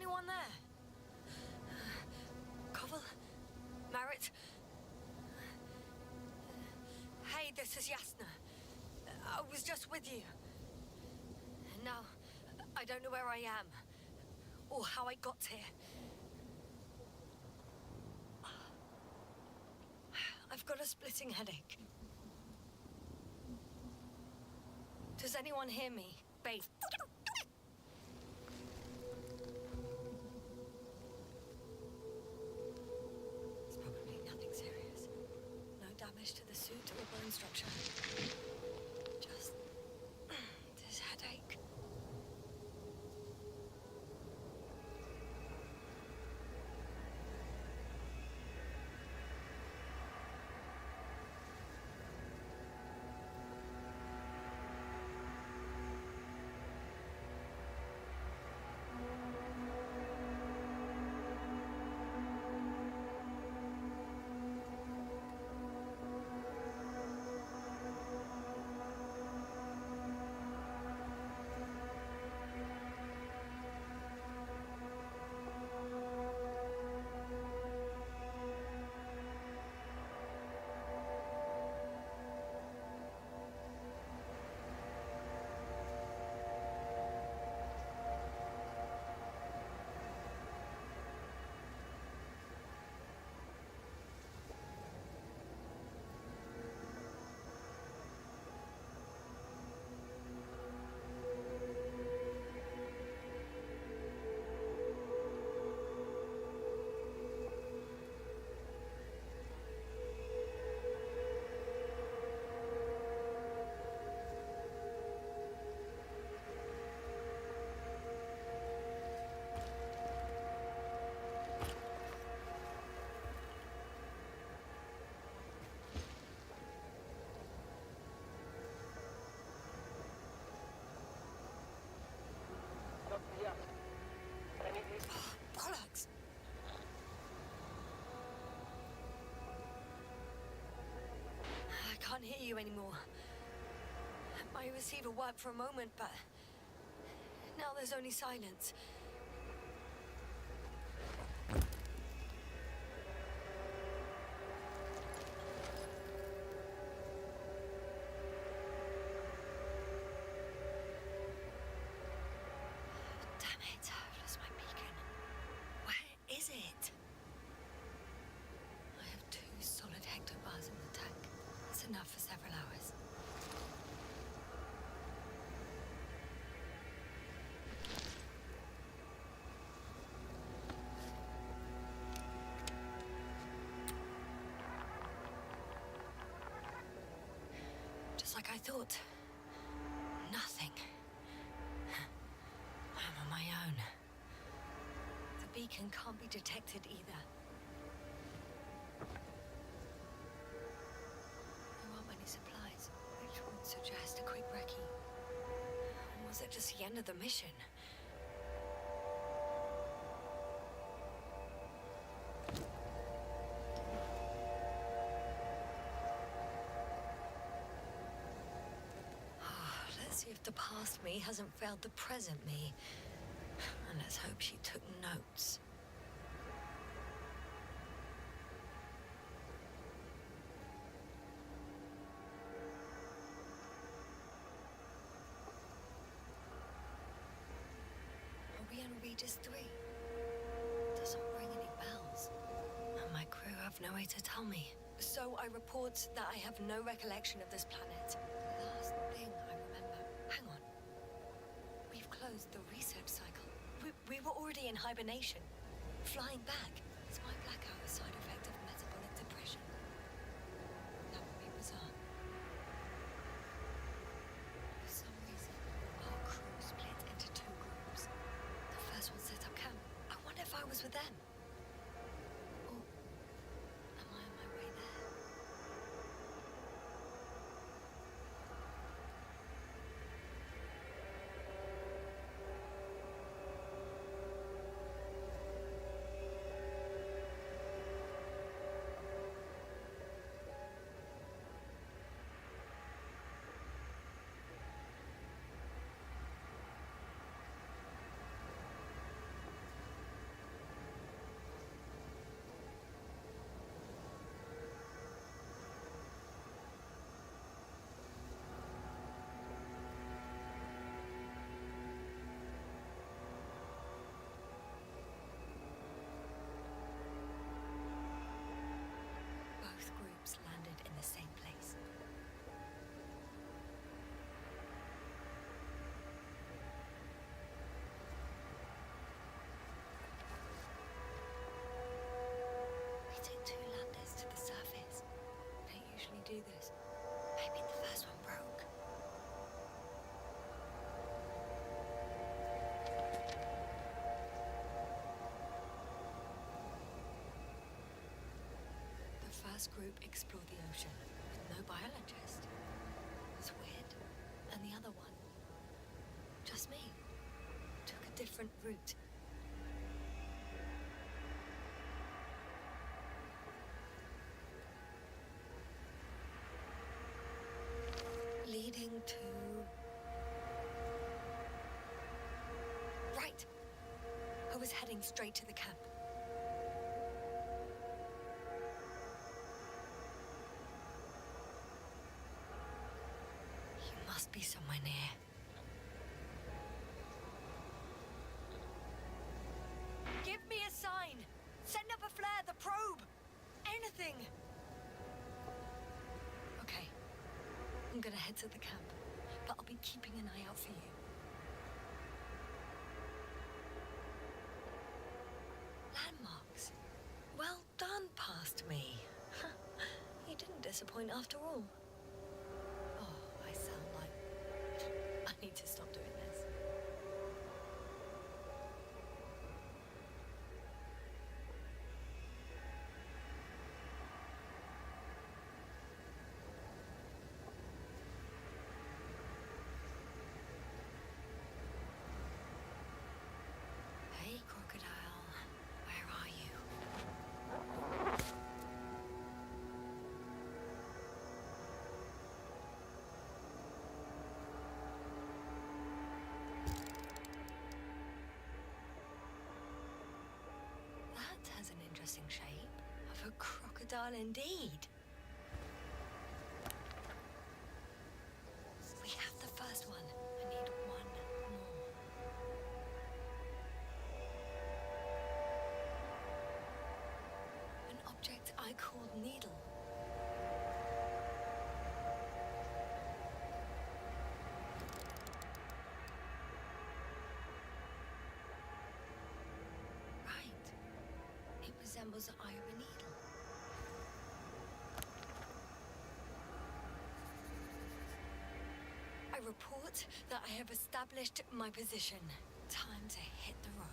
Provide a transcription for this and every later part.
anyone there? Koval? Marit? Hey, this is Yasna. I was just with you. And now, I don't know where I am. Or how I got here. I've got a splitting headache. Does anyone hear me? Babe. It's probably nothing serious. No damage to the suit or bone structure. Just this headache. Bollocks! I can't hear you anymore. My receiver worked for a moment, but now there's only silence. Is it? I have 2 solid hectobars in the tank. That's enough for several hours. Just like I thought. Nothing. I'm on my own. The beacon can't be detected either. There aren't many supplies, which would suggest a quick recce. Or was it just the end of the mission? Let's see if the past me hasn't failed the present me. And let's hope she took notes. Are we on Regis III? Doesn't ring any bells. And my crew have no way to tell me. So I report that I have no recollection of this planet. The last thing I remember. Hang on. We've closed the research cycle. We were already in hibernation. Flying back. Is my blackout a side effect of metabolic depression? That would be bizarre. For some reason, our crew split into 2 groups. The first one set up camp. I wonder if I was with them. Or am I on my way there? first group explored the ocean with no biologist. It's weird. And the other one, just me, took a different route. Leading to... Right! I was heading straight to the camp. You must be somewhere near. Give me a sign! Send up a flare, the probe! Anything! Okay. I'm gonna head to the camp, but I'll be keeping an eye out for you. Landmarks. Well done, past me. You didn't disappoint after all. Oh, I sound like... I need to stop doing this. Hey, crocodile. Where are you? That has an interesting shape. Of a crocodile indeed. We have the first one. I need one more. An object I called needle. Right. It resembles the eye of a needle. I report that I have established my position. Time to hit the road.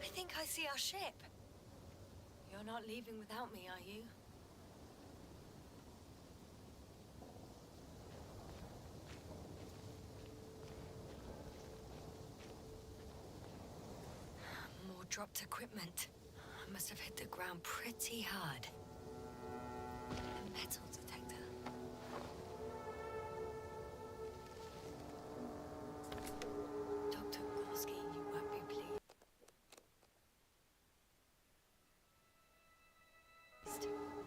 I think I see our ship. You're not leaving without me, are you? More dropped equipment. I must have hit the ground pretty hard. A metal detector. Dr. Gorski, you won't be pleased.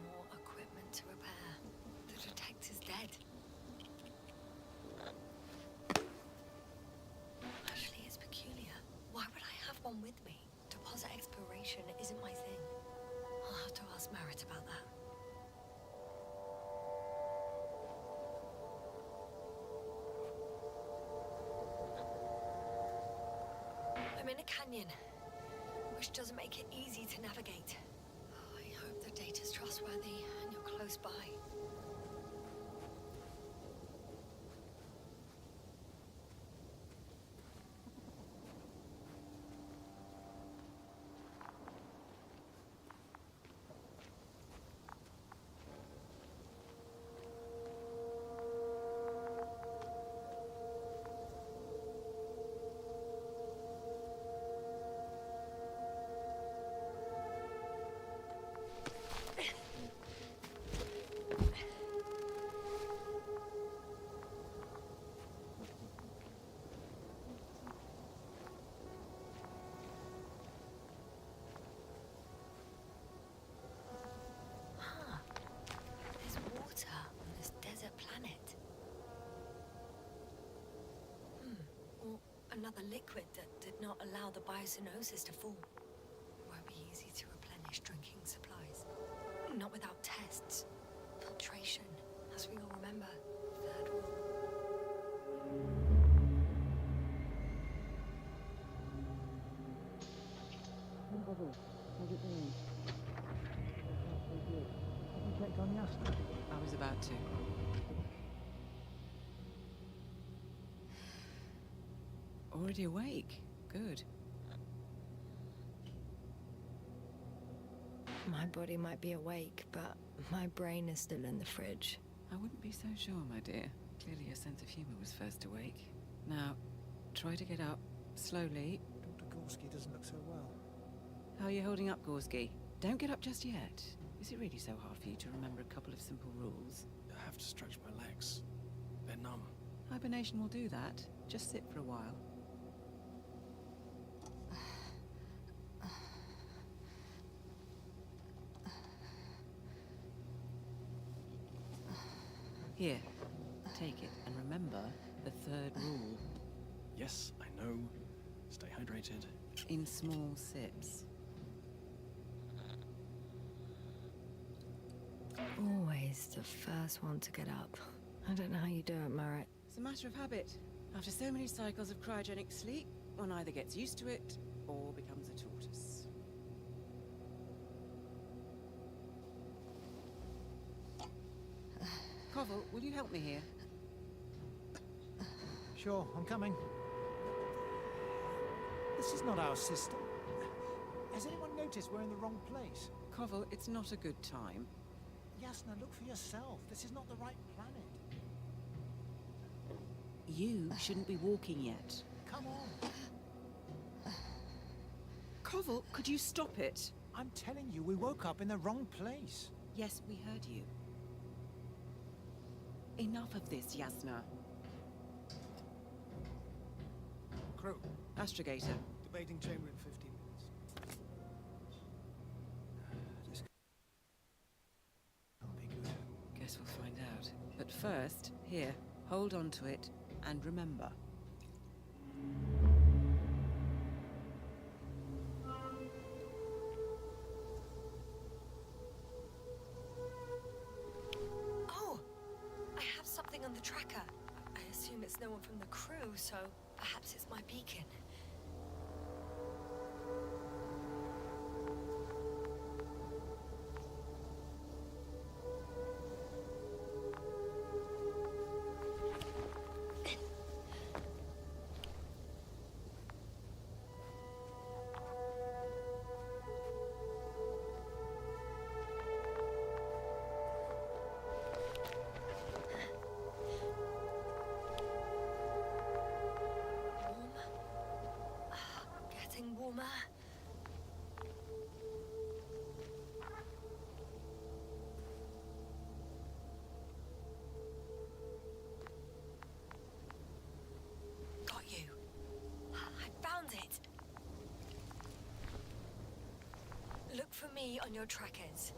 More equipment to repair. The detector's dead. Actually, it's peculiar. Why would I have one with me? Deposit exploration isn't my thing. I'll have to ask Merritt about that. I'm in a canyon, which doesn't make it easy to navigate. I hope the data's trustworthy and you're close by. a liquid that did not allow the biocenosis to fall. Won't be easy to replenish drinking supplies. Not without tests. Filtration, as we all remember. Third rule. How's it going? Have you checked on Yasna? I was about to. Already awake? Good. My body might be awake, but my brain is still in the fridge. I wouldn't be so sure, my dear. Clearly your sense of humor was first awake. Now, try to get up, slowly. Dr. Gorski doesn't look so well. How are you holding up, Gorski? Don't get up just yet. Is it really so hard for you to remember a couple of simple rules? I have to stretch my legs. They're numb. Hibernation will do that. Just sit for a while. Here, take it, and remember the third rule. Yes, I know. Stay hydrated. In small sips. Always the first one to get up. I don't know how you do it, Merritt. It's a matter of habit. After so many cycles of cryogenic sleep, one either gets used to it or becomes a tortoise. Koval, will you help me here? Sure, I'm coming. This is not our system. Has anyone noticed we're in the wrong place? Koval, it's not a good time. Yasna, look for yourself. This is not the right planet. You shouldn't be walking yet. Come on. Koval, could you stop it? I'm telling you, we woke up in the wrong place. Yes, we heard you. Enough of this, Yasna. Crew, Astrogator. debating chamber in 15 minutes. This can't be good. Guess we'll find out. But first, here, hold on to it, and remember. Oh! I have something on the tracker. I assume it's no one from the crew, so perhaps it's my beacon. Warmer. Got you. I found it. Look for me on your trackers.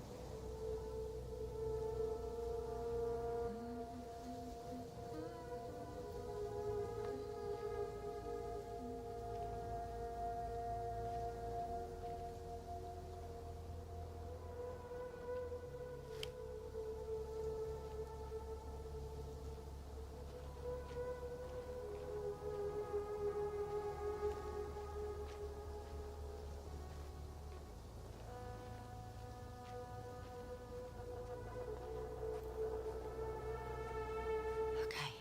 Okay.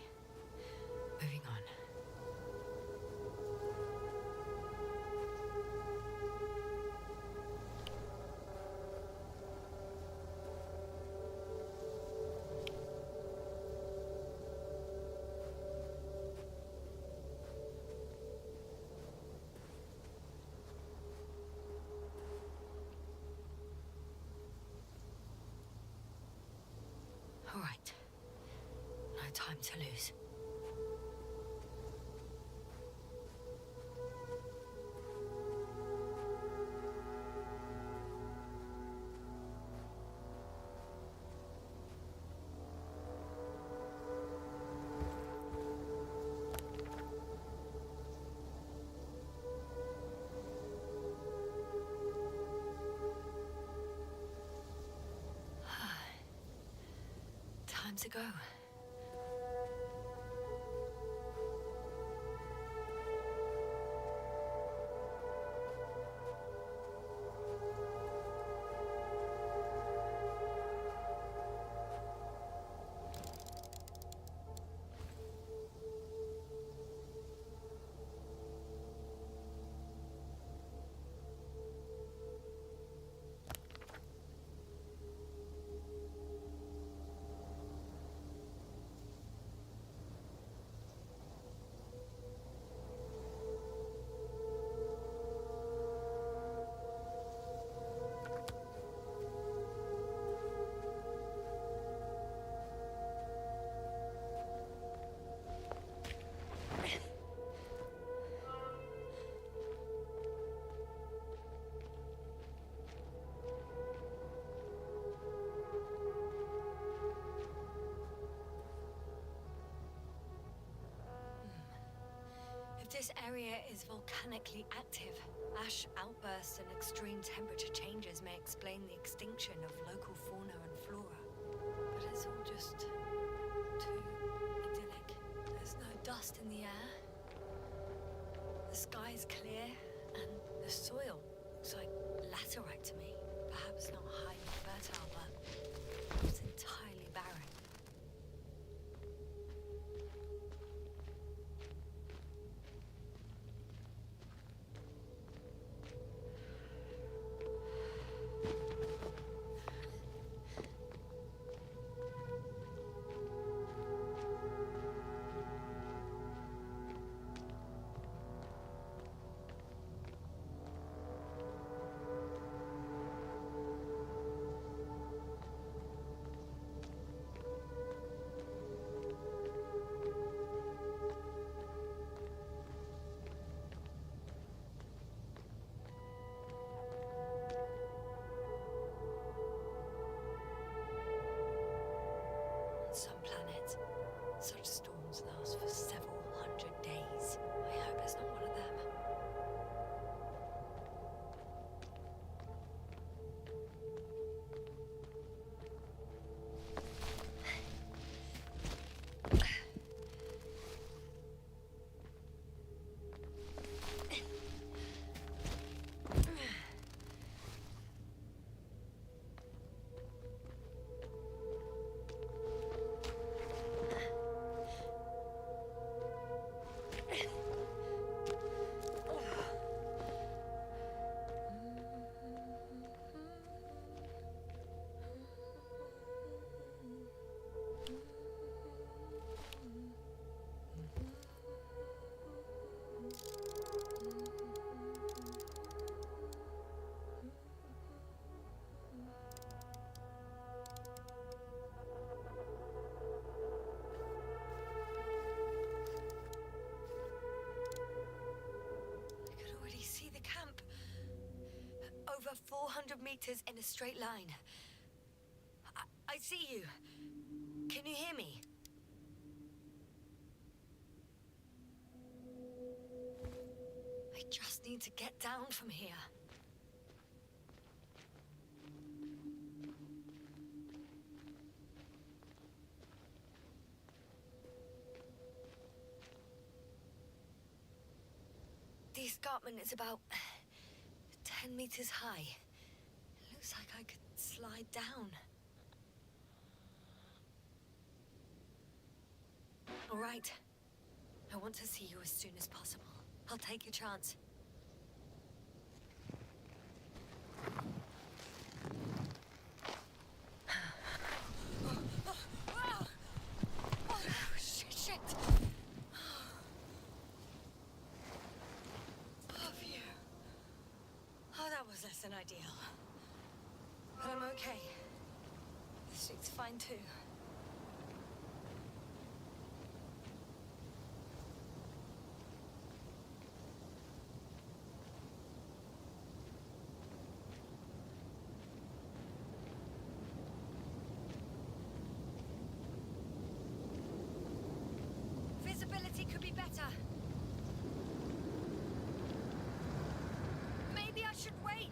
Moving on. All right. No time to lose. Time to go. This area is volcanically active. Ash outbursts and extreme temperature changes may explain the extinction of local fauna and flora. But it's all just too idyllic. There's no dust in the air. The sky is clear, and the soil looks like laterite to me. Perhaps not highly fertile, but it's entirely barren. Some planets, such storms last for several hundred days. I hope it's not one of them. Over 400 meters in a straight line. I see you. Can you hear me? I just need to get down from here. The escarpment is about 10 meters high. It looks like I could slide down. All right. I want to see you as soon as possible. I'll take a chance. Shit. That was less than ideal. But I'm okay. The suit's fine too. Visibility could be better. Maybe I should wait.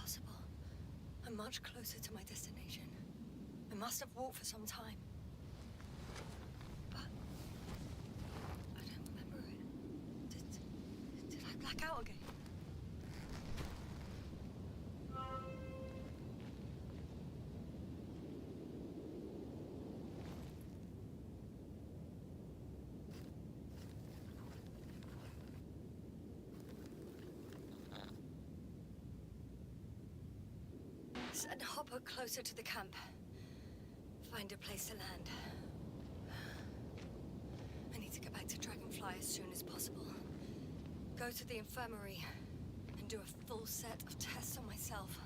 Impossible. I'm much closer to my destination. I must have walked for some time. But I don't remember it. Did I black out again? Send Hopper closer to the camp. Find a place to land. I need to get back to Dragonfly as soon as possible. Go to the infirmary and do a full set of tests on myself.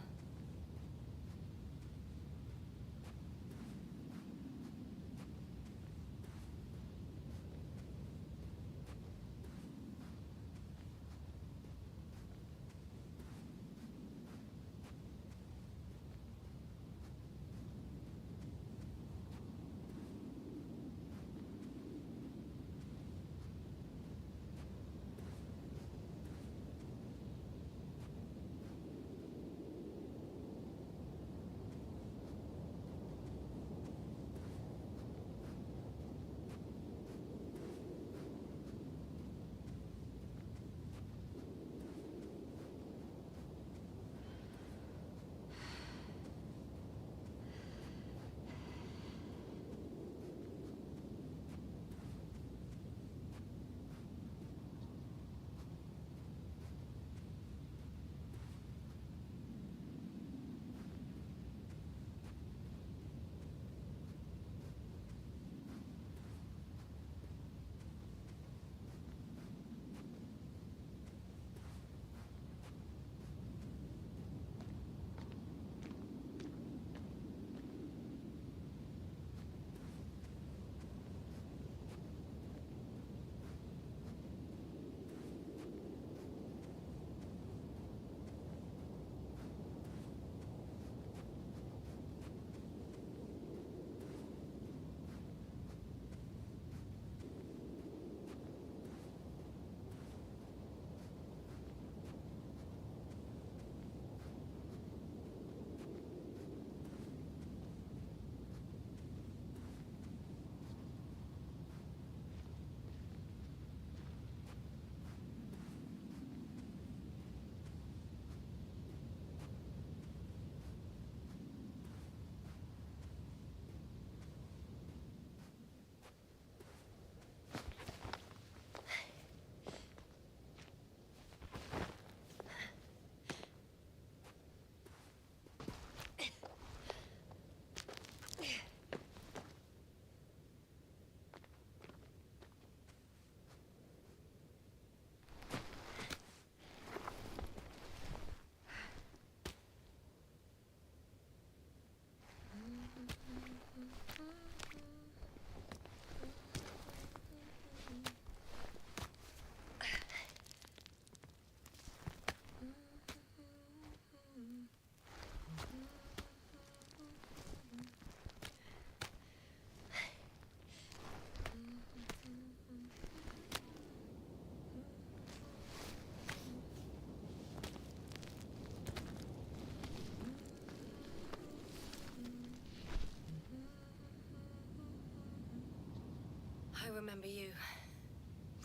I remember you.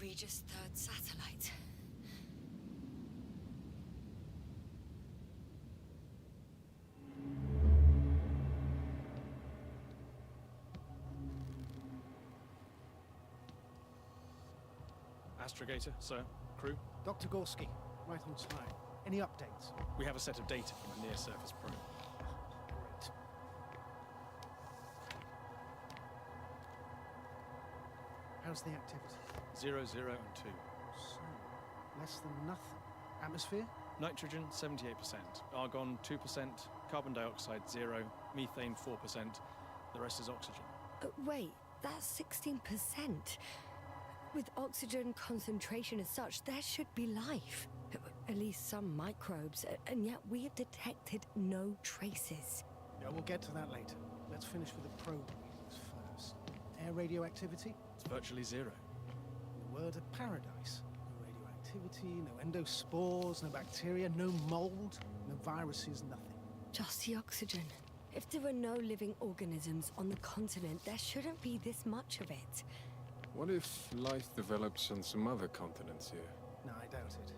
Regis III satellite. Astrogator, sir. Crew. Dr. Gorski, right on time. Any updates? We have a set of data from a near-surface probe. Great. How's the activity? 0, 0, and 2. So, less than nothing. Atmosphere? Nitrogen, 78%. Argon, 2%. Carbon dioxide, 0. Methane, 4%. The rest is oxygen. Wait, that's 16%. With oxygen concentration as such, there should be life. At least some microbes, and yet we have detected no traces. Yeah, we'll get to that later. Let's finish with the probe readings first. Air radioactivity? It's virtually 0. The word of paradise. No radioactivity, no endospores, no bacteria, no mold, no viruses, nothing. Just the oxygen. If there are no living organisms on the continent, there shouldn't be this much of it. What if life develops on some other continents here? No, I doubt it.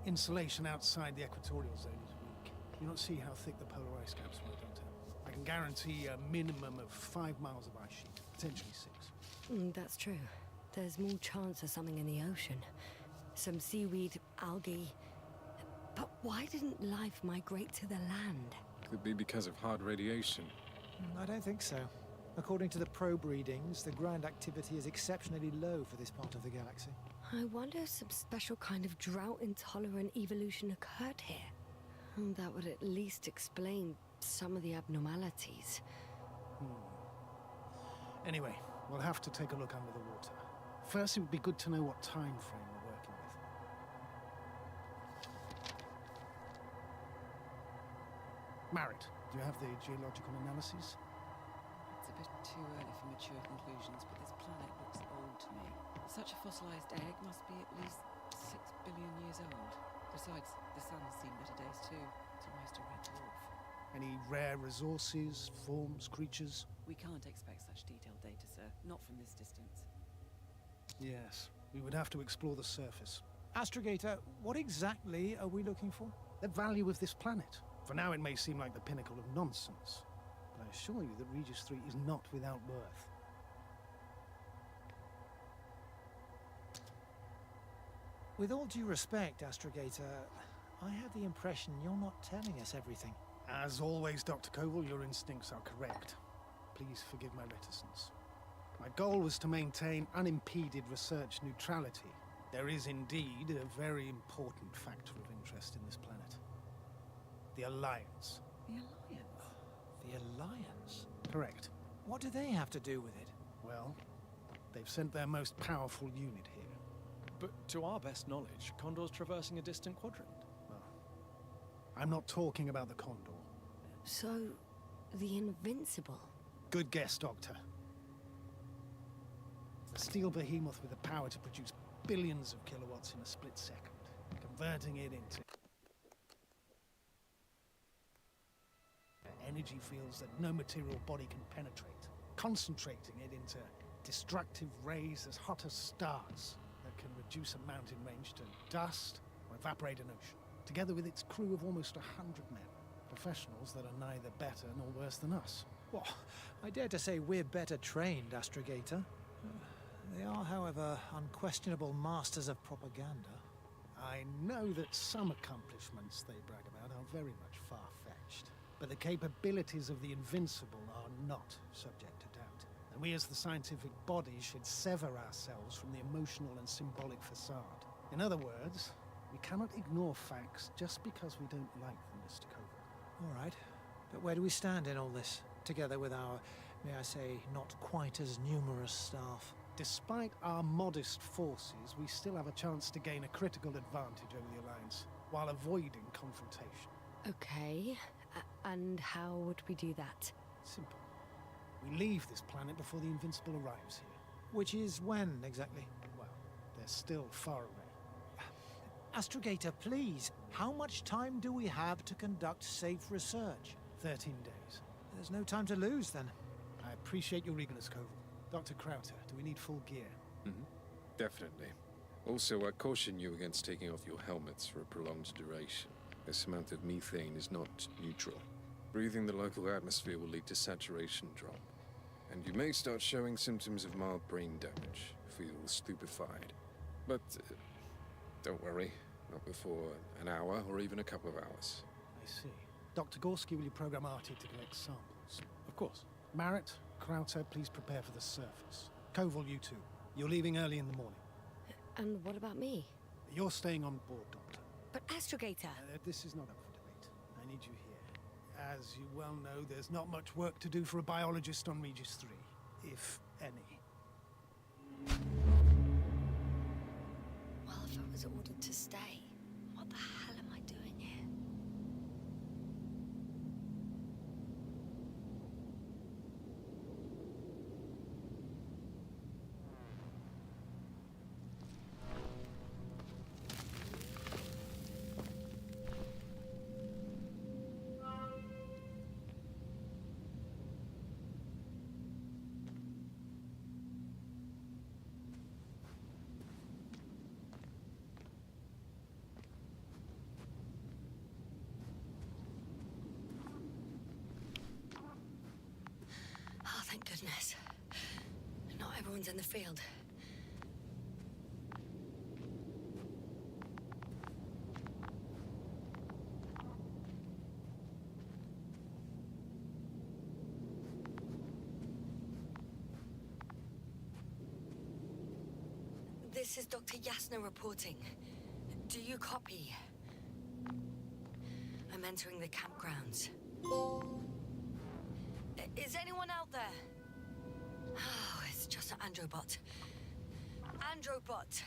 Insulation outside the equatorial zone is weak. You don't see how thick the polar ice caps were, don't I? I can guarantee a minimum of 5 miles of ice sheet, potentially 6. That's true. There's more chance of something in the ocean. Some seaweed, algae. But why didn't life migrate to the land? Could be because of hard radiation. I don't think so. According to the probe readings, the ground activity is exceptionally low for this part of the galaxy. I wonder if some special kind of drought-intolerant evolution occurred here. That would at least explain some of the abnormalities. Anyway, we'll have to take a look under the water. First, it would be good to know what time frame we're working with. Marit, do you have the geological analyses? It's a bit too early for mature conclusions, but this planet looks old to me. Such a fossilized egg must be at least 6 billion years old. Besides, the sun's seen better days too. It's almost a red dwarf. Any rare resources, forms, creatures? We can't expect such detailed data, sir. Not from this distance. Yes, we would have to explore the surface. Astrogator, what exactly are we looking for? The value of this planet. For now, it may seem like the pinnacle of nonsense, but I assure you that Regis III is not without worth. With all due respect, Astrogator, I have the impression you're not telling us everything. As always, Dr. Koval, your instincts are correct. Please forgive my reticence. My goal was to maintain unimpeded research neutrality. There is indeed a very important factor of interest in this planet. The Alliance. The Alliance? The Alliance? Correct. What do they have to do with it? Well, they've sent their most powerful unit here. But to our best knowledge, Condor's traversing a distant quadrant. Well, I'm not talking about the Condor. So, the Invincible. Good guess, Doctor. It's a steel behemoth with the power to produce billions of kilowatts in a split second, converting it into energy fields that no material body can penetrate, concentrating it into destructive rays as hot as stars that can reduce a mountain range to dust or evaporate an ocean, together with its crew of almost 100 men, professionals that are neither better nor worse than us. Well, I dare to say we're better trained, Astrogator. They are, however, unquestionable masters of propaganda. I know that some accomplishments they brag about are very much far-fetched, but the capabilities of the Invincible are not subject to doubt. And we as the scientific body should sever ourselves from the emotional and symbolic facade. In other words, we cannot ignore facts just because we don't like them, Mr. Koval. All right. But where do we stand in all this, together with our, may I say, not quite as numerous staff? Despite our modest forces, we still have a chance to gain a critical advantage over the Alliance, while avoiding confrontation. Okay, and how would we do that? Simple. We leave this planet before the Invincible arrives here. Which is when, exactly? Well, they're still far away. Astrogator, please, how much time do we have to conduct safe research? 13 days. There's no time to lose, then. I appreciate your eagerness, Koval. Dr. Krauter, do we need full gear? Definitely. Also, I caution you against taking off your helmets for a prolonged duration. This amount of methane is not neutral. Breathing the local atmosphere will lead to saturation drop. And you may start showing symptoms of mild brain damage, feel stupefied. But don't worry, not before an hour or even a couple of hours. I see. Dr. Gorski, will you program Artie to collect samples? Of course. Marit, Krauter, please prepare for the surface. Koval, you too. You're leaving early in the morning. And what about me? You're staying on board, Doctor. But Astrogator... This is not up for debate. I need you here. As you well know, there's not much work to do for a biologist on Regis III, if any. Well, if I was ordered to stay, what the hell am I doing here? thank goodness. Not everyone's in the field. This is Dr. Yasna reporting. Do you copy? I'm entering the campgrounds. Is anyone out there? Oh, it's just an Androbot. Androbot!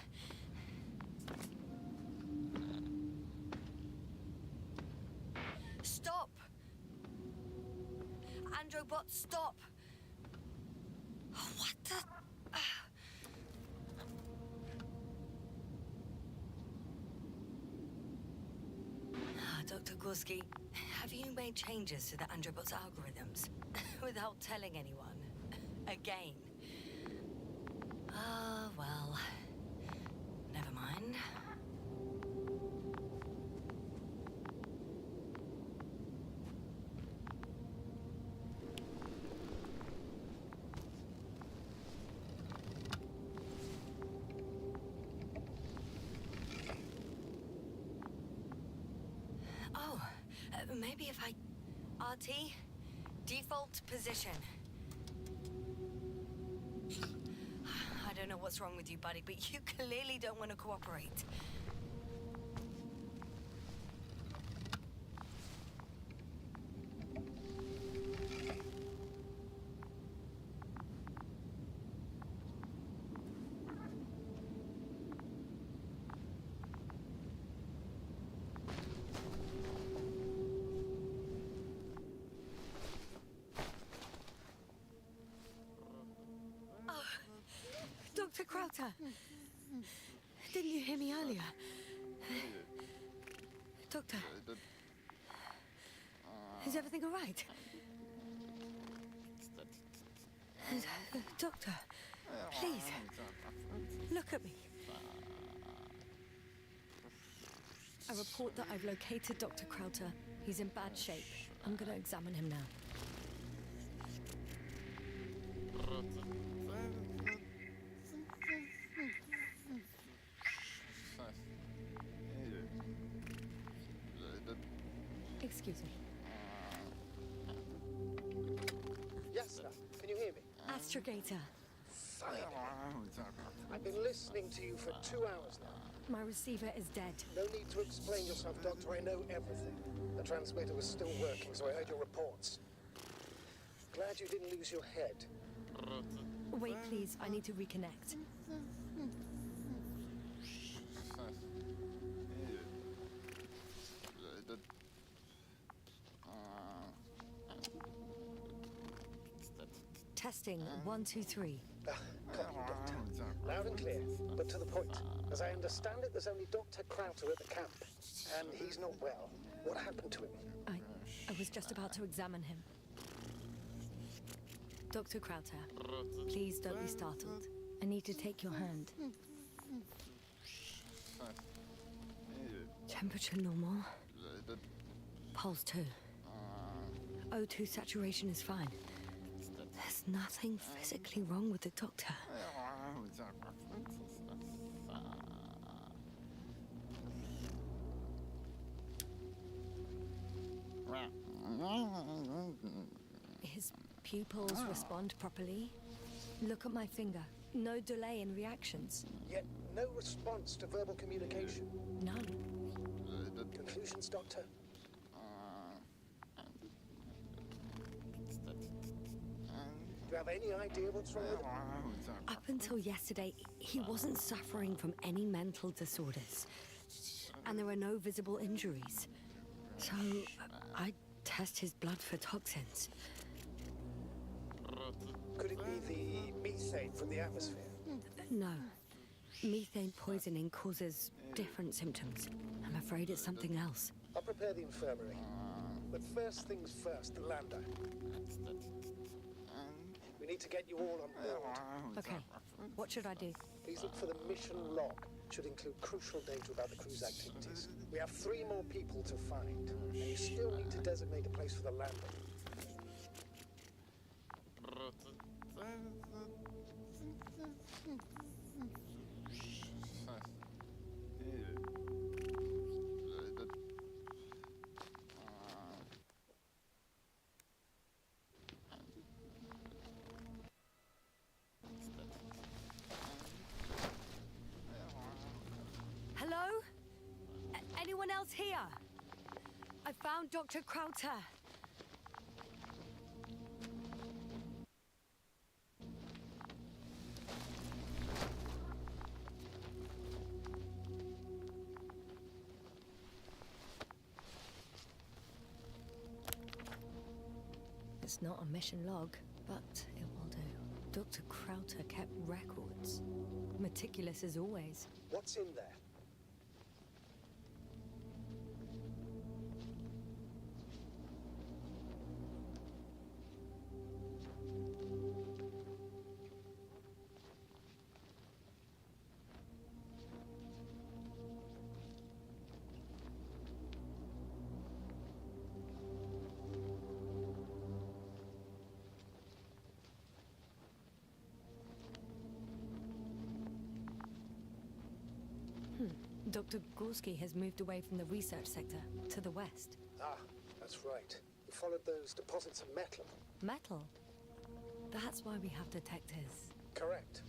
Stop! Androbot, stop! What the... Dr. Gorski, have you made changes to the Androbot's algorithms without telling anyone? Again? Ah, well, never mind. Maybe if I... RT? Default position. I don't know what's wrong with you, buddy, but you clearly don't want to cooperate. Dr. Crowther, didn't you hear me earlier? Doctor, is everything all right? Doctor, please, look at me. I report that I've located Dr. Crowther. He's in bad shape. I'm going to examine him now. Excuse me. Yes, sir. Can you hear me? Astrogator. Finally. I've been listening to you for 2 hours now. My receiver is dead. No need to explain yourself, Doctor. I know everything. The transmitter was still working, so I heard your reports. Glad you didn't lose your head. Wait, please. I need to reconnect. Testing 1, 2, 3. Copy, Doctor. Loud and clear, but to the point. As I understand it, there's only Dr. Crowther at the camp, and he's not well. What happened to him? I was just about to examine him. Dr. Crowther, please don't be startled. I need to take your hand. Temperature normal. Pulse 2. O2 saturation is fine. There's nothing physically wrong with the doctor. His pupils respond properly. Look at my finger. No delay in reactions. Yet no response to verbal communication. None. Conclusions, Doctor? Do you have any idea what's wrong with him? Up until yesterday, he wasn't suffering from any mental disorders. And there were no visible injuries. So, I test his blood for toxins. Could it be the methane from the atmosphere? No. Methane poisoning causes different symptoms. I'm afraid it's something else. I'll prepare the infirmary. But first things first, the lander. We need to get you all on board. Okay. What should I do? Please look for the mission log. It should include crucial data about the crew's activities. We have 3 more people to find, and you still need to designate a place for the landing. Hello? Anyone else here? I found Dr. Krauter. It's not a mission log, but it will do. Dr. Krauter kept records. Meticulous as always. What's in there? Dr. Gorski has moved away from the research sector to the west. Ah, that's right. He followed those deposits of metal. Metal? That's why we have detectors. Correct.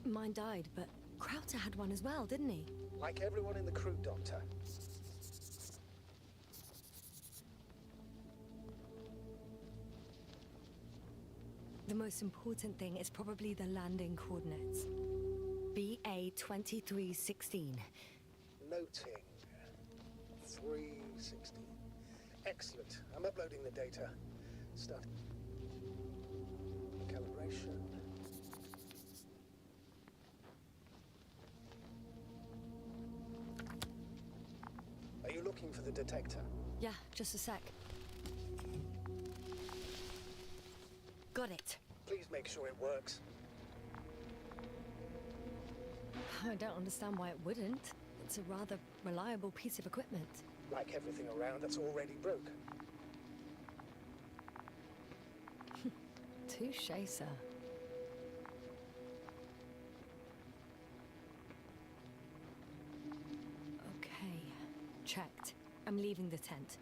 Mine died, but Krauter had one as well, didn't he? Like everyone in the crew, Doctor. The most important thing is probably the landing coordinates. BA 2316. Noting. 316. Excellent. I'm uploading the data. Start. Calibration. Are you looking for the detector? Yeah, just a sec. Got it. Please make sure it works. I don't understand why it wouldn't. It's a rather reliable piece of equipment. Like everything around that's already broke. Touche, sir. Okay, checked. I'm leaving the tent.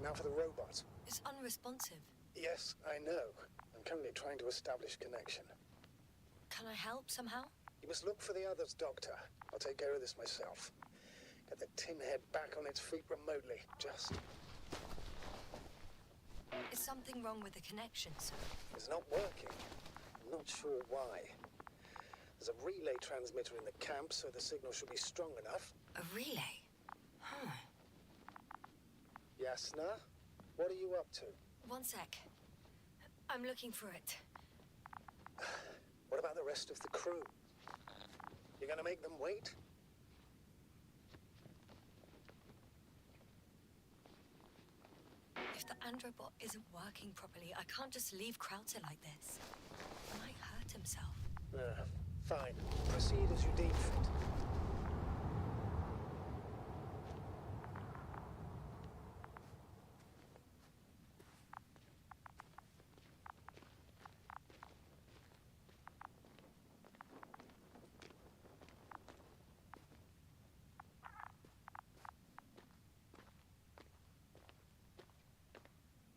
Now for the robot. It's unresponsive. Yes, I know. I'm currently trying to establish connection. Can I help somehow? You must look for the others, Doctor. I'll take care of this myself. Get the tin head back on its feet remotely. Just... Is something wrong with the connection, sir? It's not working. I'm not sure why. There's a relay transmitter in the camp, so the signal should be strong enough. A relay? Huh. Yasna? What are you up to? One sec. I'm looking for it. What about the rest of the crew? You're gonna make them wait? If the androbot isn't working properly, I can't just leave Krauter like this. He might hurt himself. Fine. Proceed as you deem fit.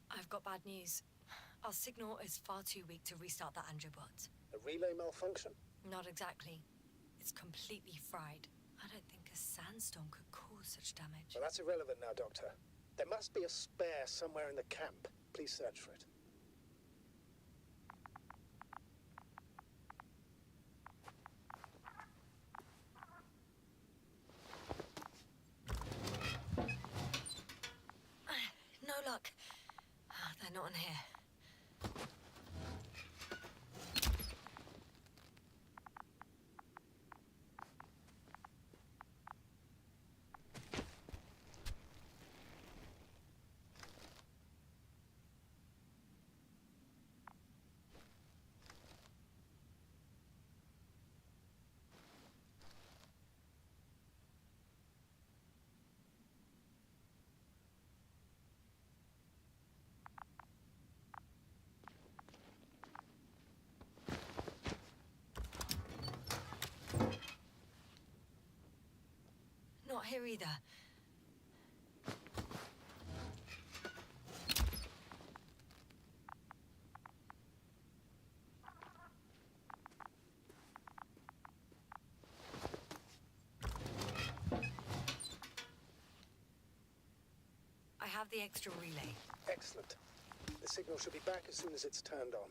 I've got bad news. Our signal is far too weak to restart the androbot. A relay malfunction? Not exactly. It's completely fried. I don't think a sandstorm could cause such damage. Well, that's irrelevant now, Doctor. There must be a spare somewhere in the camp. Please search for it. No luck. They're not in here. here either. I have the extra relay. Excellent. The signal should be back as soon as it's turned on.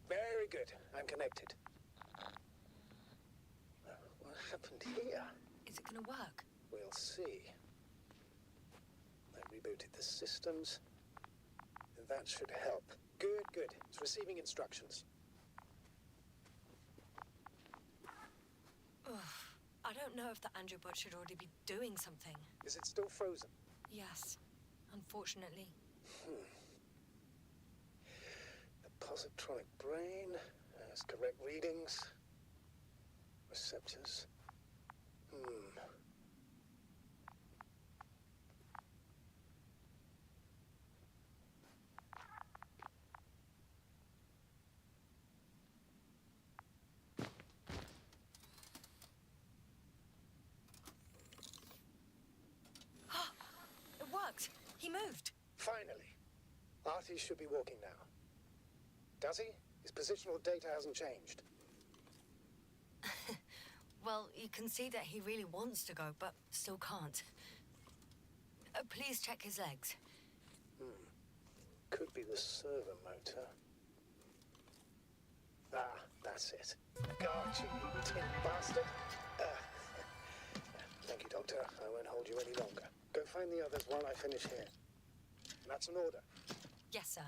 Very good. I'm connected. What happened here? Is it gonna work? We'll see. I rebooted the systems. That should help. Good, good. It's receiving instructions. Ugh. I don't know if the Androbot should already be doing something. Is it still frozen? Yes, unfortunately. The positronic brain has correct readings. Receptors. It worked! He moved! Finally. Artie should be walking now. Does he? His positional data hasn't changed. Well, you can see that he really wants to go, but still can't. Please check his legs. Could be the servo motor. Ah, that's it. Got you, you tin bastard. Thank you, Doctor. I won't hold you any longer. Go find the others while I finish here. That's an order. Yes, sir.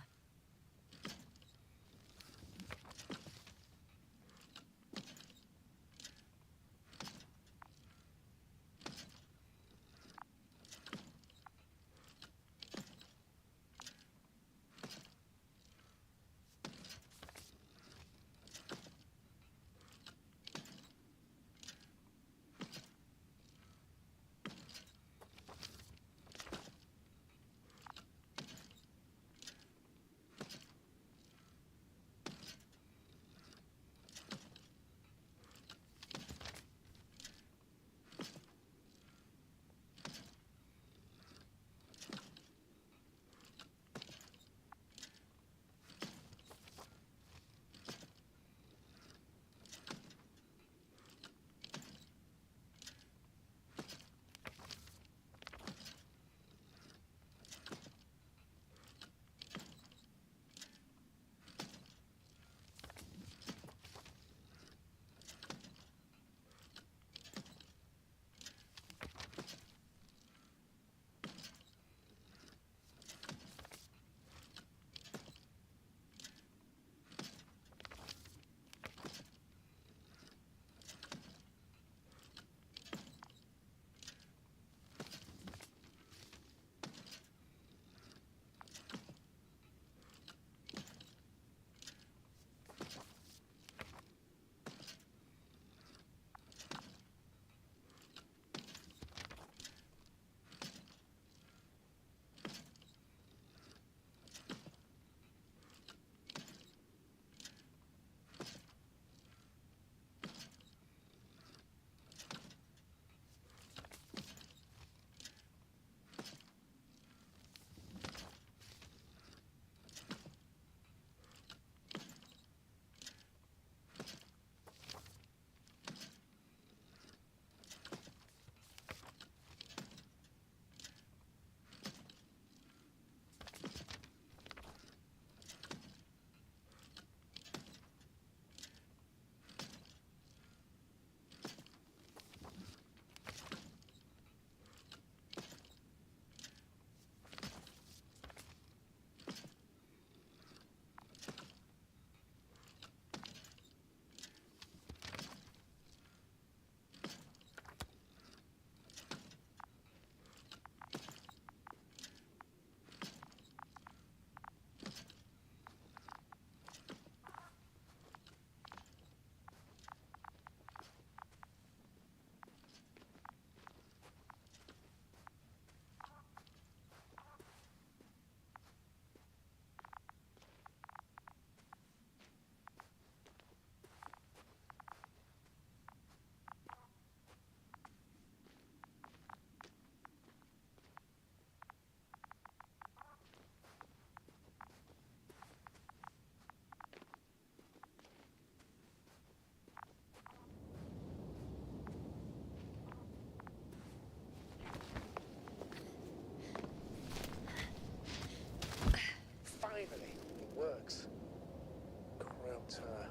about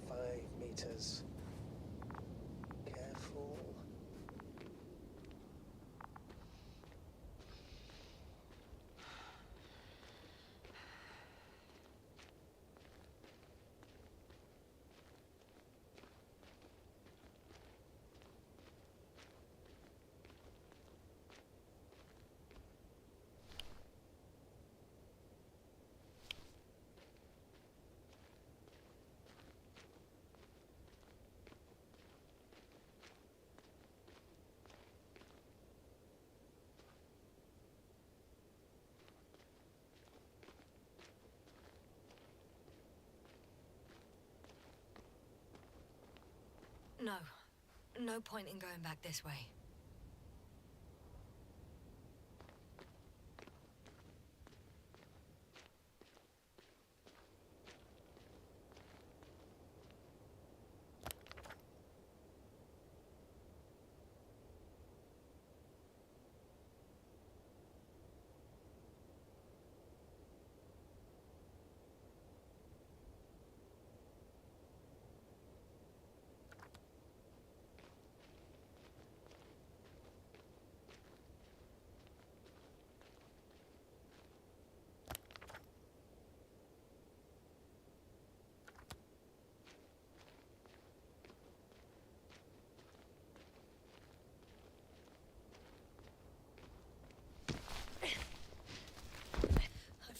5 meters. Careful. No. No point in going back this way.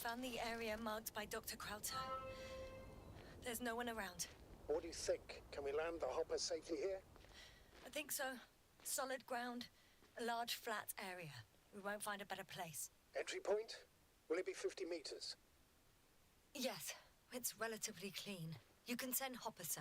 I found the area marked by Dr. Krauter. There's no one around. What do you think? Can we land the hopper safely here? I think so. Solid ground, a large flat area. We won't find a better place. Entry point? Will it be 50 meters? Yes, it's relatively clean. You can send Hopper, sir.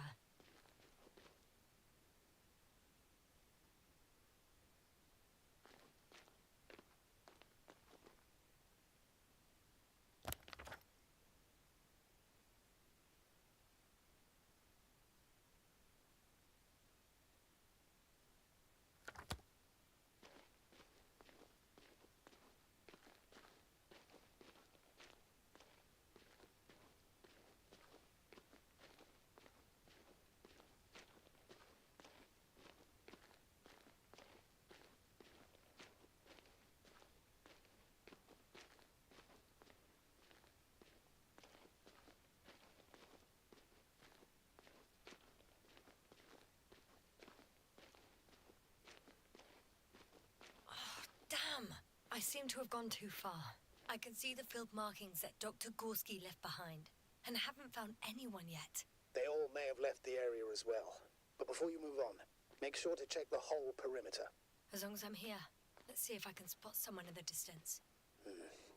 Damn! I seem to have gone too far. I can see the field markings that Dr. Gorski left behind, and haven't found anyone yet. They all may have left the area as well. But before you move on, make sure to check the whole perimeter. As long as I'm here, let's see if I can spot someone in the distance.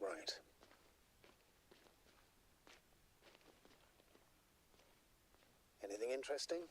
Right. Anything interesting?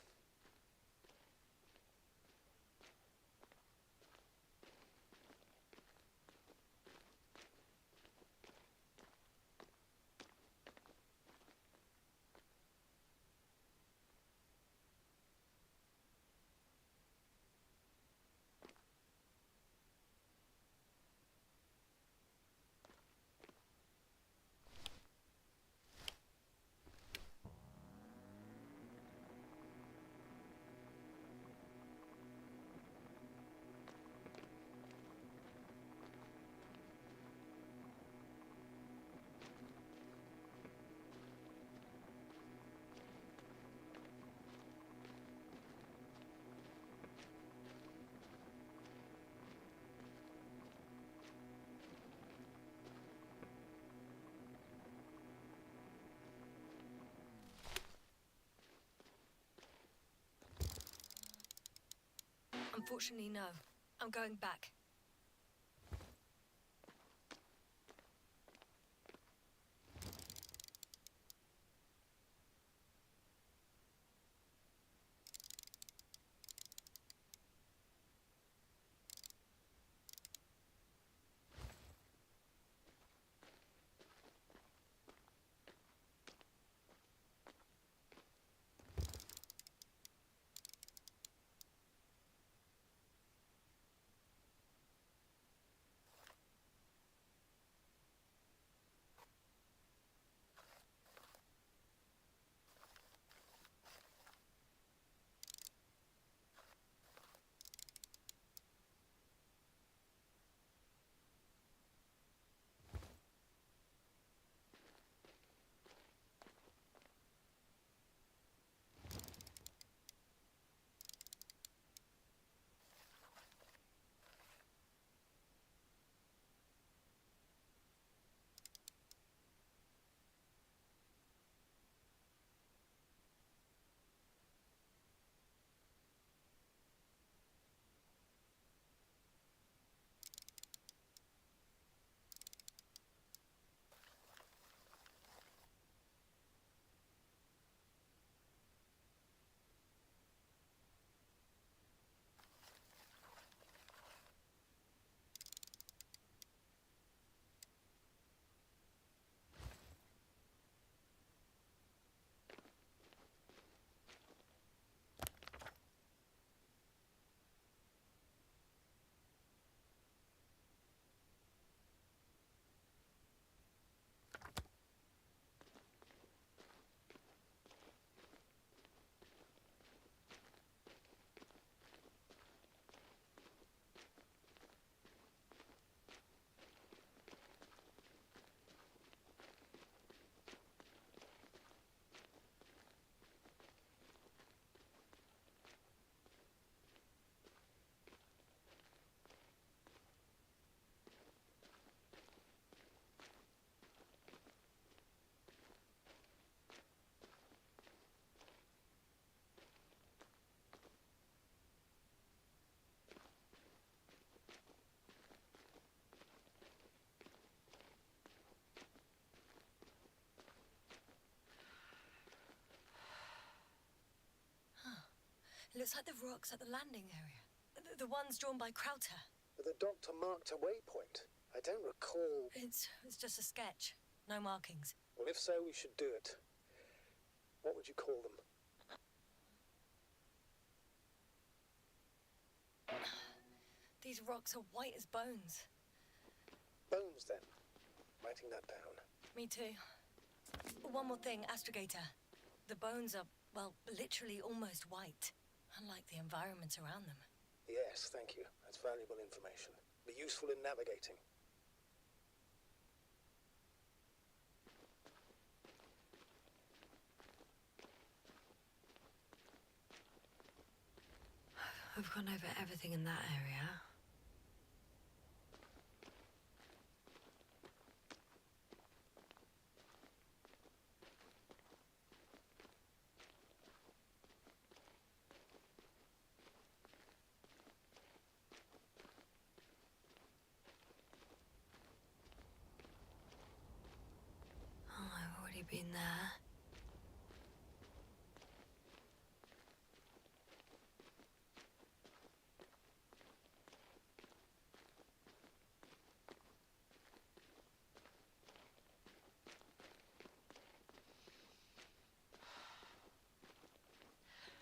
Unfortunately, no. I'm going back. looks like the rocks at the landing area. The ones drawn by Crowther. But the doctor marked a waypoint. I don't recall... It's just a sketch. No markings. Well, if so, we should do it. What would you call them? These rocks are white as bones. Bones, then. Writing that down. Me too. One more thing, Astrogator. The bones are, well, literally almost white. Unlike the environment around them. Yes, thank you. That's valuable information. Be useful in navigating. We've gone over everything in that area. Oh, I've already been there.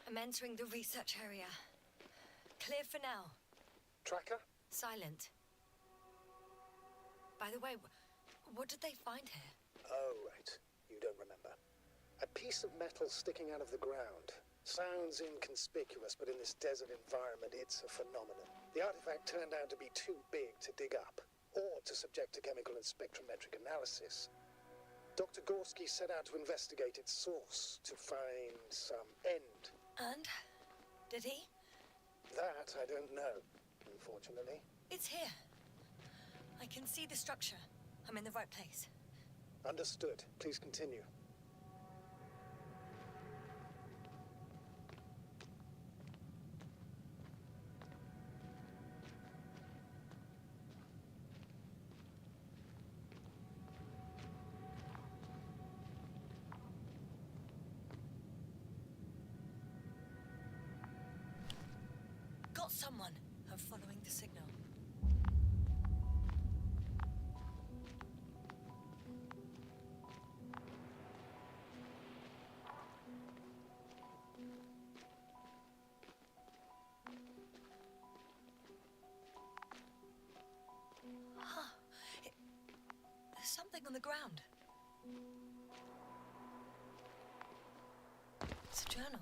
I'm entering the research area. Clear for now. Tracker? Silent. By the way, what did they find here? Oh, right. You don't remember. A piece of metal sticking out of the ground. Sounds inconspicuous, but in this desert environment, it's a phenomenon. The artifact turned out to be too big to dig up, or to subject to chemical and spectrometric analysis. Dr. Gorski set out to investigate its source, to find some end. And? Did he? That I don't know, unfortunately. It's here. I can see the structure. I'm in the right place. Understood. Please continue. Got someone. I'm following the signal. There's something on the ground. It's a journal.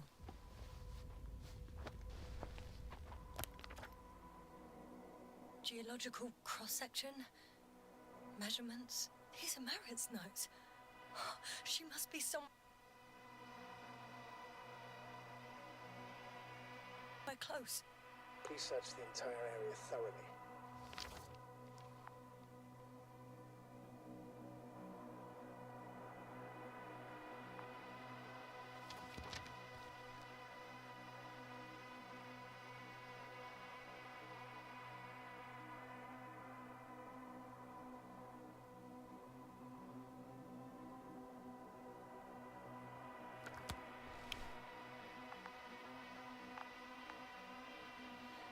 Geological cross-section, measurements. These are Merritt's notes. She must be some... Quite close. Please search the entire area thoroughly.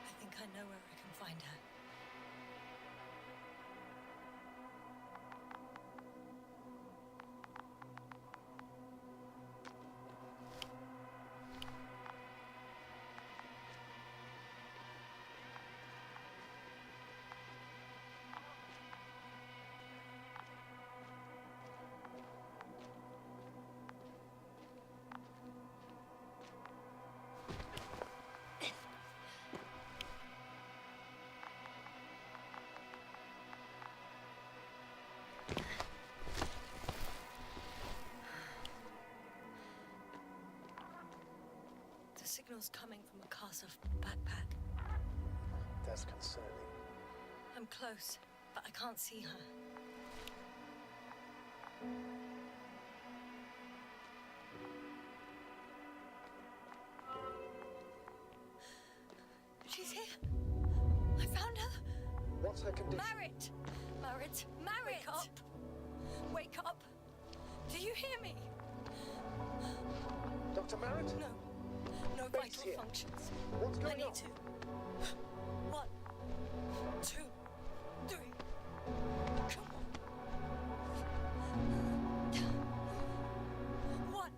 I think I know where I can find her. The signal's coming from a Castle backpack. That's concerning. I'm close, but I can't see her. She's here. I found her. What's her condition? Merritt! Merritt! Merritt! Wake up! Wake up! Do you hear me? Dr. Merritt? No. No Base vital here. functions. What's I going need on? to. 1, 2, 3. Come on. 1,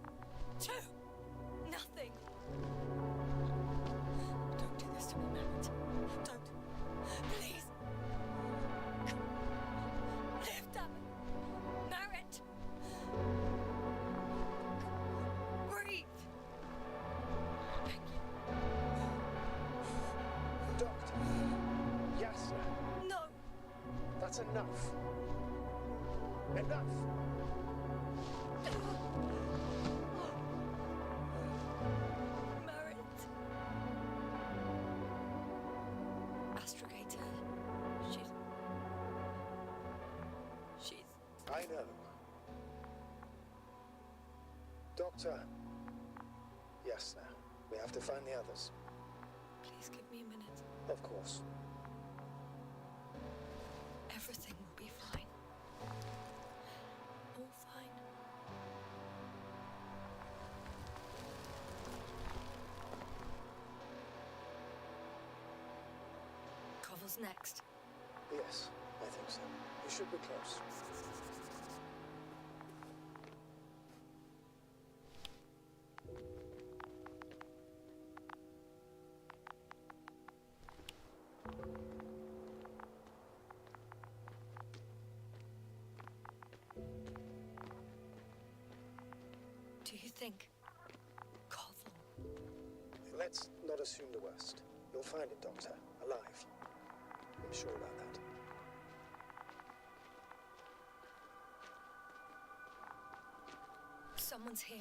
2. Nothing. Don't do this to me, Merritt. Don't. Please. Lift up. Merritt. Breathe. Thank you. Doctor. Yes, No. that's enough. Enough. Merritt. Astrogator. She's. I know. Doctor. Yes, now. We have to find the others. Please give me a minute. Of course. Everything will be fine. All fine. Cover's next. Yes, I think so. We should be close. Do you think Koval? Let's not assume the worst. You'll find it, Doctor. Alive. I'm sure about that. Someone's here.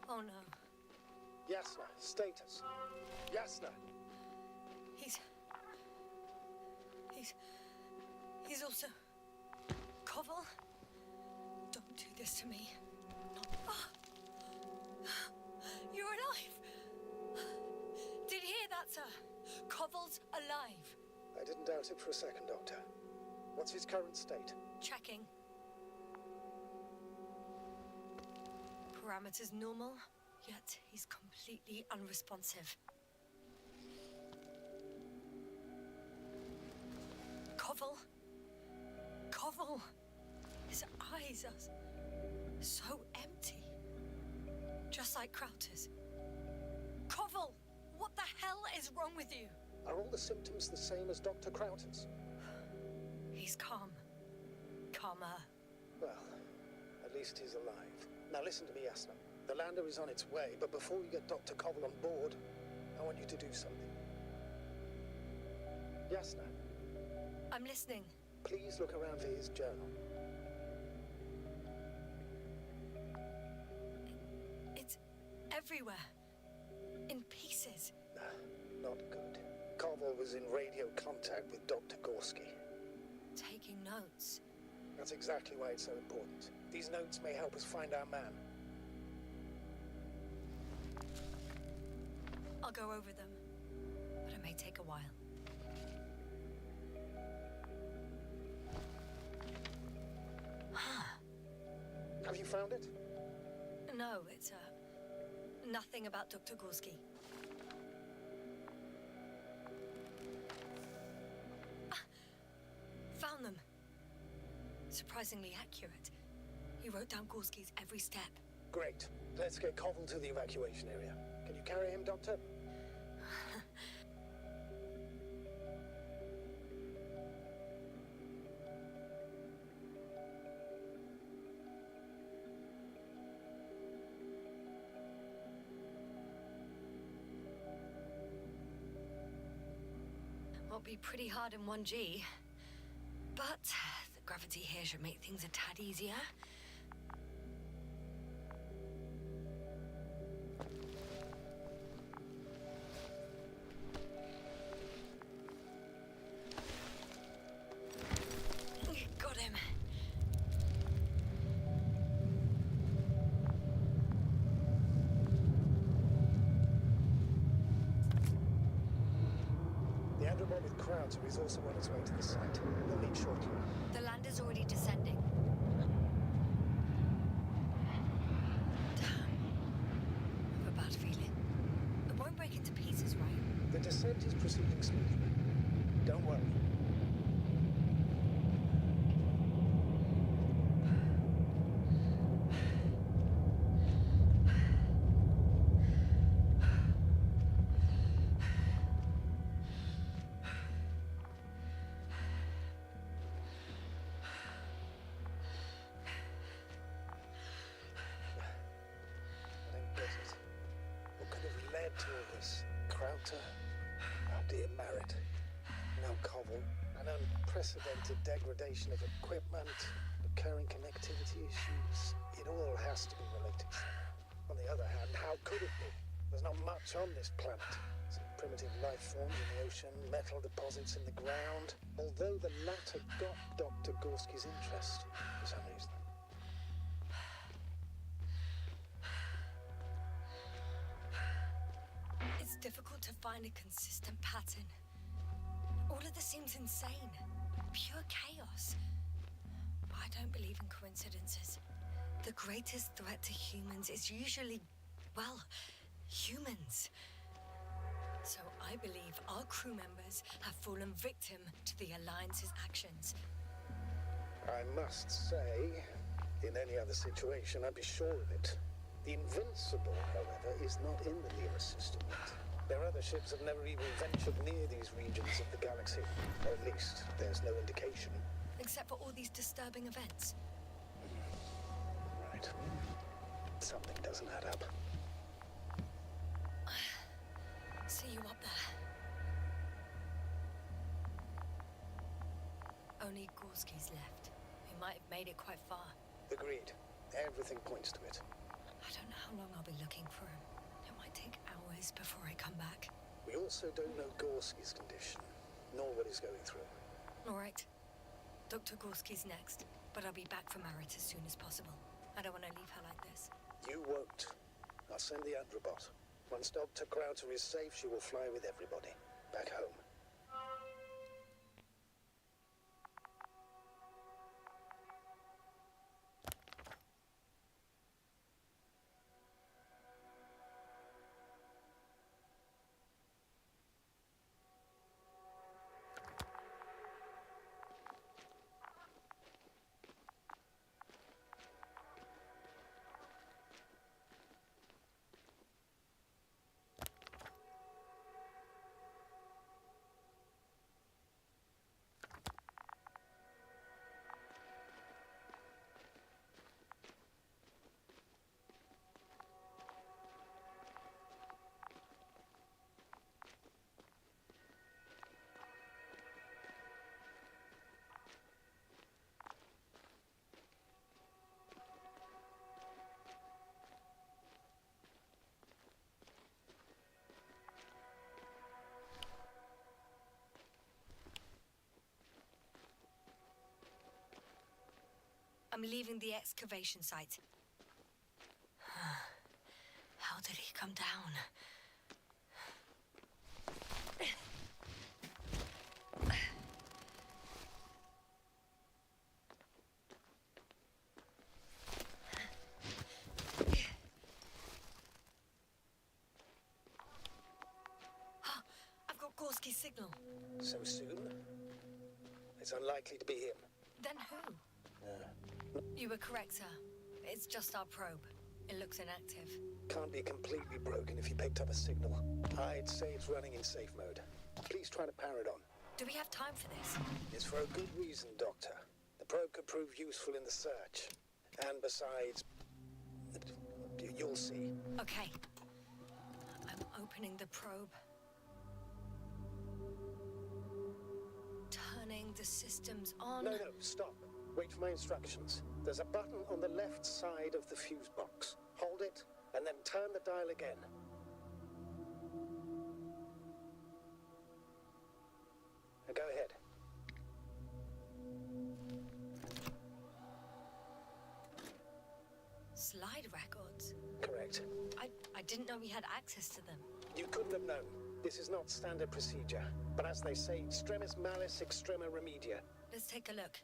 Oh no. Yasna, status. Yasna. He's also Koval. Don't do this to me. You're alive. Did you hear that, sir? Koval's alive. I didn't doubt it for a second, Doctor. What's his current state? Checking. Parameters normal, yet he's completely unresponsive. Koval. His eyes are so empty. Just like Krauter's. Koval! What the hell is wrong with you? Are all the symptoms the same as Dr. Krauter's? He's calm. Calmer. Well, at least he's alive. Now listen to me, Yasna. The lander is on its way, but before you get Dr. Koval on board, I want you to do something. Yasna, I'm listening. please look around for his journal. It's everywhere. In pieces. Not good. Koval was in radio contact with Dr. Gorski. Taking notes. That's exactly why it's so important. These notes may help us find our man. I'll go over them, but it may take a while. Have you found it? No, it's nothing about Dr. Gorski. Found them. Surprisingly accurate. He wrote down Gorski's every step. Great. Let's get Koval to the evacuation area. Can you carry him, Doctor? I'll be pretty hard in 1G. But the gravity here should make things a tad easier. Got him. The Andromod with Crowder is also on its way to the site. They'll meet shortly. The lander's already descending. Damn. I have a bad feeling. It won't break into pieces, right? The descent is proceeding smoothly. Don't worry. To all this. Crowder, oh dear Marret, no Cobble, an unprecedented degradation of equipment, recurring connectivity issues. It all has to be related somehow. On the other hand, how could it be? There's not much on this planet. Some primitive life forms in the ocean, metal deposits in the ground. Although the latter got Dr. Gorski's interest for some reason. It's difficult to find a consistent pattern. All of this seems insane. Pure chaos. But I don't believe in coincidences. The greatest threat to humans is usually, well, humans. So I believe our crew members have fallen victim to the Alliance's actions. I must say, in any other situation, I'd be sure of it. The Invincible, however, is not in the nearest system yet. Their other ships have never even ventured near these regions of the galaxy. Or at least, there's no indication. Except for all these disturbing events. Right. Something doesn't add up. See you up there. Only Gorski's left. We might have made it quite far. Agreed. Everything points to it. I don't know how long I'll be looking for him. It might take hours before I come back. We also don't know Gorski's condition, nor what he's going through. All right. Dr. Gorski's next, but I'll be back from Marit as soon as possible. I don't want to leave her like this. You won't. I'll send the Androbot. Once Dr. Crowder is safe, she will fly with everybody. Back home. I'm leaving the excavation site. How did he come down? I've got Gorski's signal. So soon? It's unlikely to be him. Then who? You were correct, sir. It's just our probe. It looks inactive. Can't be completely broken if you picked up a signal. I'd say it's running in safe mode. Please try to power it on. Do we have time for this? It's for a good reason, Doctor. The probe could prove useful in the search. And besides, you'll see. Okay. I'm opening the probe. the system's on. No, stop. Wait for my instructions. There's a button on the left side of the fuse box. Hold it, and then turn the dial again. Now go ahead. Slide records? Correct. I didn't know we had access to them. You couldn't have known. This is not standard procedure. But as they say, extremis malice, extrema remedia. Let's take a look.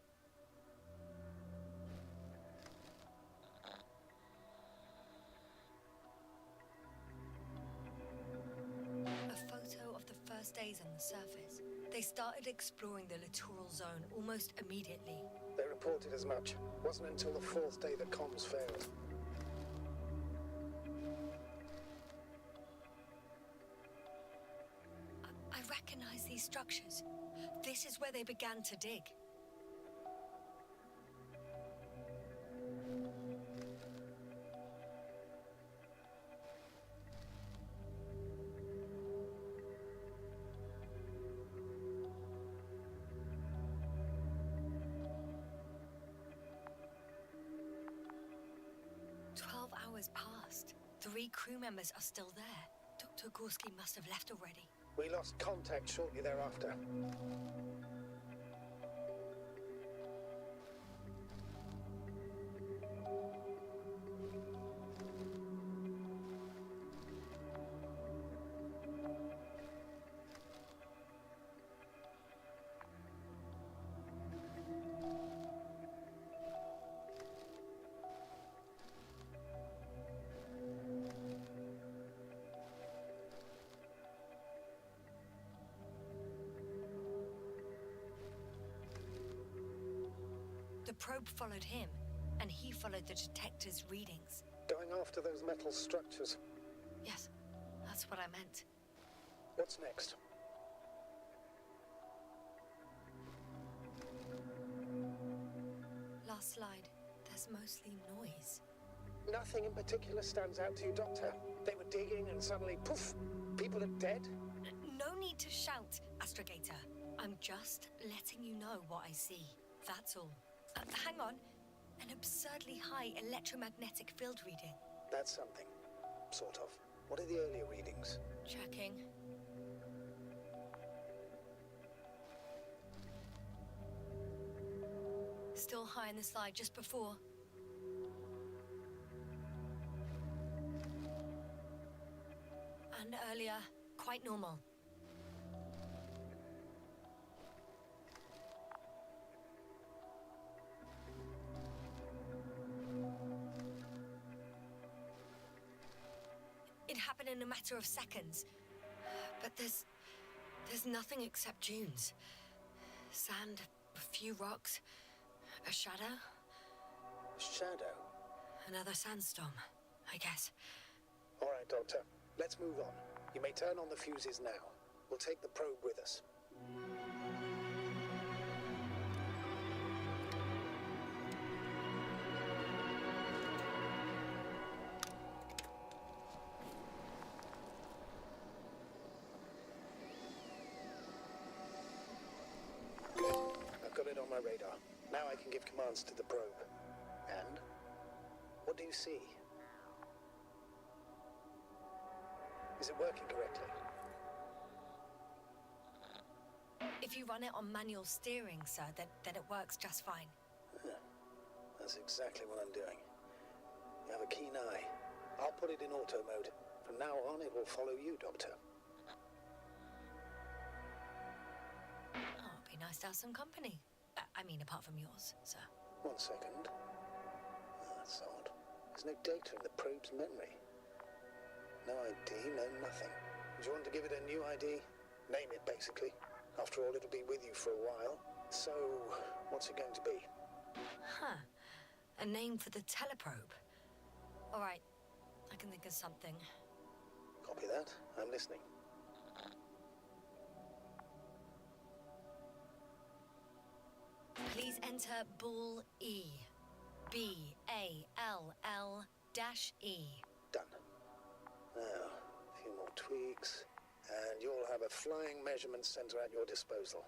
A photo of the first days on the surface. They started exploring the littoral zone almost immediately. They reported as much. Wasn't until the fourth day that comms failed. I recognize these structures. This is where they began to dig. Hours passed. 3 crew members are still there. Dr. Gorski must have left already. We lost contact shortly thereafter. The probe followed him, and he followed the detector's readings. Going after those metal structures. Yes, that's what I meant. What's next? Last slide. There's mostly noise. Nothing in particular stands out to you, Doctor. They were digging and suddenly, poof, people are dead? No need to shout, Astrogator. I'm just letting you know what I see. That's all. Hang on. An absurdly high electromagnetic field reading. That's something. Sort of. What are the earlier readings? Checking. Still high in the slide just before. And earlier, quite normal. It happened in a matter of seconds. But there's nothing except dunes. Sand, a few rocks, a shadow. Shadow? Another sandstorm, I guess. All right, Doctor. Let's move on. You may turn on the fuses now. We'll take the probe with us. I've got it on my radar. Now I can give commands to the probe. And? What do you see? Is it working correctly? If you run it on manual steering, sir, then it works just fine. That's exactly what I'm doing. You have a keen eye. I'll put it in auto mode. From now on, it will follow you, Doctor. Oh, it'd be nice to have some company. I mean, apart from yours, sir. 1 second. That's odd. There's no data in the probe's memory. No ID, no nothing. Do you want to give it a new ID? Name it, basically. After all, it'll be with you for a while. So, what's it going to be? Huh. A name for the teleprobe. All right. I can think of something. Copy that. I'm listening. Please enter Ball E. B-A-L-L-E. Done. Now, a few more tweaks, and you'll have a flying measurement center at your disposal.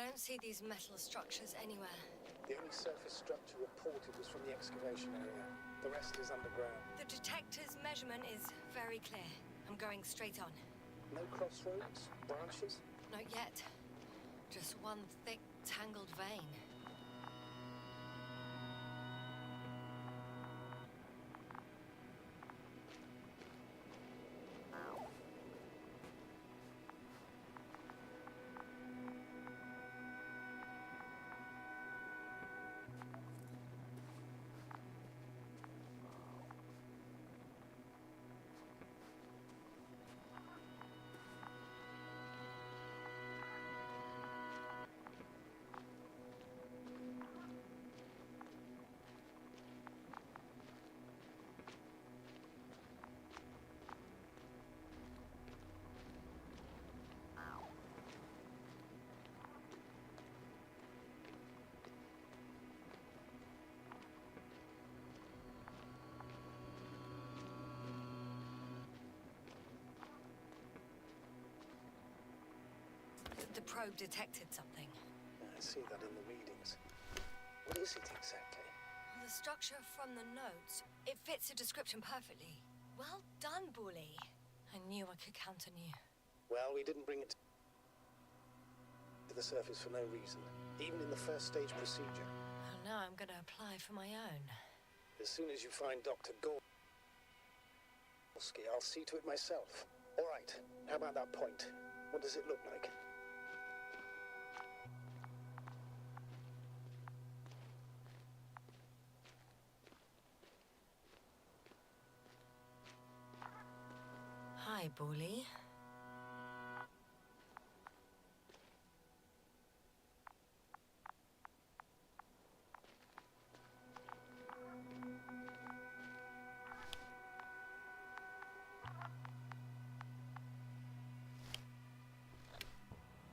don't see these metal structures anywhere. The only surface structure reported was from the excavation area. The rest is underground. The detector's measurement is very clear. I'm going straight on. No crossroads? Branches? Not yet. Just one thick, tangled vein. The probe detected something. I see that in the readings. What is it exactly? The structure from the notes, it fits the description perfectly. Well done, Bully. I knew I could count on you. Well, we didn't bring it to the surface for no reason, even in the first stage procedure. Well, now I'm going to apply for my own. As soon as you find Dr. Gorski, I'll see to it myself. All right, how about that point? What does it look like? Hi, Bully.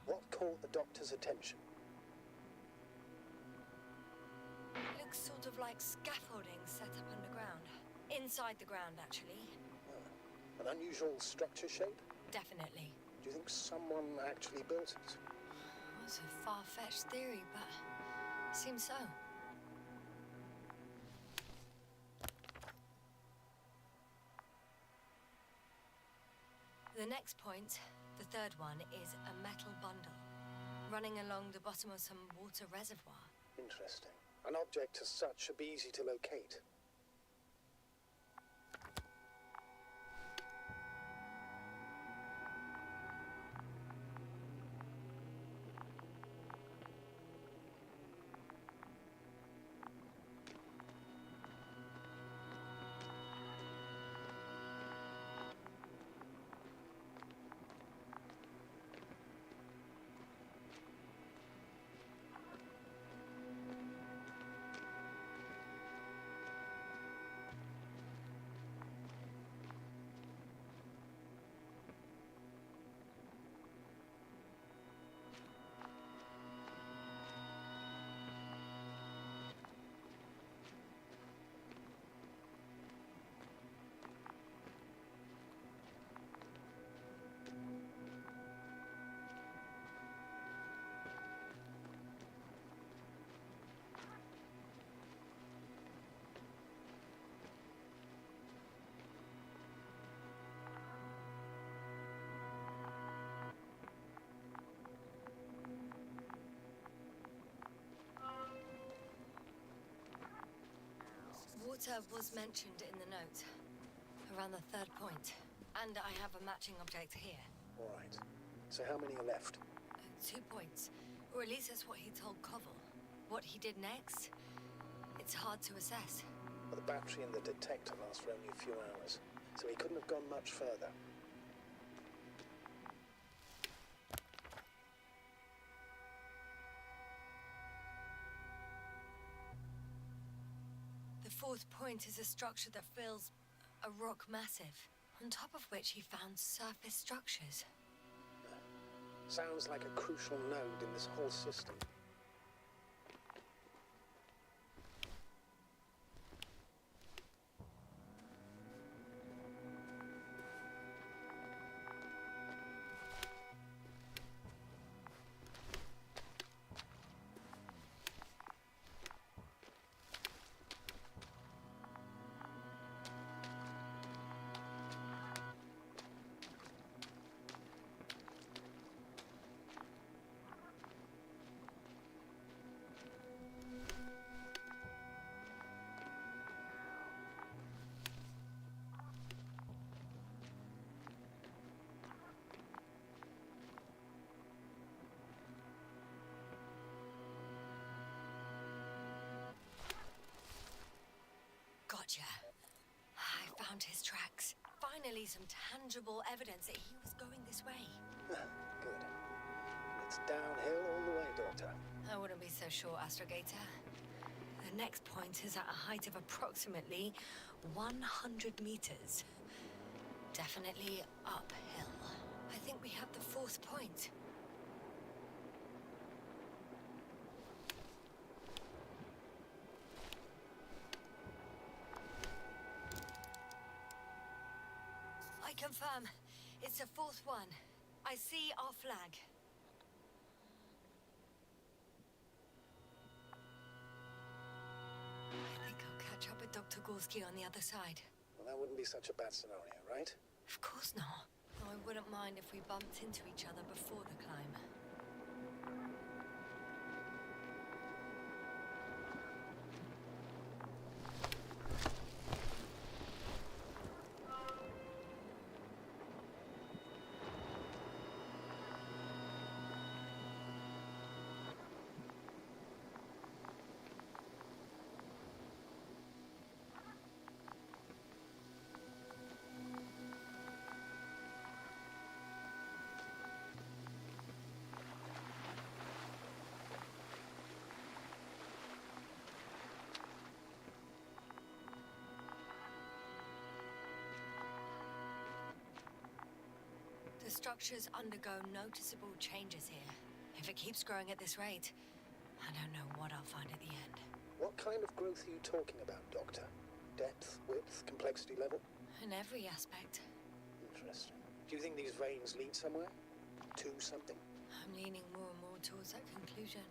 What caught the doctor's attention? Looks sort of like scaffolding set up underground. Inside the ground, actually. An unusual structure shape? Definitely. Do you think someone actually built it? It's a far-fetched theory, but seems so. The next point, the third one, is a metal bundle running along the bottom of some water reservoir. Interesting. An object as such should be easy to locate. Water was mentioned in the note, around the third point. And I have a matching object here. All right. So how many are left? 2 points. Or at least that's what he told Koval. What he did next, it's hard to assess. Well, the battery in the detector lasts for only a few hours, so he couldn't have gone much further. The fourth point is a structure that fills a rock massive, on top of which he found surface structures. Sounds like a crucial node in this whole system. found his tracks. Finally, some tangible evidence that he was going this way. Good. It's downhill all the way, Doctor. I wouldn't be so sure, Astrogator. The next point is at a height of approximately 100 meters. Definitely uphill. I think we have the fourth point. I confirm. It's the fourth one. I see our flag. I think I'll catch up with Dr. Gorski on the other side. Well, that wouldn't be such a bad scenario, right? Of course not. Though I wouldn't mind if we bumped into each other before the climb. The structures undergo noticeable changes here. If it keeps growing at this rate, I don't know what I'll find at the end. What kind of growth are you talking about, Doctor? Depth, width, complexity level? In every aspect. Interesting. Do you think these veins lead somewhere? To something? I'm leaning more and more towards that conclusion.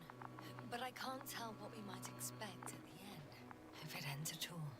But I can't tell what we might expect at the end, if it ends at all.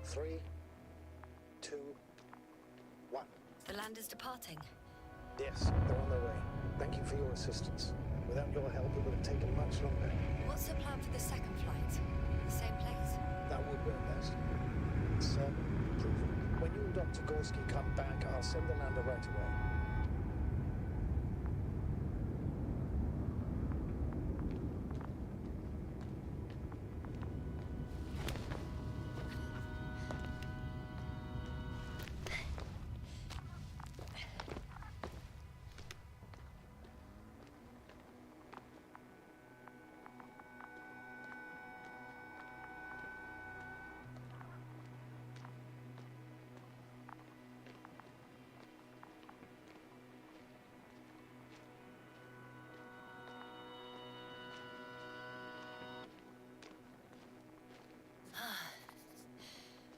Three, two, one. The land is departing. Yes, they're on their way. Thank you for your assistance. Without your help, it would have taken much longer. What's the plan for the second flight? The same place? That would work best. Sir, proven. When you and Dr. Gorski come back, I'll send the lander right away.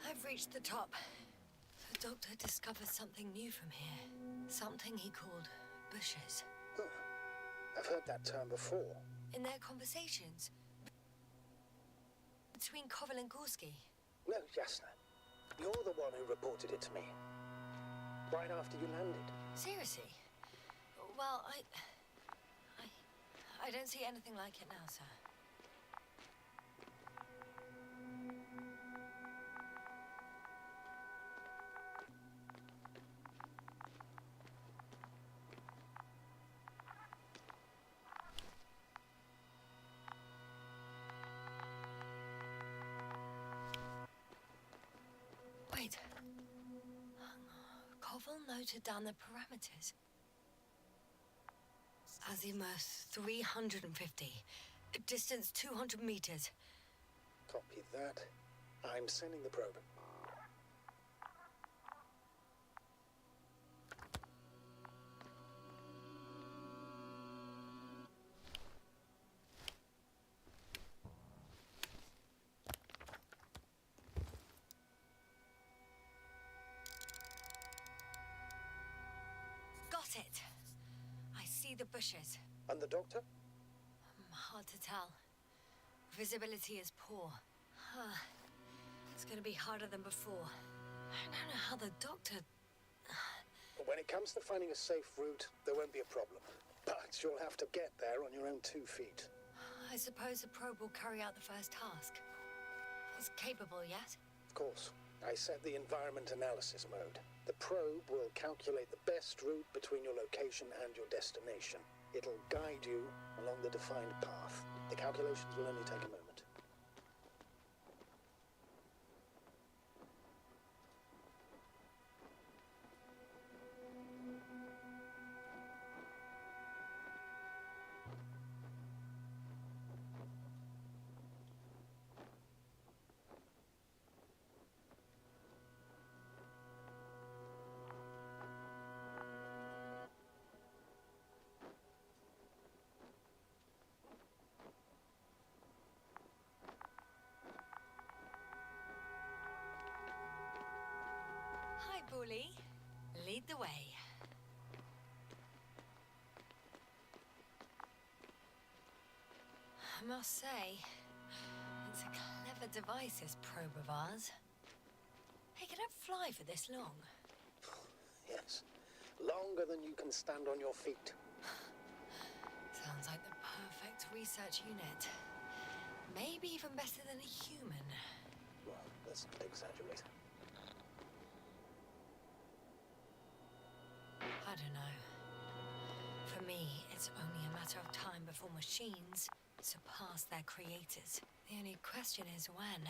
I've reached the top. The doctor discovered something new from here. Something he called bushes. Huh. I've heard that term before. In their conversations between Koval and Gorski. No, Jasna. You're the one who reported it to me. Right after you landed. Seriously? Well, I don't see anything like it now, sir. Wait. Koval noted down the parameters. Azimuth 350. Distance 200 meters. Copy that. I'm sending the probe. see the bushes. And the doctor? Hard to tell. Visibility is poor. It's gonna be harder than before. I don't know how the doctor... When it comes to finding a safe route, there won't be a problem. But you'll have to get there on your own 2 feet. I suppose the probe will carry out the first task. It's capable yet? Of course. I set the environment analysis mode. The probe will calculate the best route between your location and your destination. It'll guide you along the defined path. The calculations will only take a moment. Hi, Bully. Lead the way. I must say, it's a clever device, this probe of ours. Hey, can it fly for this long? Yes. Longer than you can stand on your feet. Sounds like the perfect research unit. Maybe even better than a human. Well, let's not exaggerate. I don't know. For me, it's only a matter of time before machines surpass their creators. The only question is when.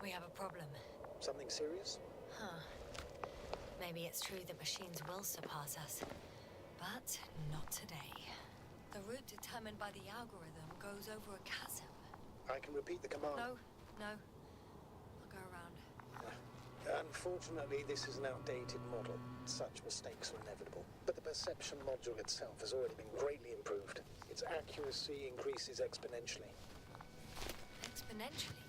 We have a problem. Something serious? Huh. Maybe it's true that machines will surpass us. But not today. The route determined by the algorithm goes over a chasm. I can repeat the command. No. I'll go around. Unfortunately, this is an outdated model. Such mistakes are inevitable. But the perception module itself has already been greatly improved. Its accuracy increases exponentially. Exponentially?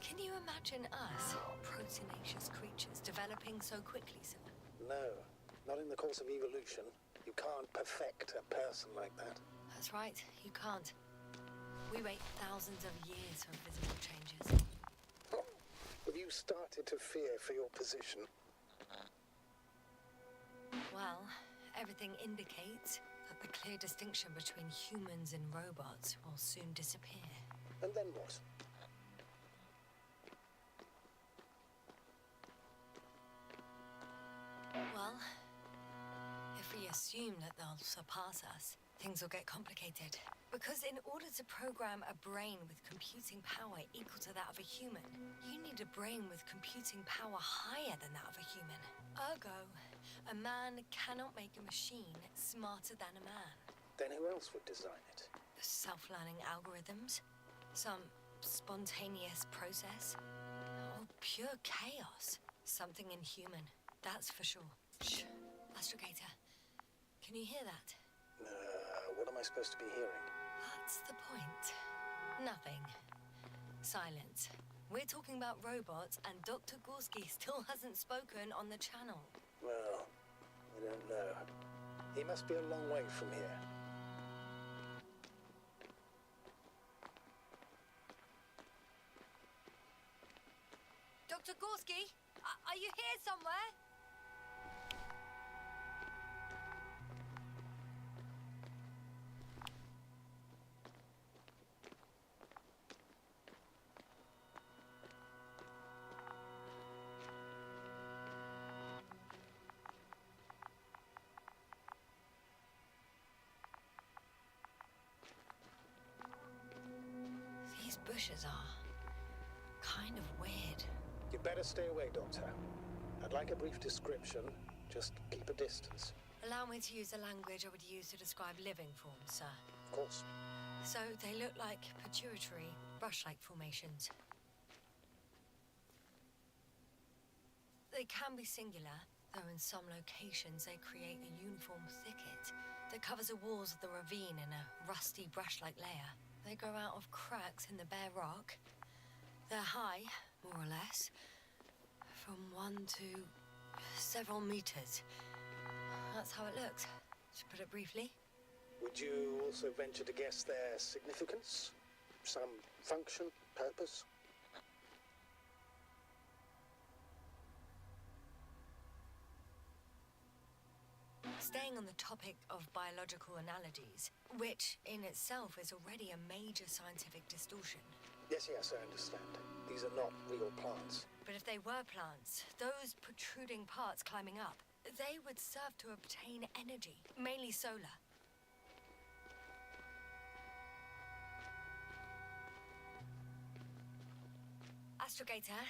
Can you imagine us, proteinaceous creatures, developing so quickly, sir? No, not in the course of evolution. You can't perfect a person like that. That's right, you can't. We wait thousands of years for visible changes. Oh, have you started to fear for your position? Well, everything indicates that the clear distinction between humans and robots will soon disappear. And then what? Well, if we assume that they'll surpass us, things will get complicated. Because in order to program a brain with computing power equal to that of a human, you need a brain with computing power higher than that of a human. Ergo, a man cannot make a machine smarter than a man. Then who else would design it? Self-learning algorithms? Some spontaneous process? Or pure chaos? Something inhuman. That's for sure. Shh. Astrogator, can you hear that? What am I supposed to be hearing? That's the point. Nothing. Silence. We're talking about robots, and Dr. Gorski still hasn't spoken on the channel. Well, I don't know. He must be a long way from here. Dr. Gorski, are you here somewhere? bushes are kind of weird. You'd better stay away, Doctor. I'd like a brief description. Just keep a distance. Allow me to use the language I would use to describe living forms, sir. Of course. So they look like pituitary, brush-like formations. They can be singular, though in some locations they create a uniform thicket that covers the walls of the ravine in a rusty brush-like layer. They grow out of cracks in the bare rock. They're high, more or less, from 1 to several meters. That's how it looks, to put it briefly. Would you also venture to guess their significance? Some function, purpose? Staying on the topic of biological analogies, which in itself is already a major scientific distortion. Yes, I understand. These are not real plants. But if they were plants, those protruding parts climbing up, they would serve to obtain energy, mainly solar. Astrogator,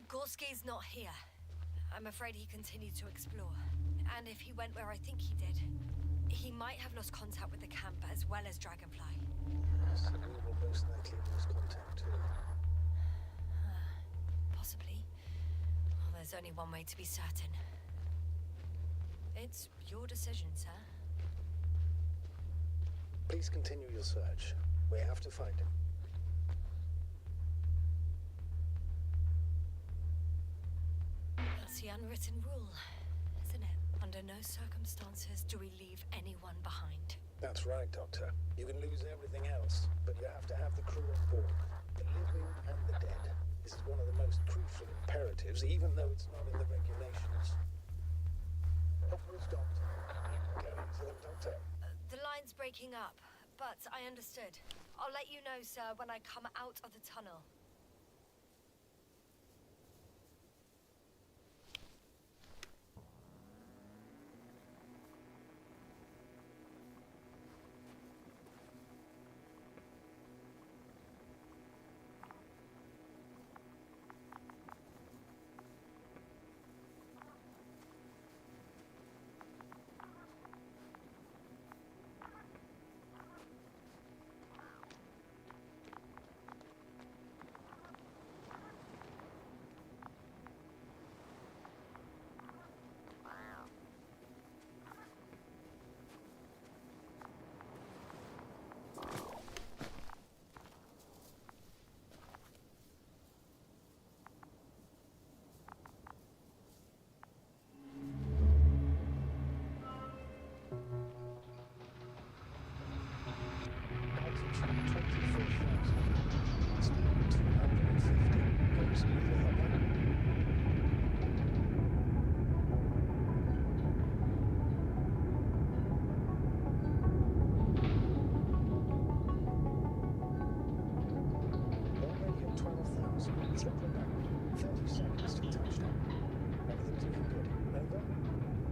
Gorski's not here. I'm afraid he continued to explore. And if he went where I think he did, he might have lost contact with the camp as well as Dragonfly. Yes, and we will most likely lose contact too. Possibly. Well, there's only one way to be certain. It's your decision, sir. Please continue your search. We have to find him. That's the unwritten rule, isn't it? Under no circumstances do we leave anyone behind. That's right, Doctor. You can lose everything else, but you have to have the crew on board. The living and the dead. This is one of the most crucial imperatives, even though it's not in the regulations. Hopper's Doctor. Going to the Doctor. The line's breaking up, but I understood. I'll let you know, sir, when I come out of the tunnel.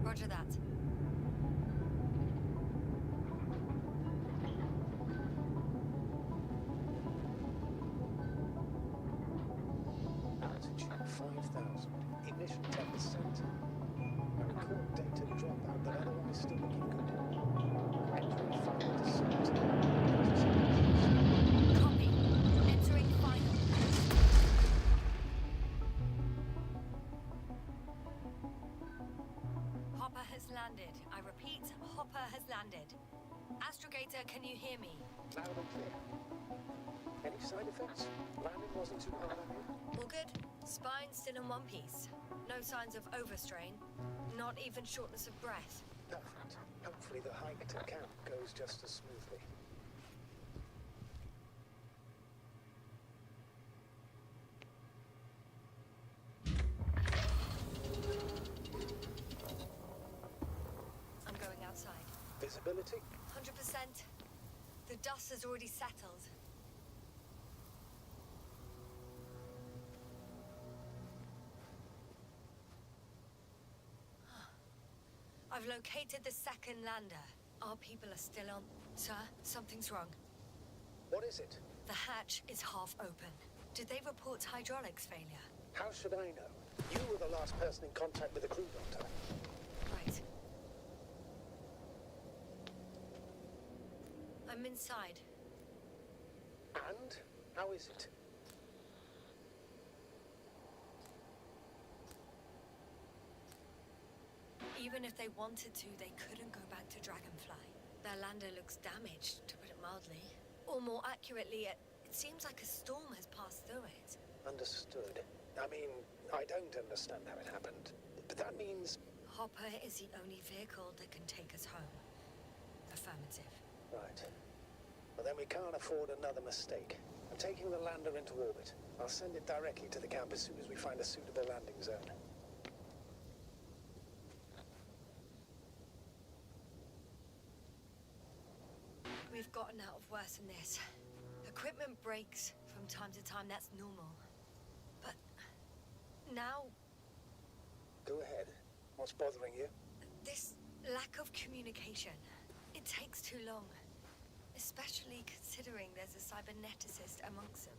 Roger that. Altitude 5,000. Ignition 10%. I record data dropout, but otherwise still looking good. Entering final descent. Copy. Entering final. Hopper has landed. I repeat, Hopper has landed. Astrogator, can you hear me? Loud and clear. Any side effects? Landing wasn't too hard on you? All good. Spine still in one piece. No signs of overstrain. Not even shortness of breath. Perfect. Hopefully the hike to camp goes just as smoothly. I'm going outside. Visibility? 100%. The dust has already settled. I've located the second lander. Our people are still on. Sir, something's wrong. What is it? The hatch is half open. Did they report hydraulics failure? How should I know? You were the last person in contact with the crew, Doctor. Right. I'm inside. And? How is it? Even if they wanted to, they couldn't go back to Dragonfly. Their lander looks damaged, to put it mildly. Or more accurately, it seems like a storm has passed through it. Understood. I mean, I don't understand how it happened. But that means... Hopper is the only vehicle that can take us home. Affirmative. Right. Well, then we can't afford another mistake. I'm taking the lander into orbit. I'll send it directly to the camp as soon as we find a suitable landing zone. We've gotten out of worse than this. Equipment breaks from time to time, that's normal. But now, Go ahead. What's bothering you? this lack of communication, it takes too long. Especially considering there's a cyberneticist amongst them.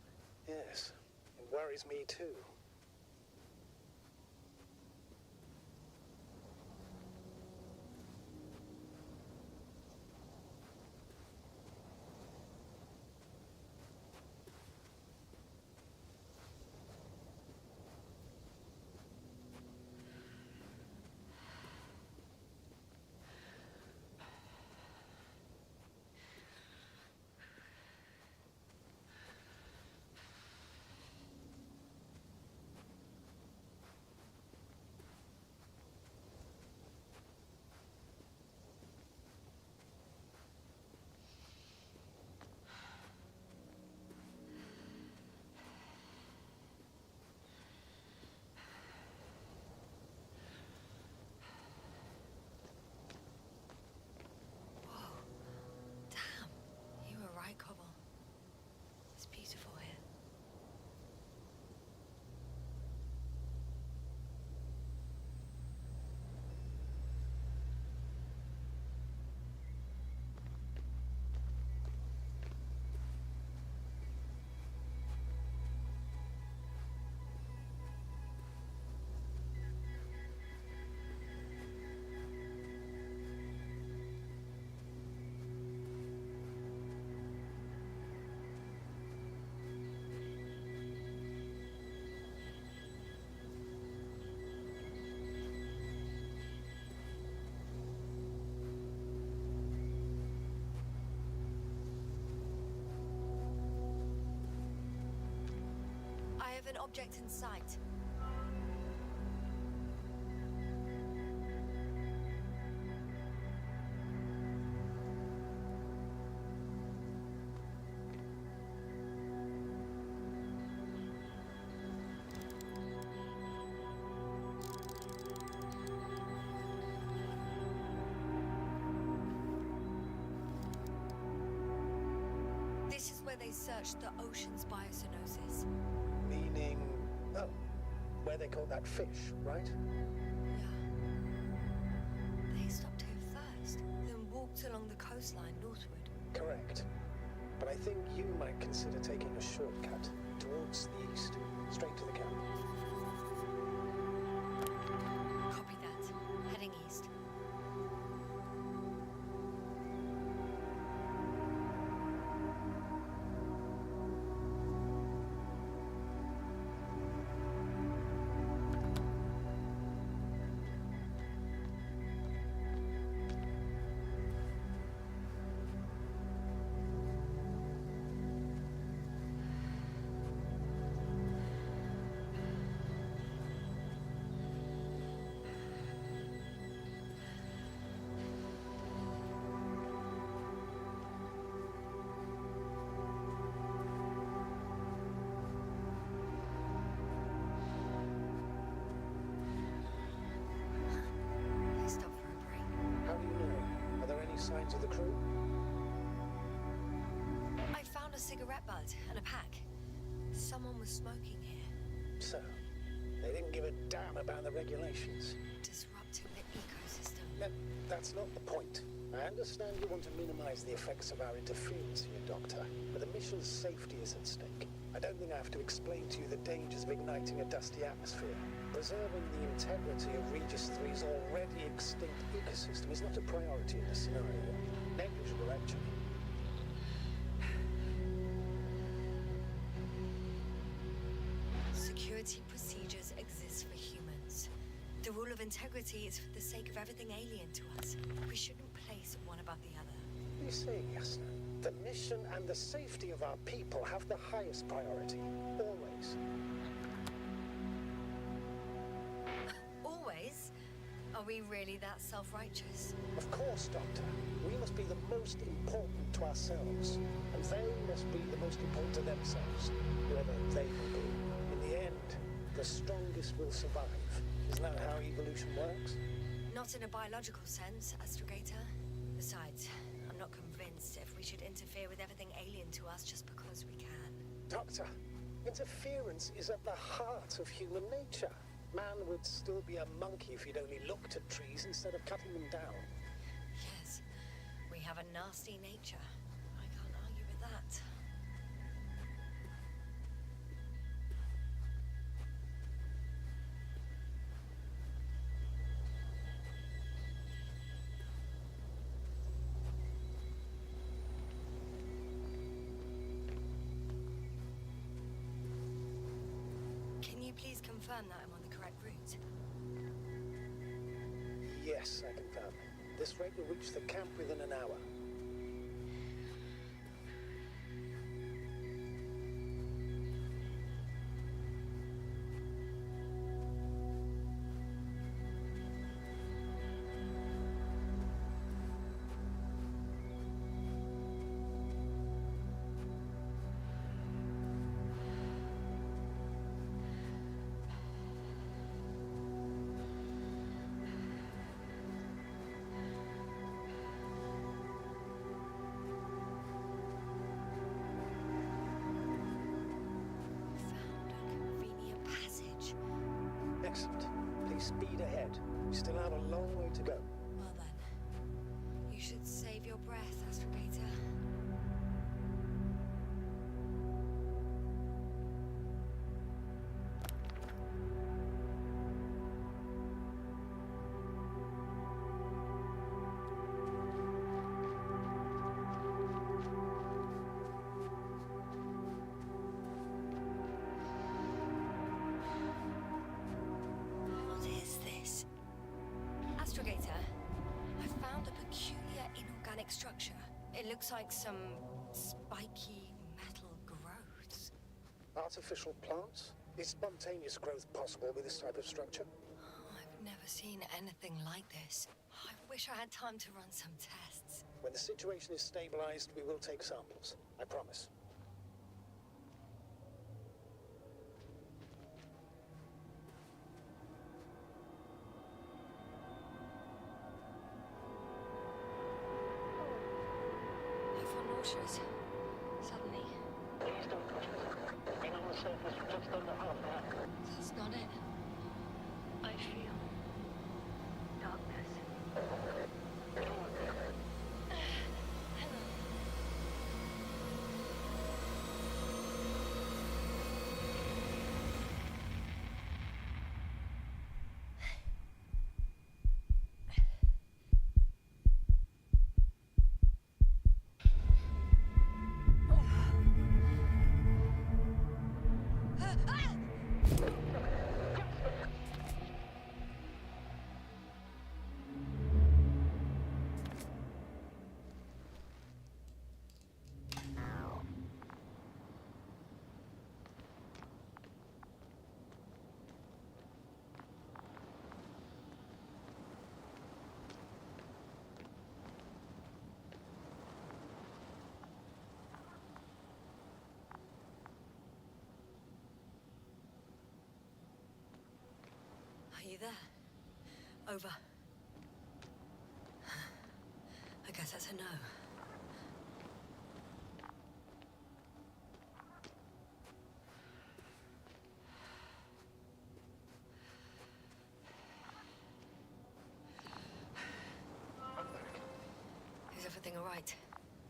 Yes. It worries me too. Damn, you were right, Cobble. It's beautiful here. I have an object in sight. This is where they searched the ocean's biocenosis. Meaning... Oh, where they caught that fish, right? Yeah. They stopped here first, then walked along the coastline northward. Correct. But I think you might consider taking a shortcut towards the east, straight to the camp. Copy that. Heading east. They stopped for a break. How do you know? Are there any signs of the crew? I found a cigarette butt and a pack. Someone was smoking here, So, they didn't give a damn about the regulations. disrupting the ecosystem. That's not the point. I understand you want to minimize the effects of our interference here, Doctor, but the mission's safety is at stake. I don't think I have to explain to you the dangers of igniting a dusty atmosphere. Preserving the integrity of Regis III's already extinct ecosystem is not a priority in this scenario. Negligible, actually. Security procedures exist for humans. The rule of integrity is for the sake of everything alien to us. We shouldn't place one above the other. You say, Yasna, the mission and the safety of our people have the highest priority. Always. Always? Are we really that self-righteous? Of course, Doctor. We must be the most important to ourselves, and they must be the most important to themselves, whoever they will be. In the end, the strongest will survive. Isn't that how evolution works? Not in a biological sense, Astrogator. Besides, I'm not convinced if we should interfere with everything alien to us just because we can. Doctor, interference is at the heart of human nature. Man would still be a monkey if he'd only looked at trees instead of cutting them down. Yes, we have a nasty nature. I can't argue with that. Can you please confirm that I'm on the correct route? Yes, I confirm. This rate will reach the camp within an hour. Found a convenient passage. Excellent. Please speed ahead. We still have a long way to go. Well then, you should save your breath, Astrogator. What is this? Astrogator, I found a peculiar inorganic structure. It looks like some spiky metal growths. Artificial plants? Is spontaneous growth possible with this type of structure? Oh, I've never seen anything like this. I wish I had time to run some tests. When the situation is stabilized, we will take samples. I promise. I feel nauseous. Suddenly. Please don't push me. Being on the surface for just under half an hour. That's not it. I feel darkness. Are you there? Over. I guess that's a no. everything all right?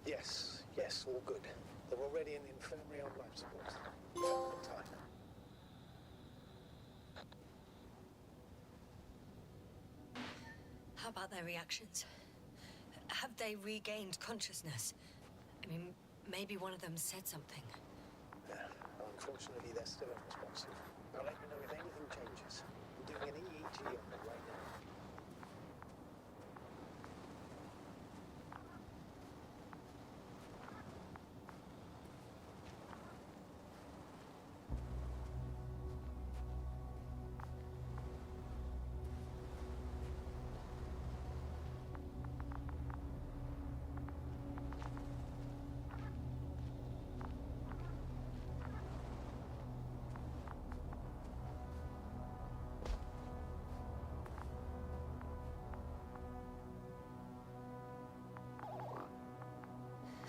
Yes, all good. They're already in the infirmary on life support. Found the time. How about their reactions? Have they regained consciousness? I mean, maybe one of them said something. Unfortunately, they're still unresponsive. I'll let you know if anything changes. I'm doing an EEG on them right now.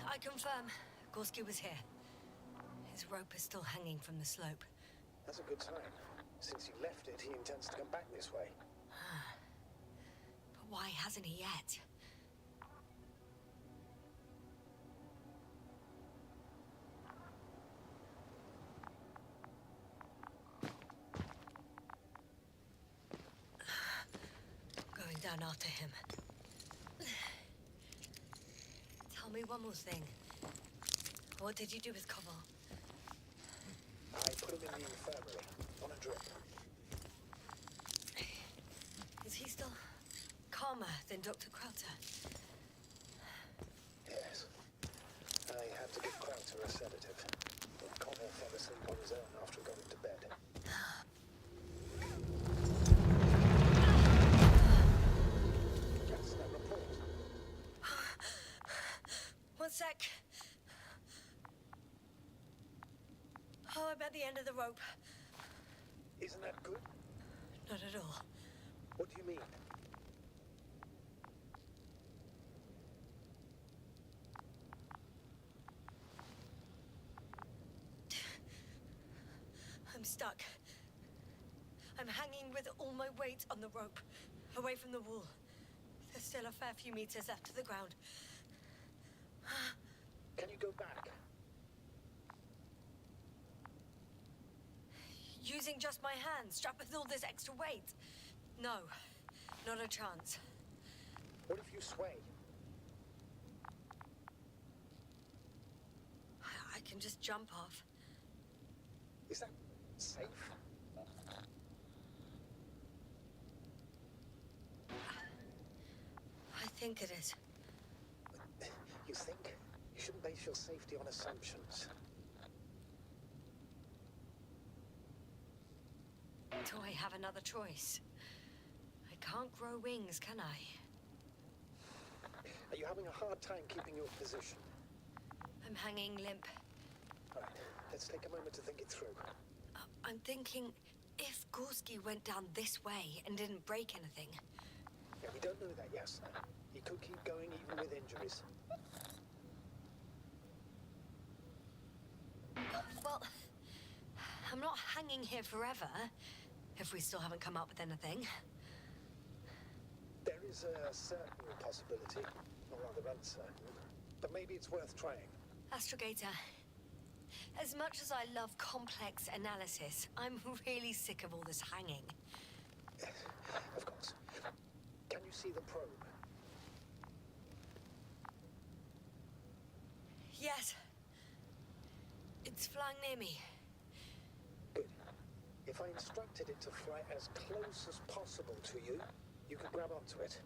I confirm, Gorski was here. His rope is still hanging from the slope. That's a good sign. Since he left it, he intends to come back this way. But why hasn't he yet? Going down after him. Tell me one more thing. What did you do with Cobble? I put him in the infirmary, on a drip. Is he still calmer than Dr. Crowther? Yes. I had to give Crowther a sedative. But Cobble fell asleep on his own after going to bed. That's that report. One sec. Oh, I'm at the end of the rope. Isn't that good? Not at all. What do you mean? I'm stuck. I'm hanging with all my weight on the rope, away from the wall. There's still a fair few meters left to the ground. Can you go back? Using just my hands, strapped with all this extra weight? No, not a chance. What if you sway? I can just jump off. Is that safe? I think it is. You think? You shouldn't base your safety on assumptions. Do I have another choice? I can't grow wings, can I? Are you having a hard time keeping your position? I'm hanging limp. Right, let's take a moment to think it through. I'm thinking, if Gorski went down this way and didn't break anything... Yeah, we don't know that yet, sir. He could keep going even with injuries. Well, I'm not hanging here forever, if we still haven't come up with anything. There is a certain possibility, or rather uncertain, but maybe it's worth trying. Astrogator, as much as I love complex analysis, I'm really sick of all this hanging. Of course. Can you see the probe? Yes. It's flying near me. Good. If I instructed it to fly as close as possible to you, you could grab onto it.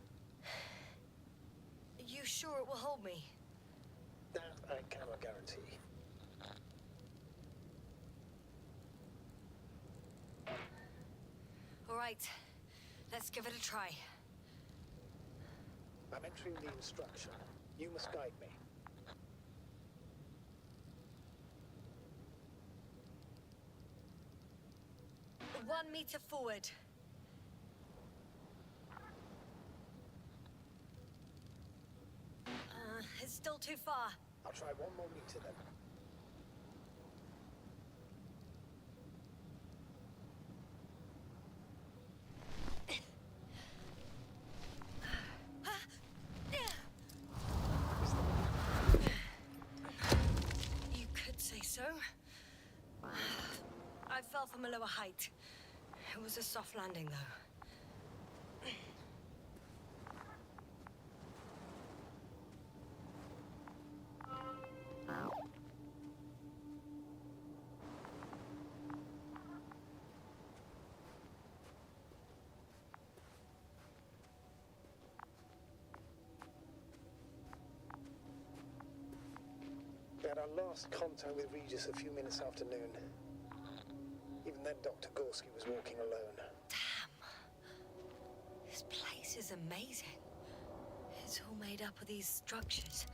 You sure it will hold me? That I cannot guarantee. All right, let's give it a try. I'm entering the instruction. You must guide me. One meter forward. It's still too far. I'll try one more meter then. Is that from a lower height. It was a soft landing, though. We had our last contact with Regis a few minutes after noon. Even then, Dr. Gorski was walking alone. Damn. This place is amazing. It's all made up of these structures.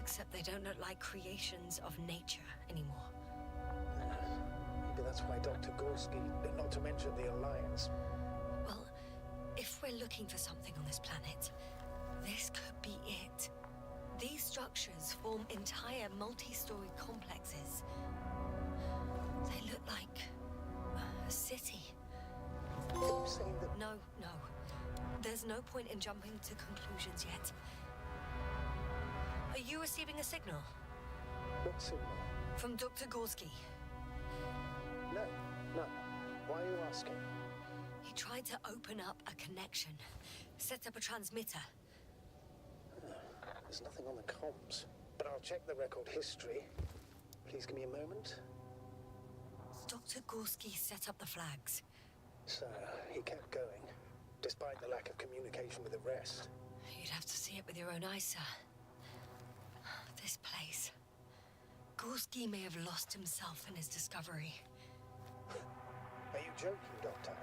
Except they don't look like creations of nature anymore. Maybe that's why Dr. Gorski, not to mention the Alliance. Well, if we're looking for something on this planet, this could be it. These structures form entire multi-story complexes. They look like a city. Are you saying that... No. There's no point in jumping to conclusions yet. Are you receiving a signal? What signal? From Dr. Gorski. No. Why are you asking? He tried to open up a connection, set up a transmitter. There's nothing on the comms, but I'll check the record history. Please give me a moment. Dr. Gorski set up the flags. So, he kept going, despite the lack of communication with the rest. You'd have to see it with your own eyes, sir. This place. Gorski may have lost himself in his discovery. Are you joking, Doctor?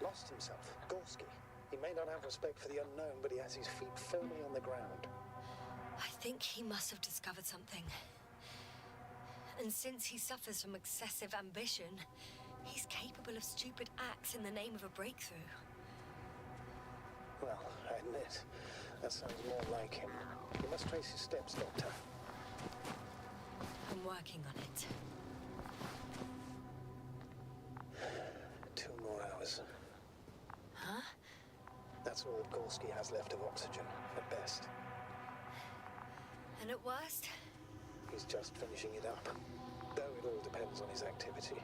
Lost himself? Gorski? He may not have respect for the unknown, but he has his feet firmly on the ground. I think he must have discovered something. And since he suffers from excessive ambition, he's capable of stupid acts in the name of a breakthrough. Well, I admit, that sounds more like him. You must trace his steps, Doctor. I'm working on it. 2 more hours. Huh? That's all Gorski has left of oxygen, at best. And at worst? He's just finishing it up, though it all depends on his activity.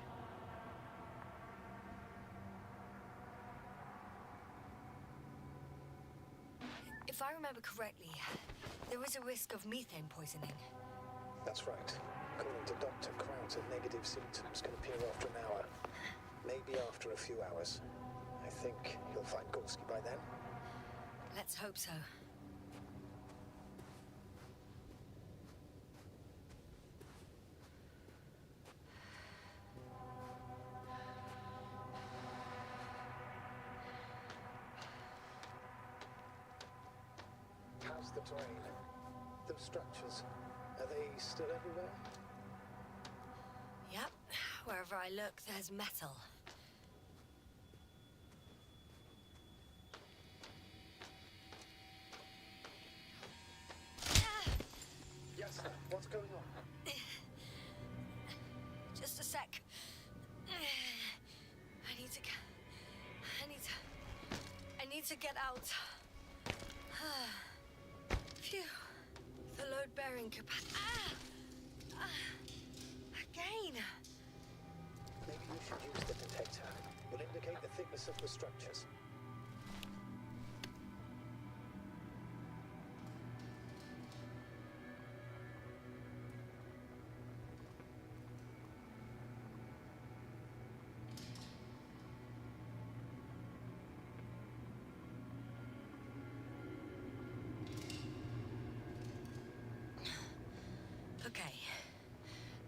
If I remember correctly, there is a risk of methane poisoning. That's right. According to Dr. Krauter, negative symptoms can appear after an hour. Maybe after a few hours. I think he'll find Gorski by then. Let's hope so. How's the terrain? Those structures, are they still everywhere? Yep. Wherever I look, there's metal. Yes, sir. What's going on? Just a sec. I need to get out. Phew. The load-bearing capacity. Again. Maybe you should use the detector. Will indicate the thickness of the structures. Okay.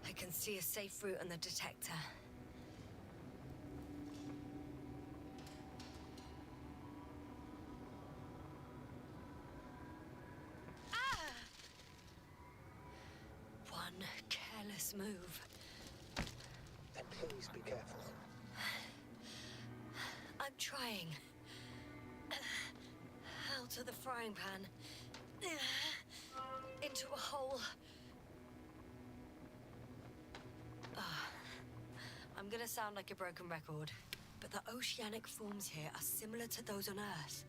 I can see a safe route on the detector. One careless move. Then please be careful. I'm trying. Out of the frying pan. Into a hole. I'm gonna sound like a broken record, but the oceanic forms here are similar to those on Earth.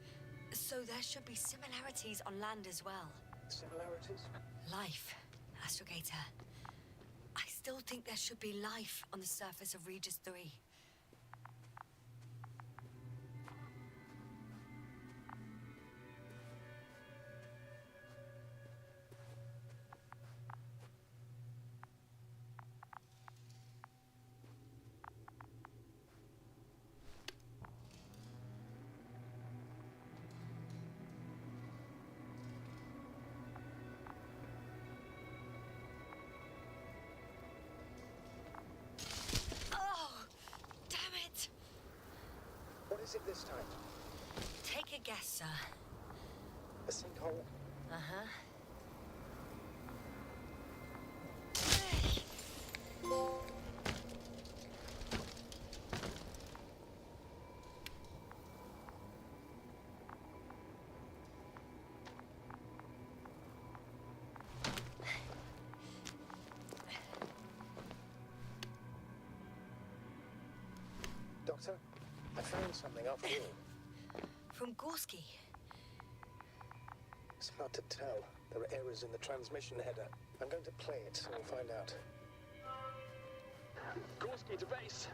So there should be similarities on land as well. Similarities? Life, Astrogator. I still think there should be life on the surface of Regis III. What is it this time? Take a guess, sir. A sinkhole? Uh-huh. Doctor, I found something after all. From Gorski. It's hard to tell. There are errors in the transmission header. I'm going to play it and we'll find out. Gorski to base.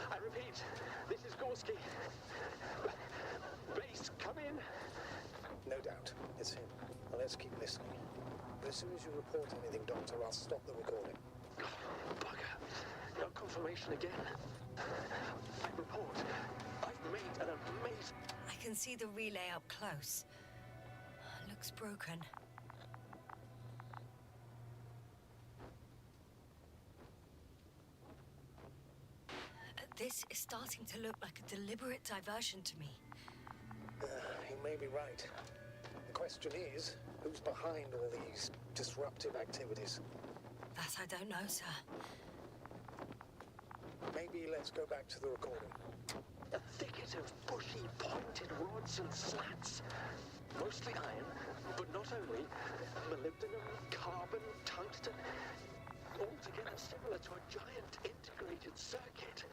I repeat, this is Gorski. Base, come in. No doubt. It's him. Now let's keep listening. As soon as you report anything, Doctor, I'll stop the recording. Bugger. No confirmation again. I report. I've made an amazing... I can see the relay up close. Looks broken. This is starting to look like a deliberate diversion to me. You may be right. The question is, who's behind all these disruptive activities? That I don't know, sir. Maybe let's go back to the recording. A thicket of bushy, pointed rods and slats. Mostly iron, but not only. Molybdenum, carbon, tungsten. Altogether similar to a giant integrated circuit.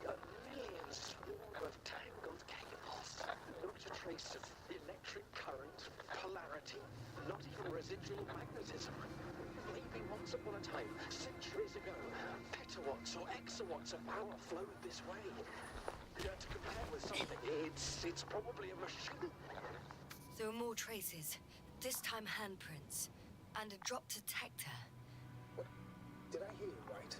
A million swarm of tangled cables. Not a trace of electric current, polarity, not even residual magnetism. Maybe once upon a time, centuries ago, petawatts or exawatts of power flowed this way. To compare with something, it's probably a machine. There are more traces. This time handprints. And a drop detector. What? Did I hear you right?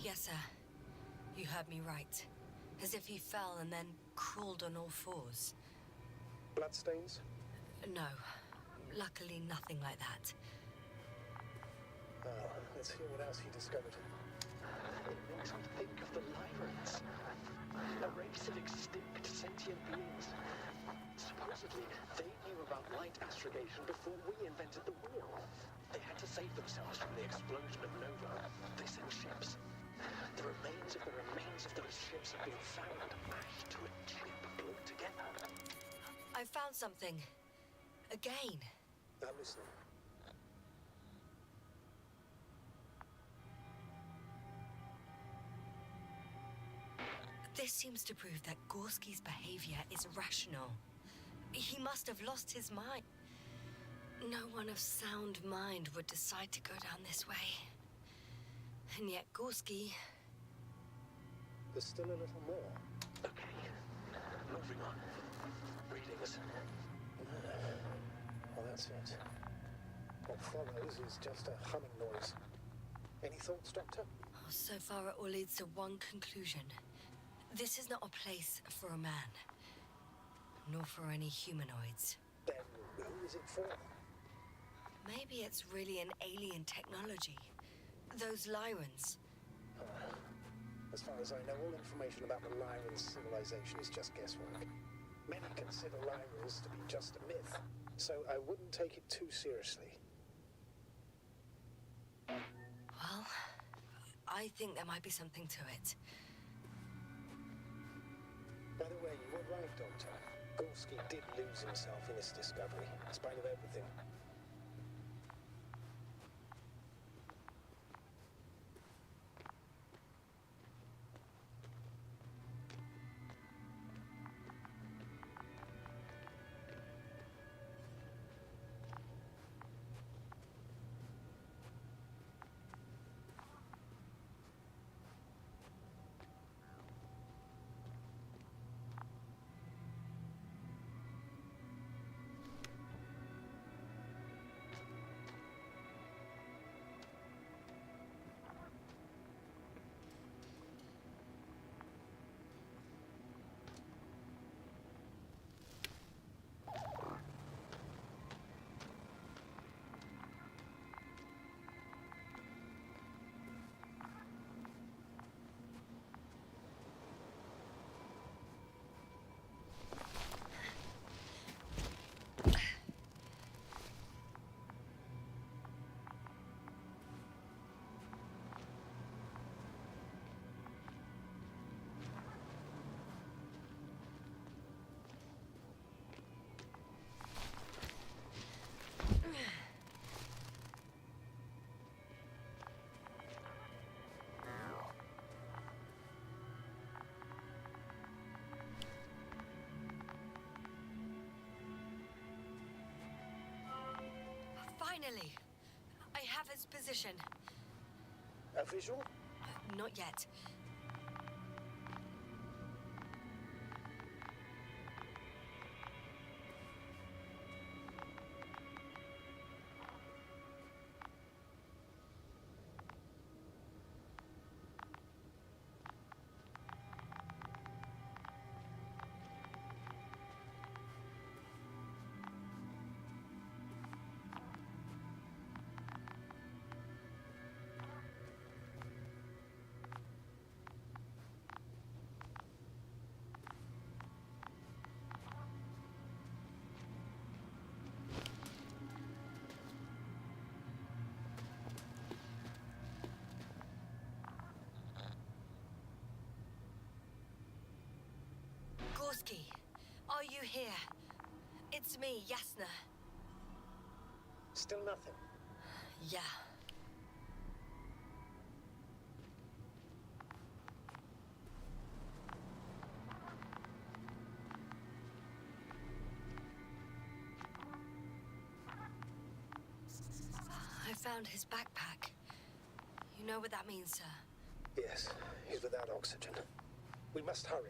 Yes, sir. You heard me right. As if he fell and then crawled on all fours. Bloodstains? No. Luckily, nothing like that. Let's hear what else he discovered. It makes me think of the Lyrans. A race of extinct sentient beings. Supposedly, they knew about light astrogation before we invented the wheel. They had to save themselves from the explosion of Nova. They sent ships. The remains of those ships have been found, mashed to a chip glued together. I found something. Again. I'm listening. This seems to prove that Gorski's behavior is rational. He must have lost his mind. No one of sound mind would decide to go down this way. And yet Gorski... There's still a little more. Okay, moving on. Readings. Well, that's it. What follows is just a humming noise. Any thoughts, Doctor? Oh, so far it all leads to one conclusion. This is not a place for a man. Nor for any humanoids. Then who is it for? Maybe it's really an alien technology. Those Lyrans. As far as I know, all information about the Lyran civilization is just guesswork. Many consider Lyrans to be just a myth, so I wouldn't take it too seriously. Well, I think there might be something to it. By the way, you were right, Doctor. Gorski did lose himself in this discovery, in spite of everything. Finally! I have his position. A visual? Not yet. Gorski, are you here? It's me, Yasna. Still nothing. Yeah. I found his backpack. You know what that means, sir? Yes, he's without oxygen. We must hurry.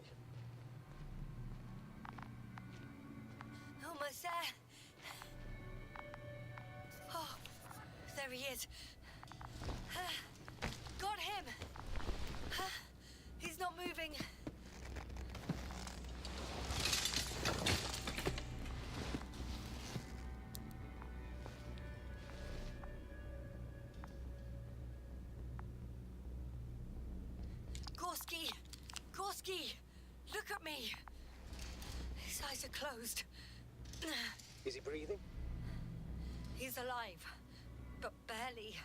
Almost there. Oh, there he is. Got him. He's not moving. Gorski! Gorski! Look at me! His eyes are closed. Is he breathing? He's alive, but barely.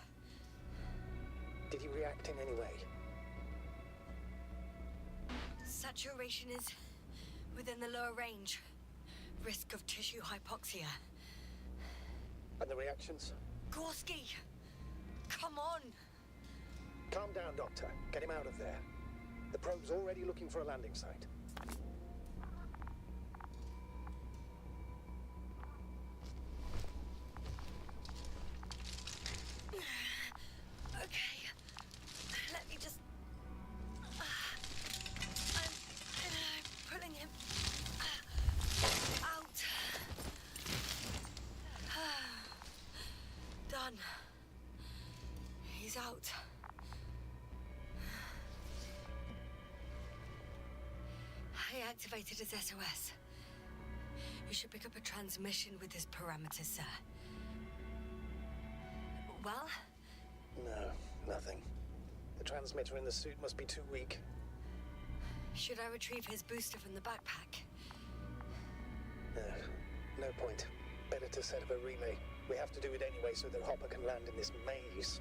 Did he react in any way? Saturation is within the lower range. Risk of tissue hypoxia. And the reactions? Gorski! Come on! Calm down, Doctor. Get him out of there. The probe's already looking for a landing site. Okay. Let me just... I'm pulling him out. Done. He's out. I activated his SOS. You should pick up a transmission with his parameters, sir. Well? No, nothing. The transmitter in the suit must be too weak. Should I retrieve his booster from the backpack? No point. Better to set up a relay. We have to do it anyway so that Hopper can land in this maze.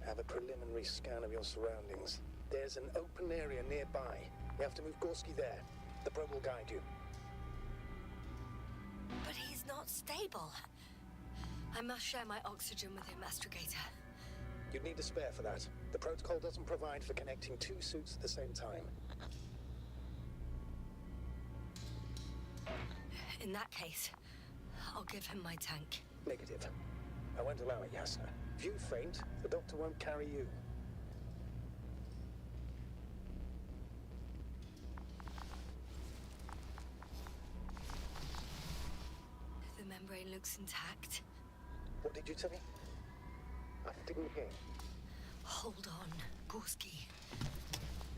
Have a preliminary scan of your surroundings. There's an open area nearby. We have to move Gorski there. The probe will guide you. But he's not stable. I must share my oxygen with him, Astrogator. You'd need a spare for that. The protocol doesn't provide for connecting two suits at the same time. In that case, I'll give him my tank. Negative. I won't allow it, Yasna. If you faint, the doctor won't carry you. The membrane looks intact. What did you say? I didn't hear. Hold on, Gorski.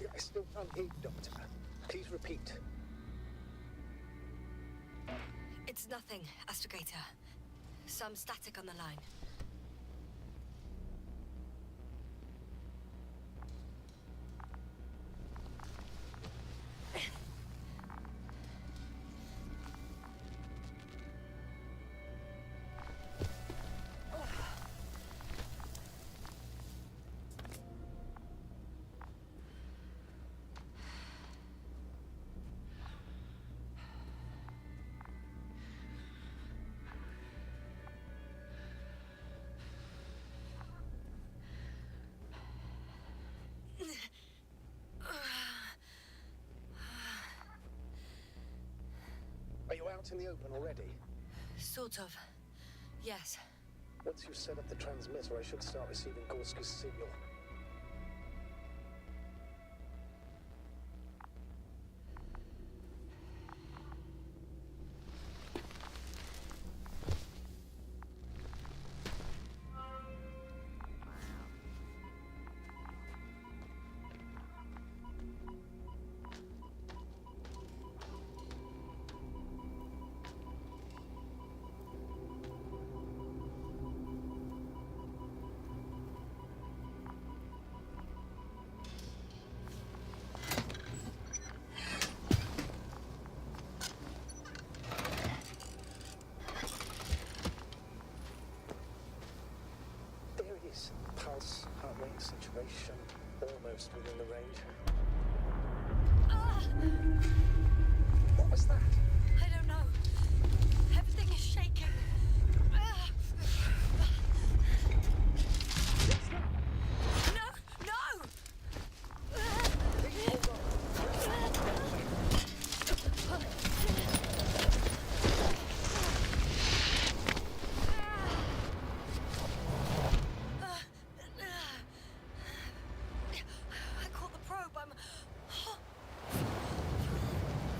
I still can't hear you, Doctor. Please repeat. It's nothing, Astrogator. Some static on the line. Are you out in the open already? Sort of. Yes. Once you set up the transmitter, I should start receiving Gorski's signal. Pulse, heart rate, saturation, almost within the range. What was that? I don't know. Everything is shaking. No! No! I caught the probe. I'm...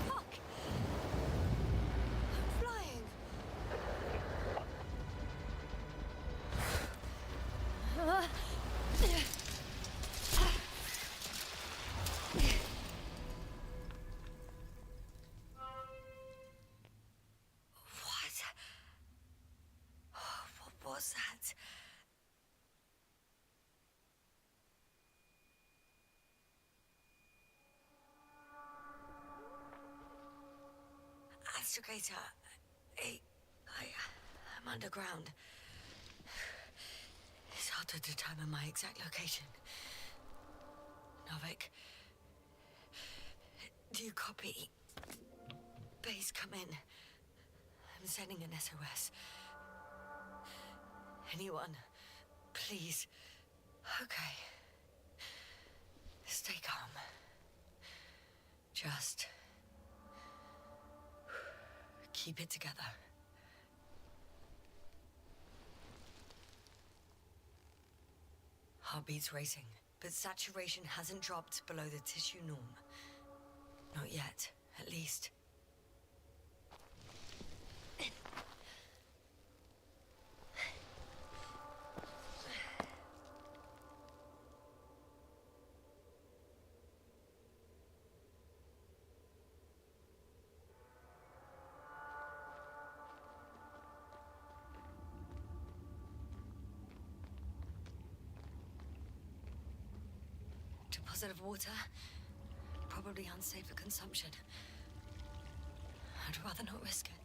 Fuck! I'm flying. What was that? Astrogator, I'm underground. It's hard to determine my exact location. Novik, do you copy? Base, come in. I'm sending an SOS. Anyone, please. Okay. Stay calm. Just keep it together. Heartbeat's racing, but saturation hasn't dropped below the tissue norm. Not yet, at least. Deposit of water, probably unsafe for consumption. I'd rather not risk it.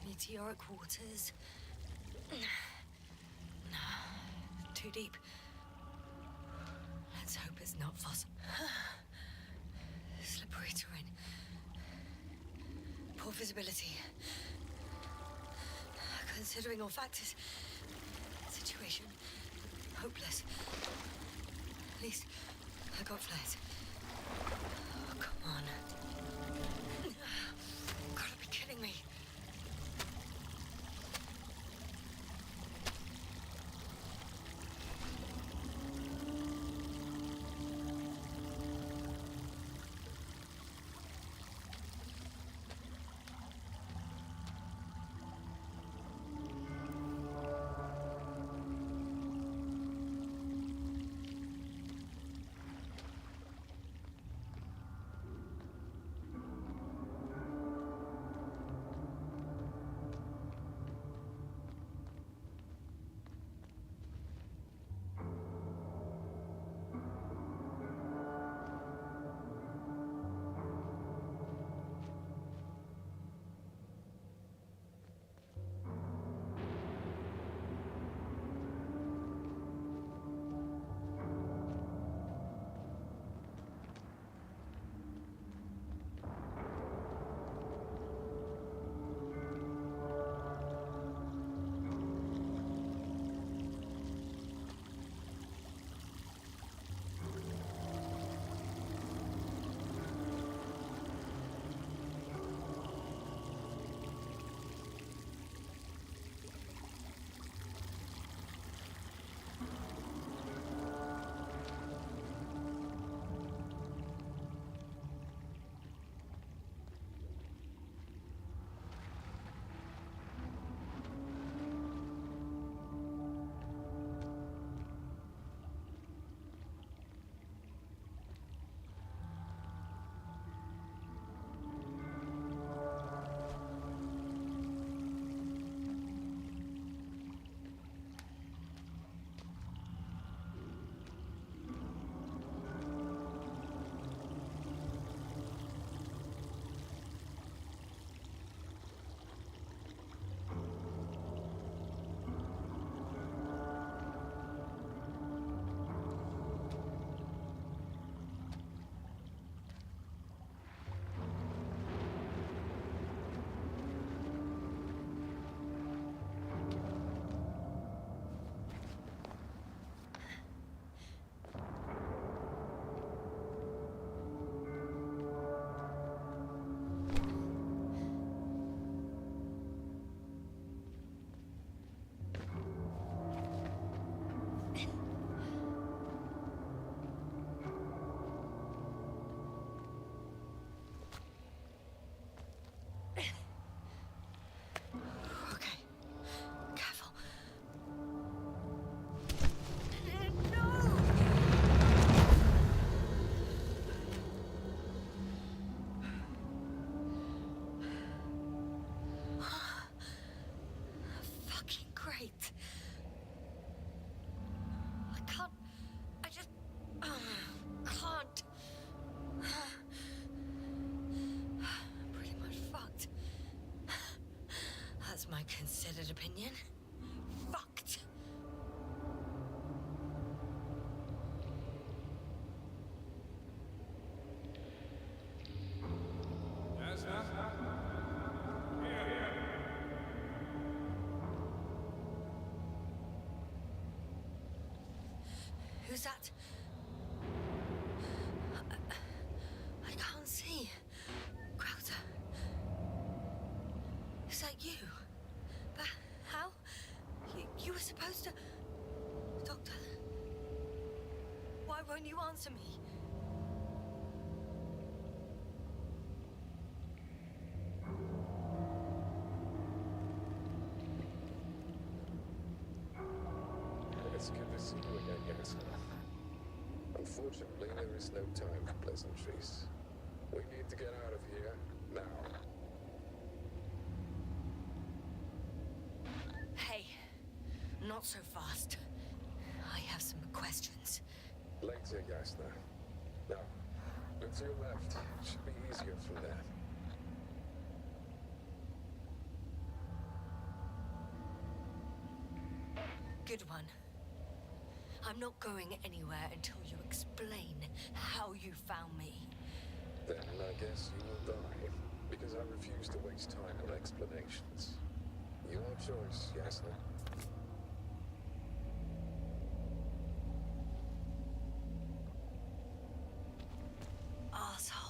Meteoric waters. Too deep. Let's hope it's not fossil. Slippery terrain. Poor visibility. Considering all factors, situation hopeless. At least I got flares. Oh, come on. Gotta be kidding me. considered opinion. Fucked. Who's that? I can't see. Crowther. Is that you? But how? You were supposed to... Doctor... Why won't you answer me? It's good to see you again, yes. Unfortunately, there is no time for pleasantries. We need to get out of here now. Hey, not so fast. I have some questions. Later, Yasna. Now, look to your left. It should be easier from there. Good one. I'm not going anywhere until you explain how you found me. Then I guess you will die, because I refuse to waste time on explanations. Your choice, Yasna. Asshole.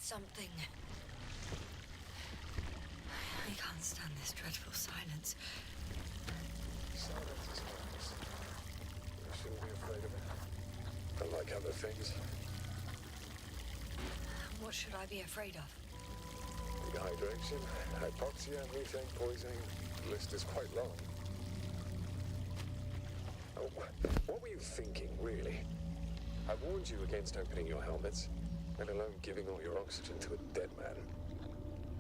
Something. I can't stand this dreadful silence. Silence is nice. You shouldn't be afraid of it. Unlike other things. What should I be afraid of? Dehydration, hypoxia, methane poisoning. The list is quite long. Oh, what were you thinking, really? I warned you against opening your helmets. Let alone giving all your oxygen to a dead man.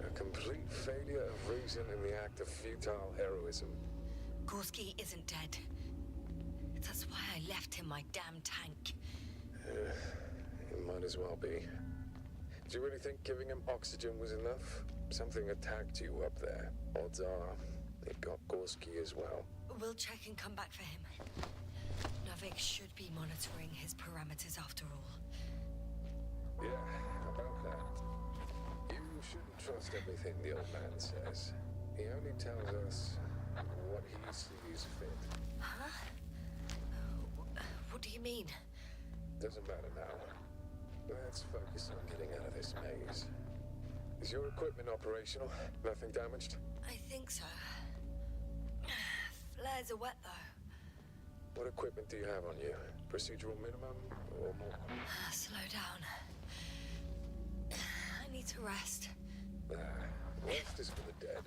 A complete failure of reason in the act of futile heroism. Gorski isn't dead. That's why I left him my damn tank. It might as well be. Do you really think giving him oxygen was enough? Something attacked you up there. Odds are, it got Gorski as well. We'll check and come back for him. Novik should be monitoring his parameters after all. Yeah, about that. You shouldn't trust everything the old man says. He only tells us what he sees fit. Huh? What do you mean? Doesn't matter now. Let's focus on getting out of this maze. Is your equipment operational? Nothing damaged? I think so. Flares are wet, though. What equipment do you have on you? Procedural minimum or more? Slow down. I need to rest. Rest is for the dead.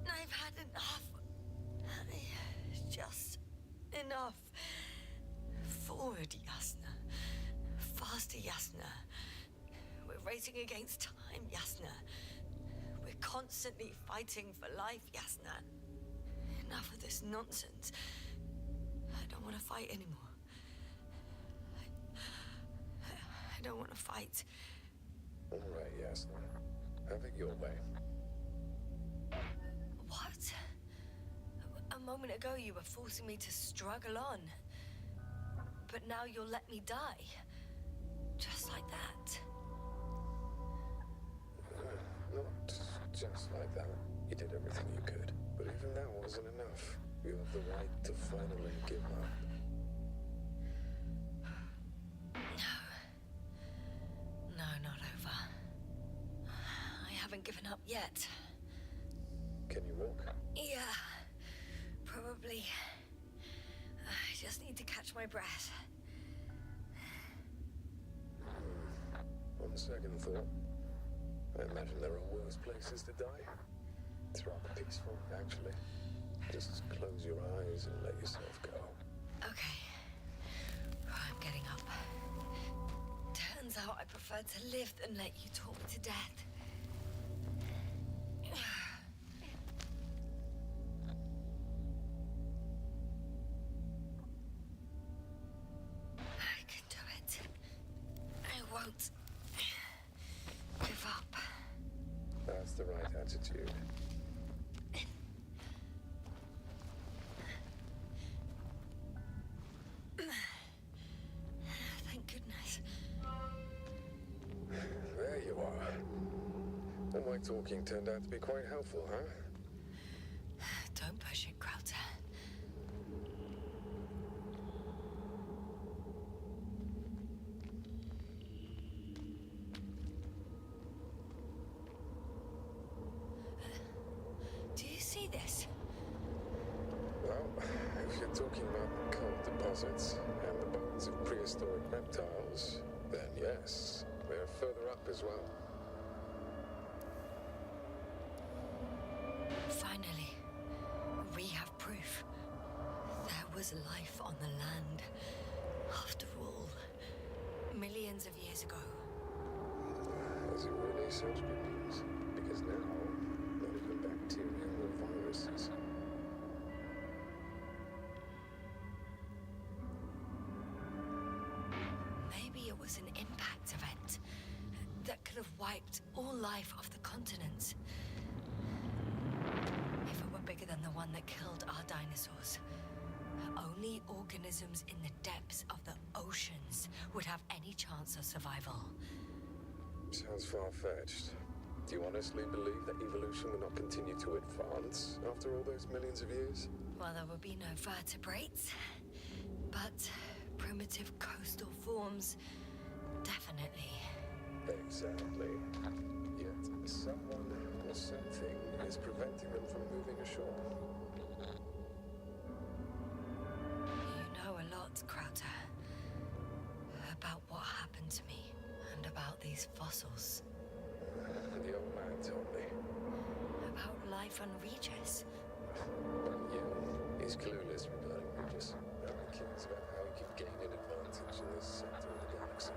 I've had enough. Just enough. Forward, Yasna. Faster, Yasna. We're racing against time, Yasna. We're constantly fighting for life, Yasna. Enough of this nonsense. I don't want to fight anymore. I don't want to fight. All right, Yasna. Have it your way. What? A moment ago you were forcing me to struggle on. But now you'll let me die. Just like that. not just like that. You did everything you could. But even that wasn't enough. You have the right to finally give up. No, not over. I haven't given up yet. Can you walk? Yeah, probably. I just need to catch my breath. On second thought, I imagine there are worse places to die. It's rather peaceful, actually. Just close your eyes and let yourself go. Okay. I'm getting up. Turns out I prefer to live than let you talk me to death. I can do it. I won't give up. That's the right attitude. Thank goodness. There you are. All my talking turned out to be quite helpful, huh? Don't push it, Krauter. Do you see this? Well, if you're talking about coal deposits and the bones of prehistoric reptiles, then yes, they're further up as well. Finally, we have proof. There was life on the land. After all, millions of years ago. Is it really such good news? Because now, not even bacteria or viruses. Maybe it was an impact event that could have wiped all life off the continents. If it were bigger than the one that killed our dinosaurs, only organisms in the depths of the oceans would have any chance of survival. Sounds far-fetched. Do you honestly believe that evolution will not continue to advance after all those millions of years? Well, there will be no vertebrates, but primitive coastal forms, definitely. Exactly. Yet someone or something is preventing them from moving ashore. You know a lot, Krauter. About what happened to me, and about these fossils. The old man told me. About life on Regis. But yeah, he's clueless regarding Regis. Only cares about how he can gain an advantage in this sector of the galaxy.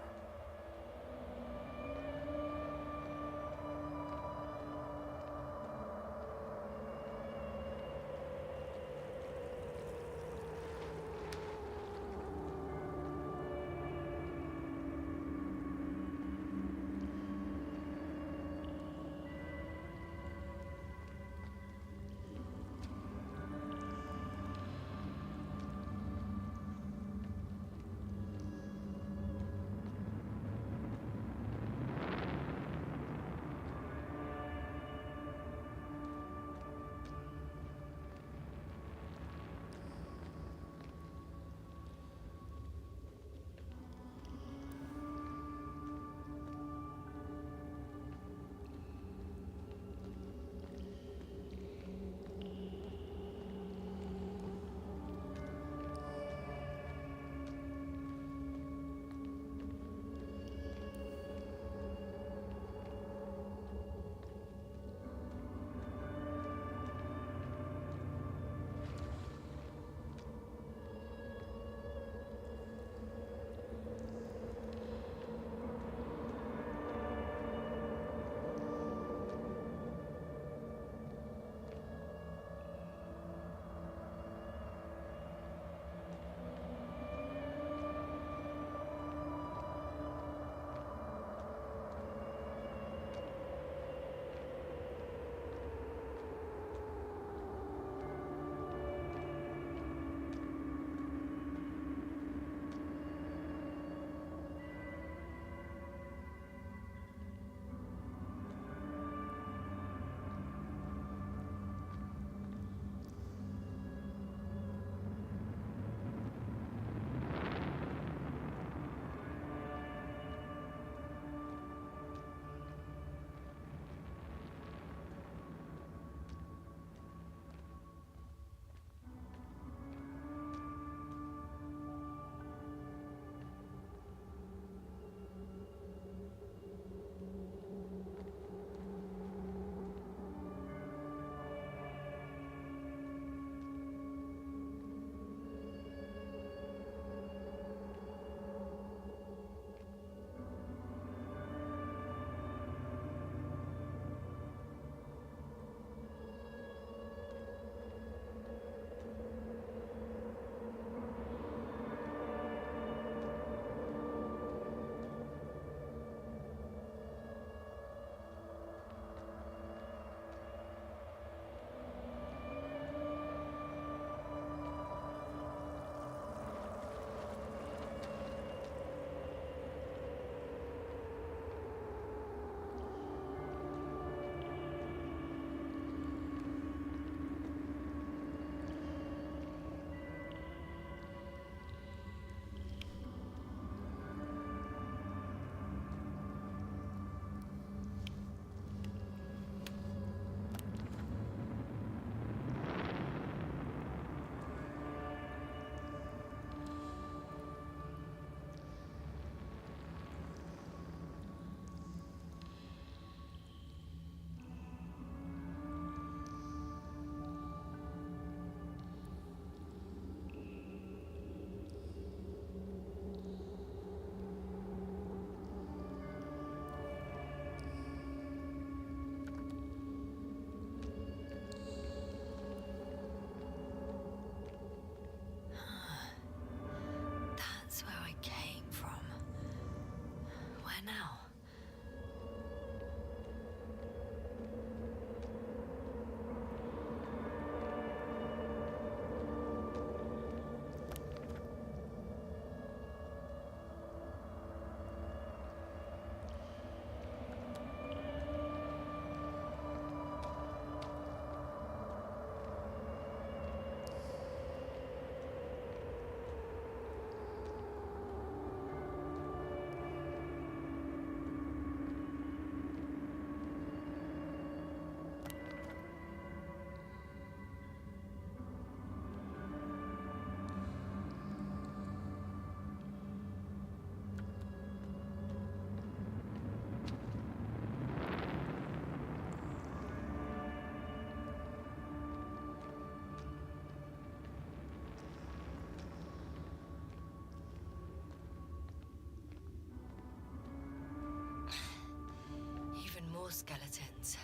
More skeletons.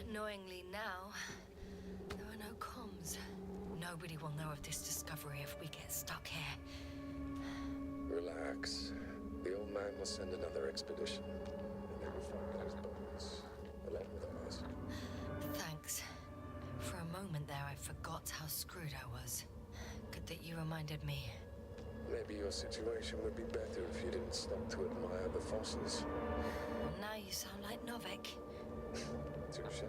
Annoyingly now, there are no comms. Nobody will know of this discovery if we get stuck here. Relax. The old man will send another expedition, and they will find those bones, along with ours. Thanks. For a moment there, I forgot how screwed I was. Good that you reminded me. Maybe your situation would be better if you didn't stop to admire the fossils. Now you sound like Novik. Touche.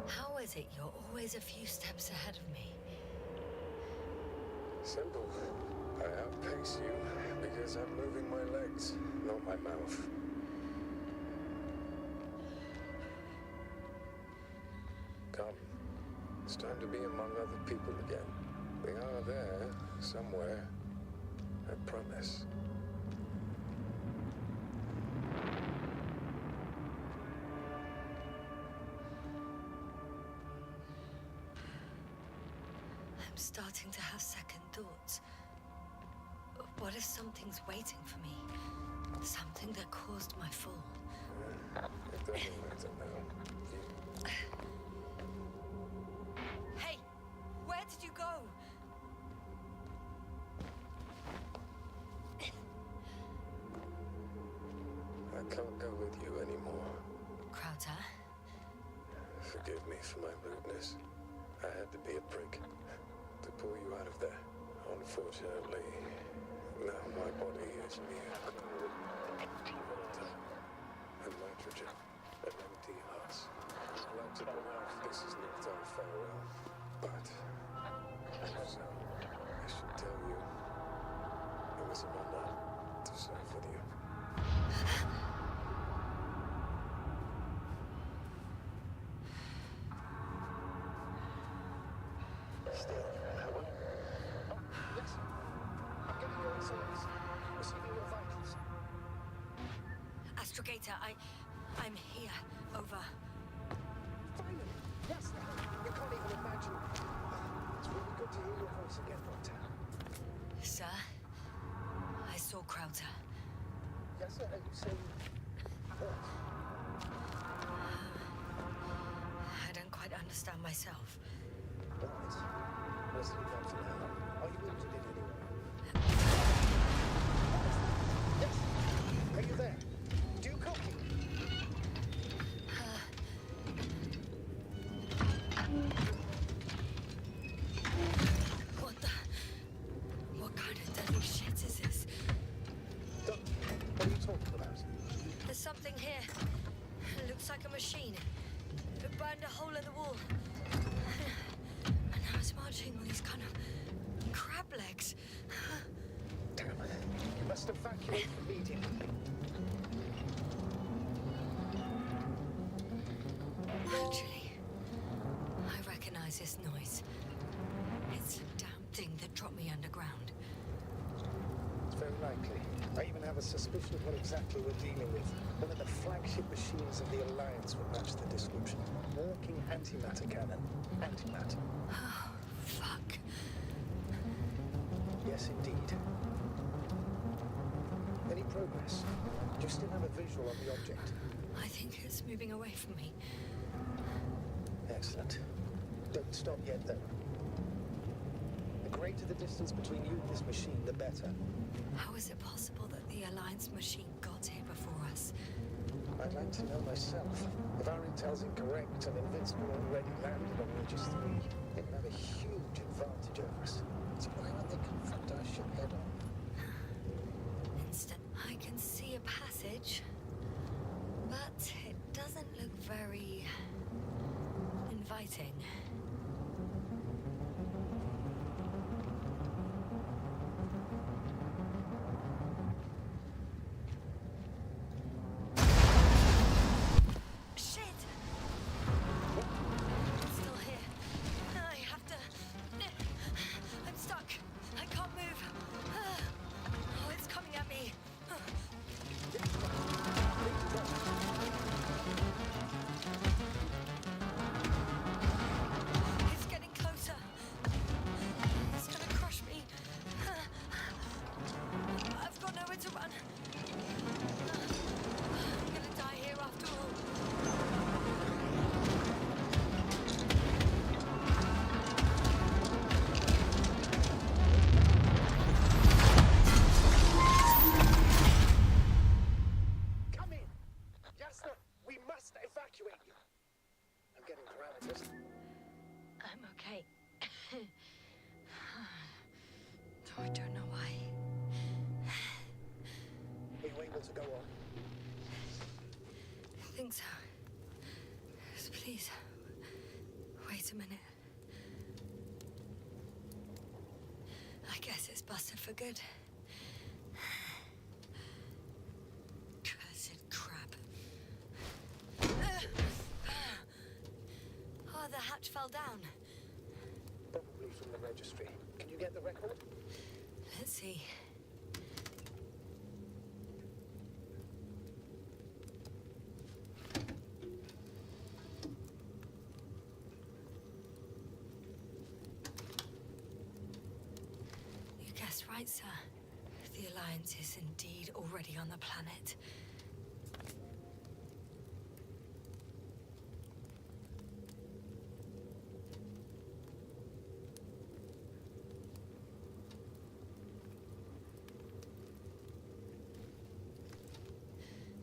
How is it you're always a few steps ahead of me? Simple. I outpace you because I'm moving my legs, not my mouth. Come. It's time to be among other people again. They are there, somewhere. I promise. I'm starting to have second thoughts. What if something's waiting for me? Something that caused my fall? It doesn't matter now. Hey! Where did you go? I can't go with you anymore. Krauter? Forgive me for my rudeness. I had to be a prick to pull you out of there. Unfortunately, now my body is mere coal, empty water, and nitrogen, and empty hearts. I'd like to point out this is not our farewell, but also, I should tell you, it was an honor to serve with you. Still, how are you? Oh, yes. I'm getting your results. Receiving your vitals. Astrogator, I'm here. Over. Finally! Yes! You can't even imagine. It's really good to hear your voice again, Doctor. Sir? I saw Krauter. Yes, sir. Are you saying what? I don't quite understand myself. Right. Let's leave that for now. Are you wounded in any way? Yes! Are you there? Do you copy? What kind of deadly shit is this? Doctor, what are you talking about? There's something here. It looks like a machine. It burned a hole in the wall. And now it's marching on these kind of crab legs. Damn. You must evacuate immediately. Actually, I recognize this noise. It's the damn thing that dropped me underground. It's very likely. I even have a suspicion of what exactly we're dealing with. One of the flagship machines of the Alliance would match the description. Walking antimatter cannon. Antimatter. Oh, fuck. Yes, indeed. Any progress? Do you still have a visual on the object? I think it's moving away from me. Excellent. Don't stop yet, though. The greater the distance between you and this machine, the better. How is it possible that the Alliance machine got here before us? I'd like to know myself. If our intel's incorrect and Invincible already landed on Regis III, they would have a huge advantage over us. So why don't they confront our ship head on? Instant. I can see a passage, but it doesn't look very inviting. Shit! It's still here. I have to. I'm stuck. I can't move. Oh, it's coming at me. scientist? I'm okay. Though I don't know why. Are you able to go on? I think so. Just please, wait a minute. I guess it's busted for good. Cursed crap. Oh, the hatch fell down. Probably from the registry. Can you get the record? Let's see. You guessed right, sir. The Alliance is indeed already on the planet.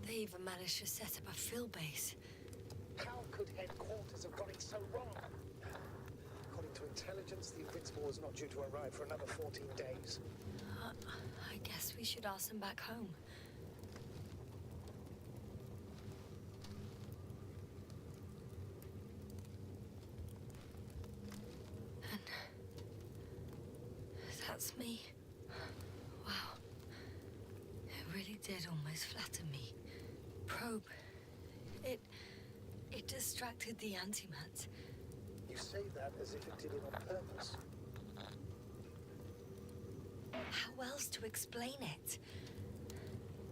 They even managed to set up a field base. How could headquarters have got it so wrong? According to intelligence, the Invincible was not due to arrive for another 14 days. I guess we should ask them back home. And that's me. Wow. It really did almost flatter me. Probe. It distracted the antimats. You say that as if it did it on purpose. How else to explain it?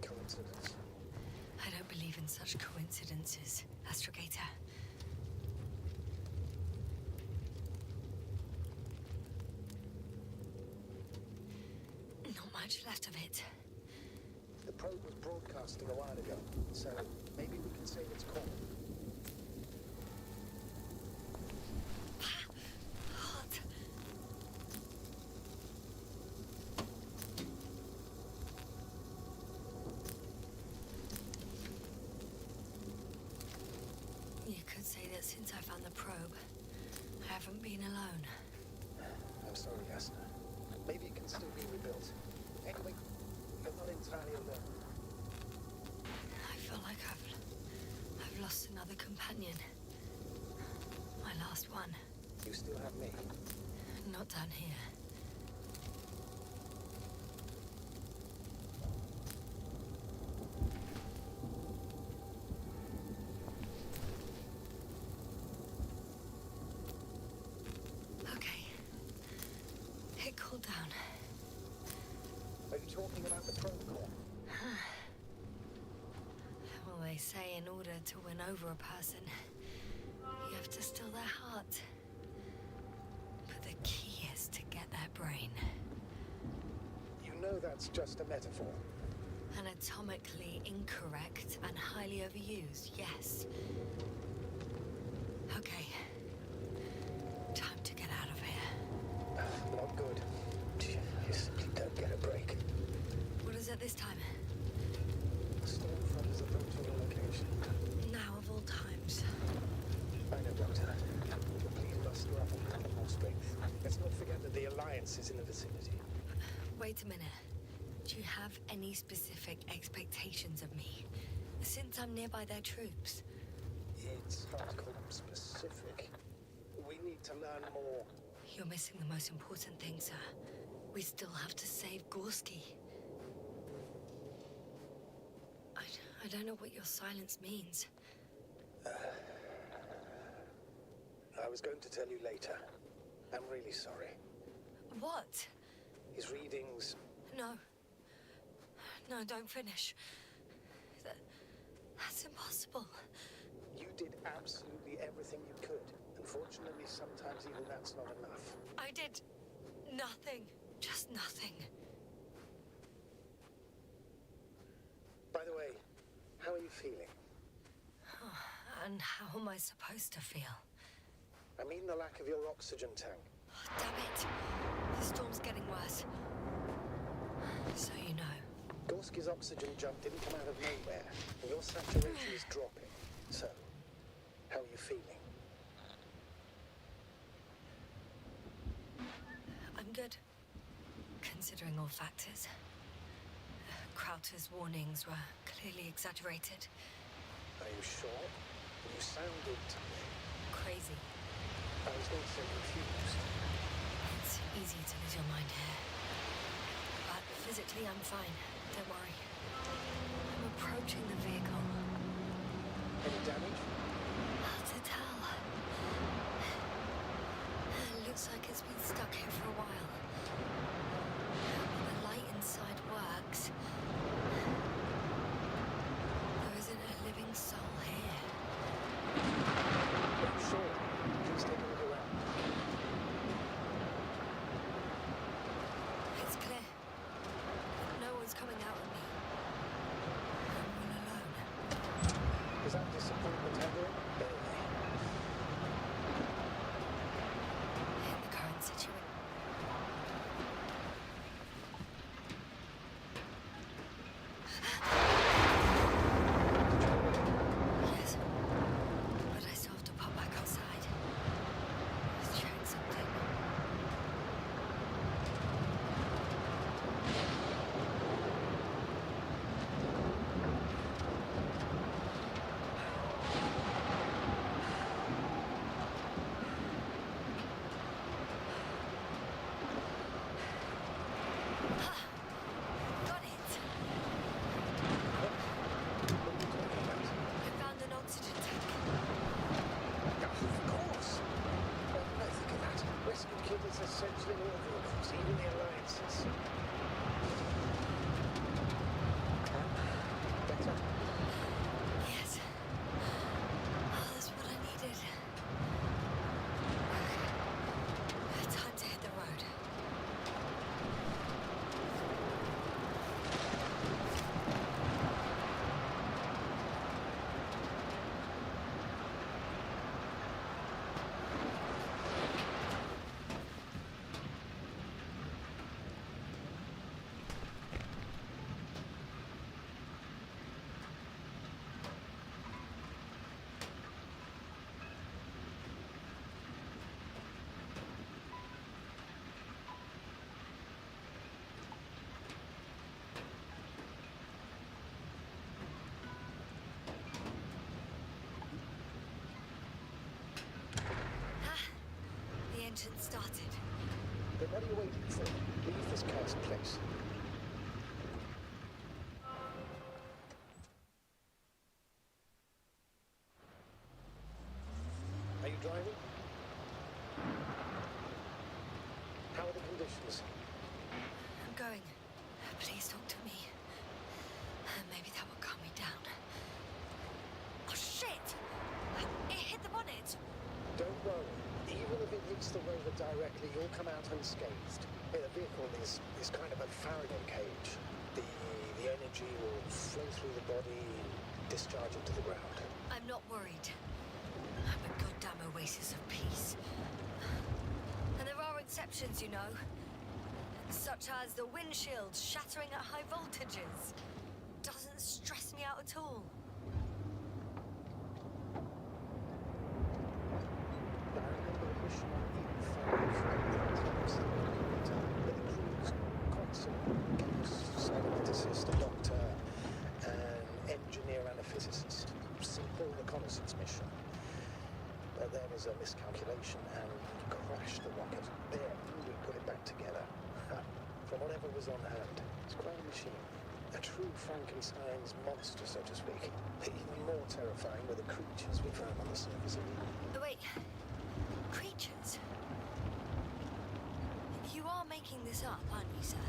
Coincidence. I don't believe in such coincidences, Astrogator. Not much left of it. The probe was broadcasting a while ago, so maybe we can save its call. Hot. You could say that since I found the probe, I haven't been alone. I'm sorry, Esta. Maybe it can still be rebuilt. Anyway, you're not entirely alone. I feel like I've lost another companion. My last one. You still have me. Not down here. Okay. It cooled down. Are you talking about the probe core? Well, they say in order to win over a person, you have to steal their heart. But the key is to get their brain. You know that's just a metaphor. Anatomically incorrect and highly overused, yes. Okay. Time to get out of here. Not good. You simply don't get a break. What is it this time? The storm front is approaching your location. Now of all times. I know, Doctor. But please muster up a little more strength. Let's not forget that the Alliance is in the vicinity. Wait a minute. Do you have any specific expectations of me? Since I'm nearby their troops. It's hard to call them specific. We need to learn more. You're missing the most important thing, sir. We still have to save Gorski. I don't know what your silence means. I was going to tell you later. I'm really sorry. What? His readings... No. No, don't finish. That's impossible. You did absolutely everything you could. Unfortunately, sometimes even that's not enough. I did nothing. Just nothing. By the way, how are you feeling? And how am I supposed to feel? I mean the lack of your oxygen tank. Oh, damn it. The storm's getting worse. So you know. Gorski's oxygen jump didn't come out of nowhere, and your saturation is dropping. So, how are you feeling? Good. Considering all factors. Crowther's warnings were clearly exaggerated. Are you sure? You sounded... Crazy. I was not so confused. It's easy to lose your mind here. But physically, I'm fine. Don't worry. I'm approaching the vehicle. Any damage? Hard to tell. It looks like it's been stuck here for a while. The light inside works. There isn't a living soul here. Are you sure? Please take a look around. It's clear. No one's coming out at me. I'm all alone. Is that disappointment ever? Barely. In the current situation. Yes. But I still have to pop back outside. I was checking something. Got it! I found an oxygen tank. Of course. No, think of that. Rescue kit is essential in all vehicles, even the Alliances. Better? Yes. Oh, that's what I needed. Time to hit the road. The engine started. Then what are you waiting for? Leave this car's place. Are you driving? How are the conditions? I'm going. Please talk to me. Maybe that will calm me down. Oh, shit! It hit the bonnet! Don't worry. Even if it hits the rover directly, you'll come out unscathed. The vehicle is kind of a Faraday cage. The energy will flow through the body and discharge into the ground. I'm not worried. I'm a goddamn oasis of peace. And there are exceptions, you know. Such as the windshield shattering at high voltages. Doesn't stress me out at all. I remember a mission on E5 with a crew's console, cyberneticist, a doctor, an engineer and a physicist. Simple reconnaissance mission. But there was a miscalculation and we crashed the rocket. Then we put it back together. From whatever was on hand. It's quite a machine. A true Frankenstein's monster, so to speak. Even more terrifying were the creatures we found on the surface of it. Oh, wait. Creatures? You are making this up, aren't you, sir?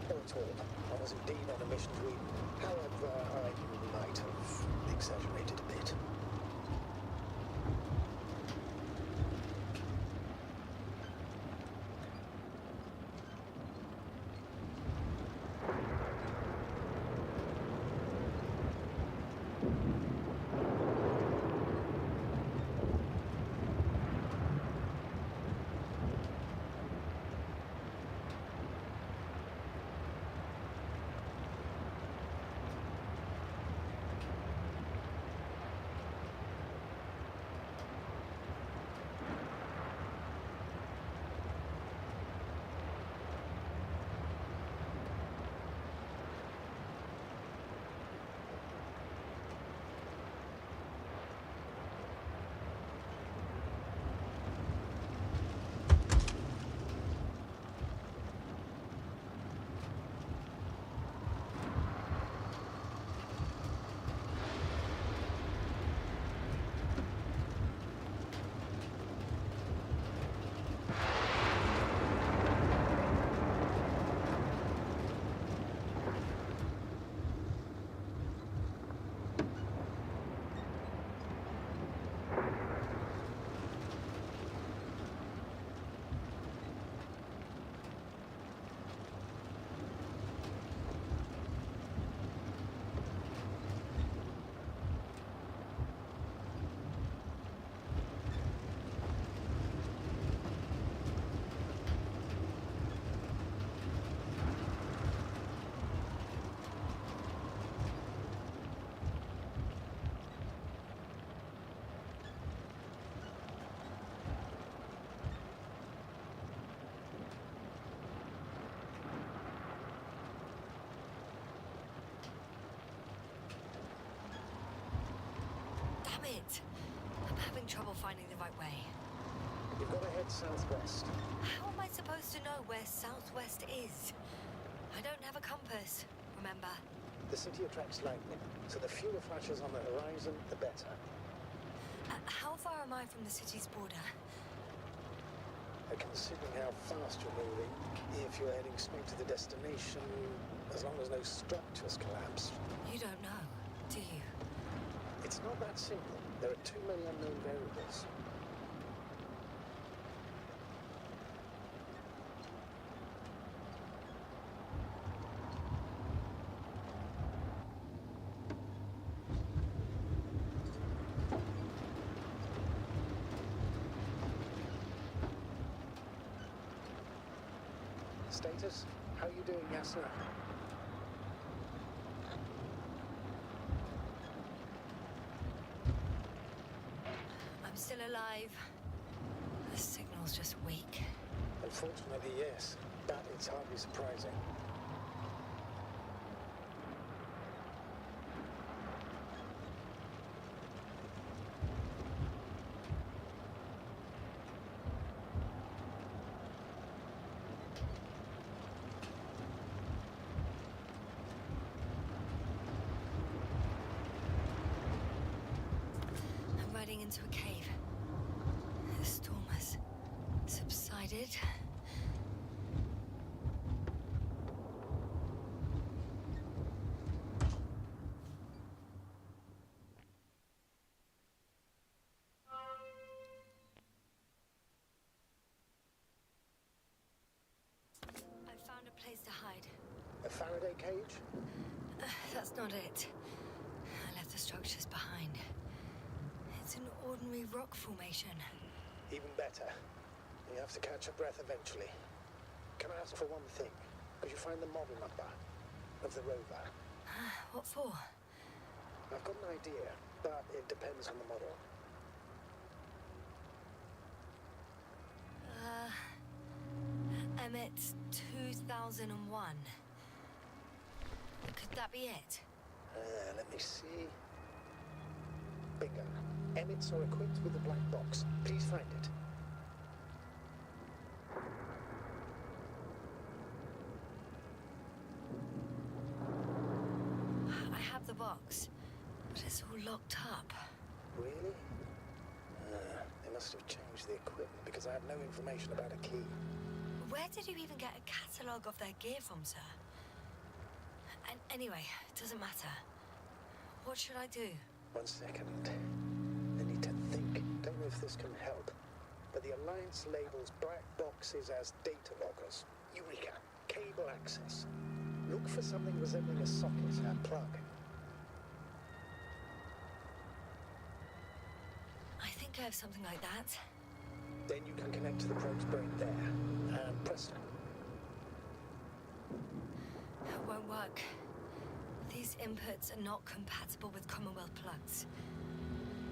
Not at all. I was indeed on a mission to Eden. However, I might have exaggerated a bit. Damn it! I'm having trouble finding the right way. You've got to head southwest. How am I supposed to know where southwest is? I don't have a compass, remember? The city attracts lightning, so the fewer flashes on the horizon, the better. How far am I from the city's border? Considering how fast you're moving, if you're heading straight to the destination, as long as no structures collapse. You don't know, do you? It's not that simple. There are too many unknown variables. Status? How you doing, Yasna? I'm still alive. The signal's just weak. Unfortunately, yes. But it's hardly surprising. I'm riding into a cave. The storm has subsided. I found a place to hide. A Faraday cage? That's not it. I left the structures behind. It's an ordinary rock formation. Even better. You have to catch your breath eventually. Can I ask for one thing? Could you find the model number of the rover? What for? I've got an idea, but it depends on the model. Emmett 2001. Could that be it? Let me see. Bingo. Emmets are equipped with a black box. Please find it. I have the box, but it's all locked up. Really? They must have changed the equipment because I have no information about a key. Where did you even get a catalogue of their gear from, sir? And anyway, it doesn't matter. What should I do? 1 second. I need to think. Don't know if this can help. But the Alliance labels black boxes as data loggers. Eureka. Cable access. Look for something resembling a socket and plug. I think I have something like that. Then you can connect to the probe's brain there. And presto. It won't work. These inputs are not compatible with Commonwealth plugs.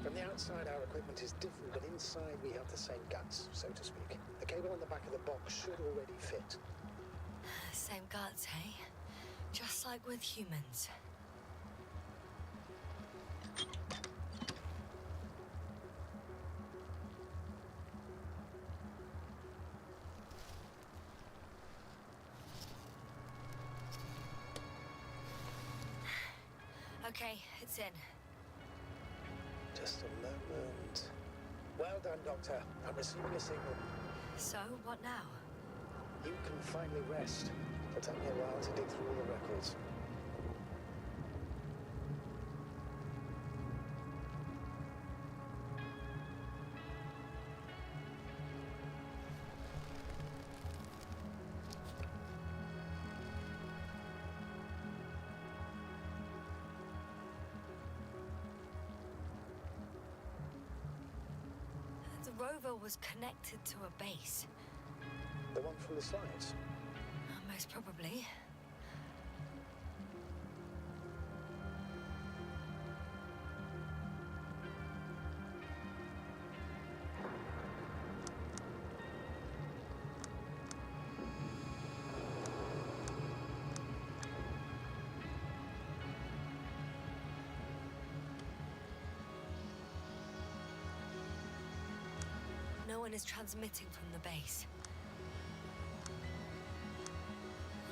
From the outside, our equipment is different, but inside we have the same guts, so to speak. The cable on the back of the box should already fit. Same guts, hey? Just like with humans. Okay, it's in. Just a moment. Well done, Doctor. I'm receiving a signal. So, what now? You can finally rest. It'll take me a while to dig through all the records. The rover was connected to a base. The one from the slides. Most probably. no one is transmitting from the base.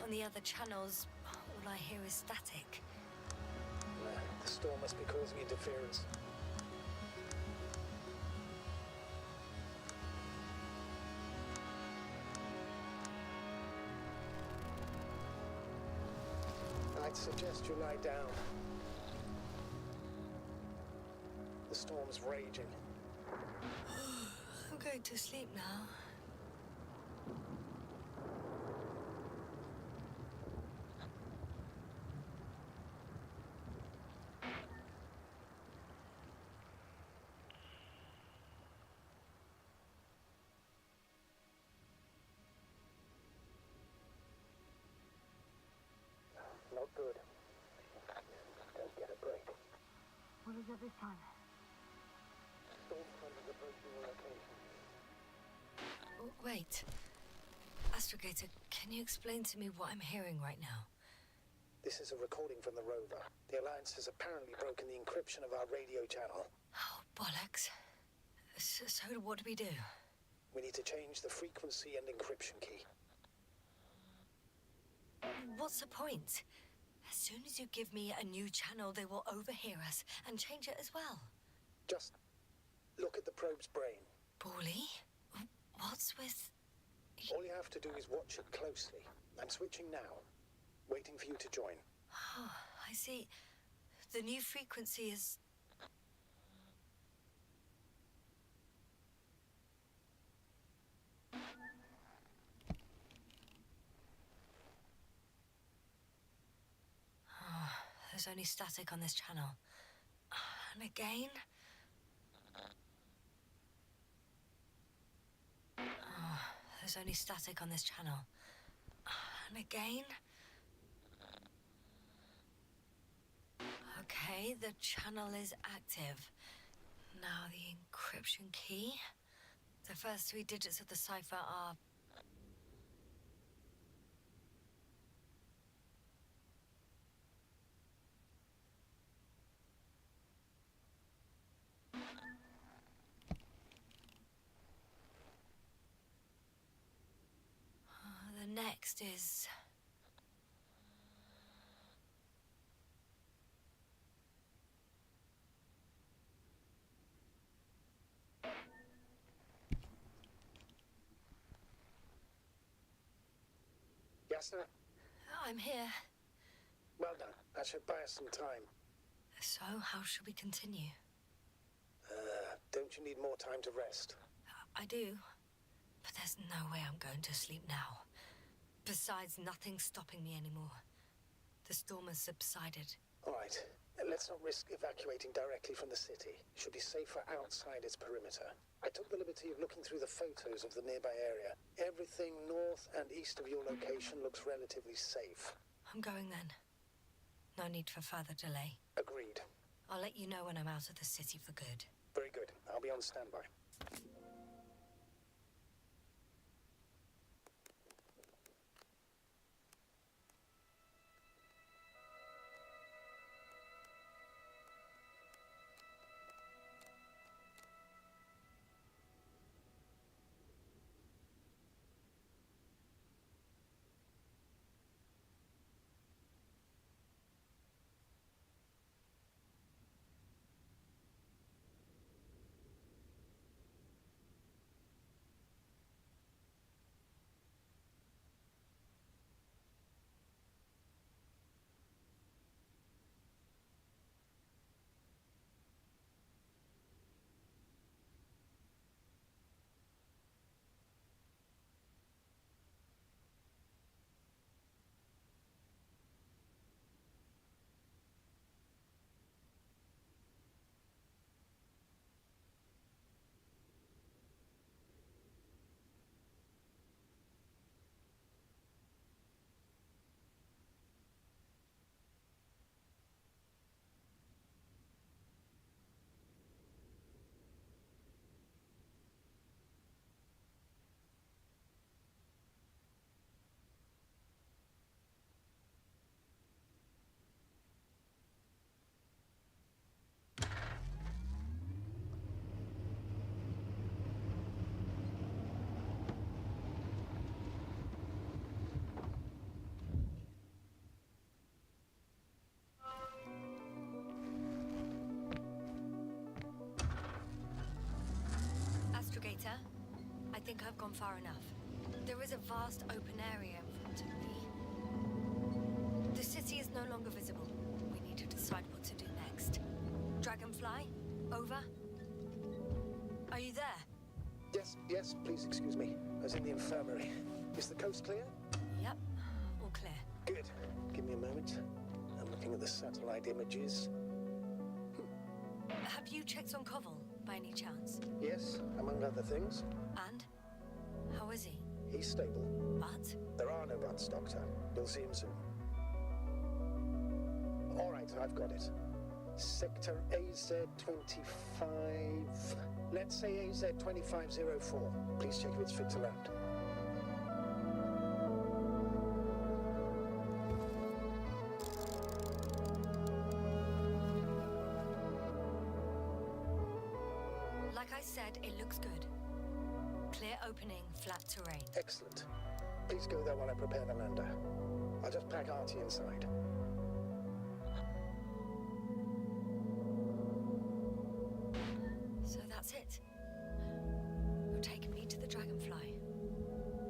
On the other channels, all I hear is static. The storm must be causing interference. I'd suggest you lie down. The storm's raging. I'm going to sleep now. Not good. Don't get a break. What is it this time? Storm front is approaching your location. Oh, wait. Astrogator, can you explain to me what I'm hearing right now? This is a recording from the rover. The Alliance has apparently broken the encryption of our radio channel. Oh, bollocks. So what do we do? We need to change the frequency and encryption key. What's the point? As soon as you give me a new channel, they will overhear us and change it as well. Just look at the probe's brain. Bally? What's with... All you have to do is watch it closely. I'm switching now. Waiting for you to join. Oh, I see. The new frequency is... Oh, there's only static on this channel. And again... Oh, there's only static on this channel. And again... Okay, the channel is active. Now the encryption key. The first 3 digits of the cipher are... The next is... Yes, sir? I'm here. Well done. That should buy us some time. So, how should we continue? Don't you need more time to rest? I do. But there's no way I'm going to sleep now. Besides, nothing's stopping me anymore. The storm has subsided. All right. Let's not risk evacuating directly from the city. It should be safer outside its perimeter. I took the liberty of looking through the photos of the nearby area. Everything north and east of your location looks relatively safe. I'm going then. No need for further delay. Agreed. I'll let you know when I'm out of the city for good. Very good. I'll be on standby. think I've gone far enough. There is a vast open area in front of me. The city is no longer visible. We need to decide what to do next. Dragonfly, over. Are you there? Yes, please excuse me. I was in the infirmary. Is the coast clear? Yep, all clear. Good. Give me a moment. I'm looking at the satellite images. Have you checked on Koval, by any chance? Yes, among other things. And? How is he? He's stable. But? There are no buts, Doctor. You'll see him soon. All right, I've got it. Sector AZ-25... Let's say AZ-2504. Please check if it's fit to land. Like I said, it looks good. Clear opening, flat terrain. Excellent. Please go there while I prepare the lander. I'll just pack Artie inside. So that's it. You're taking me to the Dragonfly.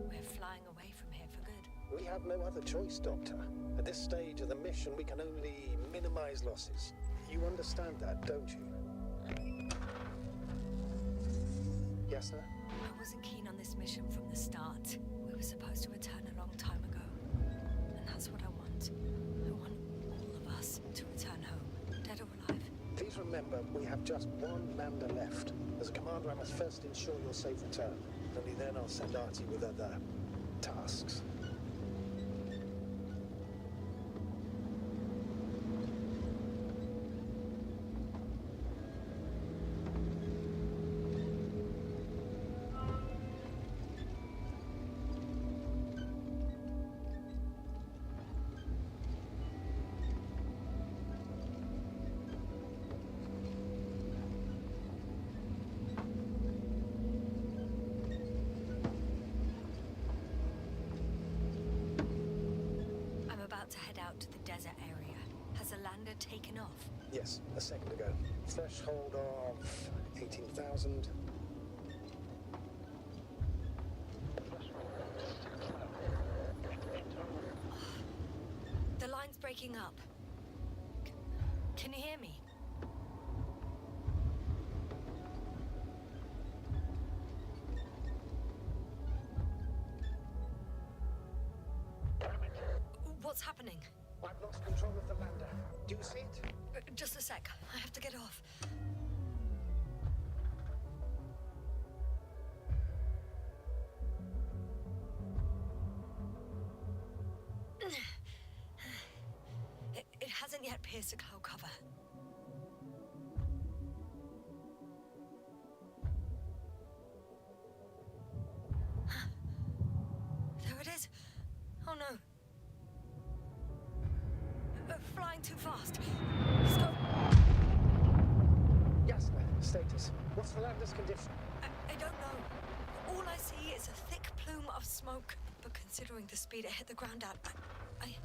We're flying away from here for good. We have no other choice, Doctor. At this stage of the mission, we can only minimize losses. You understand that, don't you? Yes, sir? I wasn't keen on this mission from the start. We were supposed to return a long time ago. And that's what I want. I want all of us to return home, dead or alive. Please remember, we have just one lander left. As a commander, I must first ensure your safe return. Only then I'll send Artie with other tasks. To head out to the desert area. Has the lander taken off? Yes, a second ago. Threshold of 18,000. The line's breaking up. Can you hear me? What's happening? I've lost control of the lander. Do you see it? Just a sec. I have to get off. It hasn't yet pierced the cloud cover. There it is. Oh no. Flying too fast. Let's go. Yes, status. What's the lander's condition? I don't know. All I see is a thick plume of smoke. But considering the speed it hit the ground at, I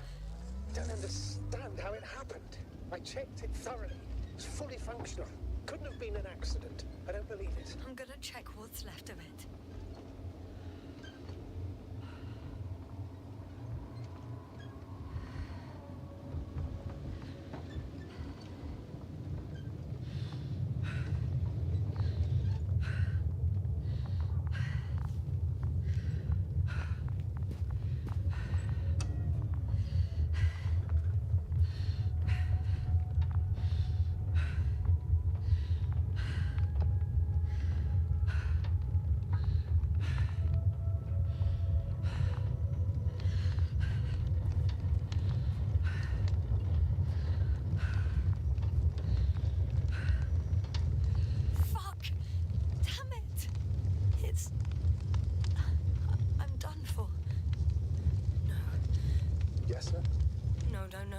don't understand how it happened. I checked it thoroughly. It's fully functional. Couldn't have been an accident. I don't believe it. I'm gonna check what's left of it.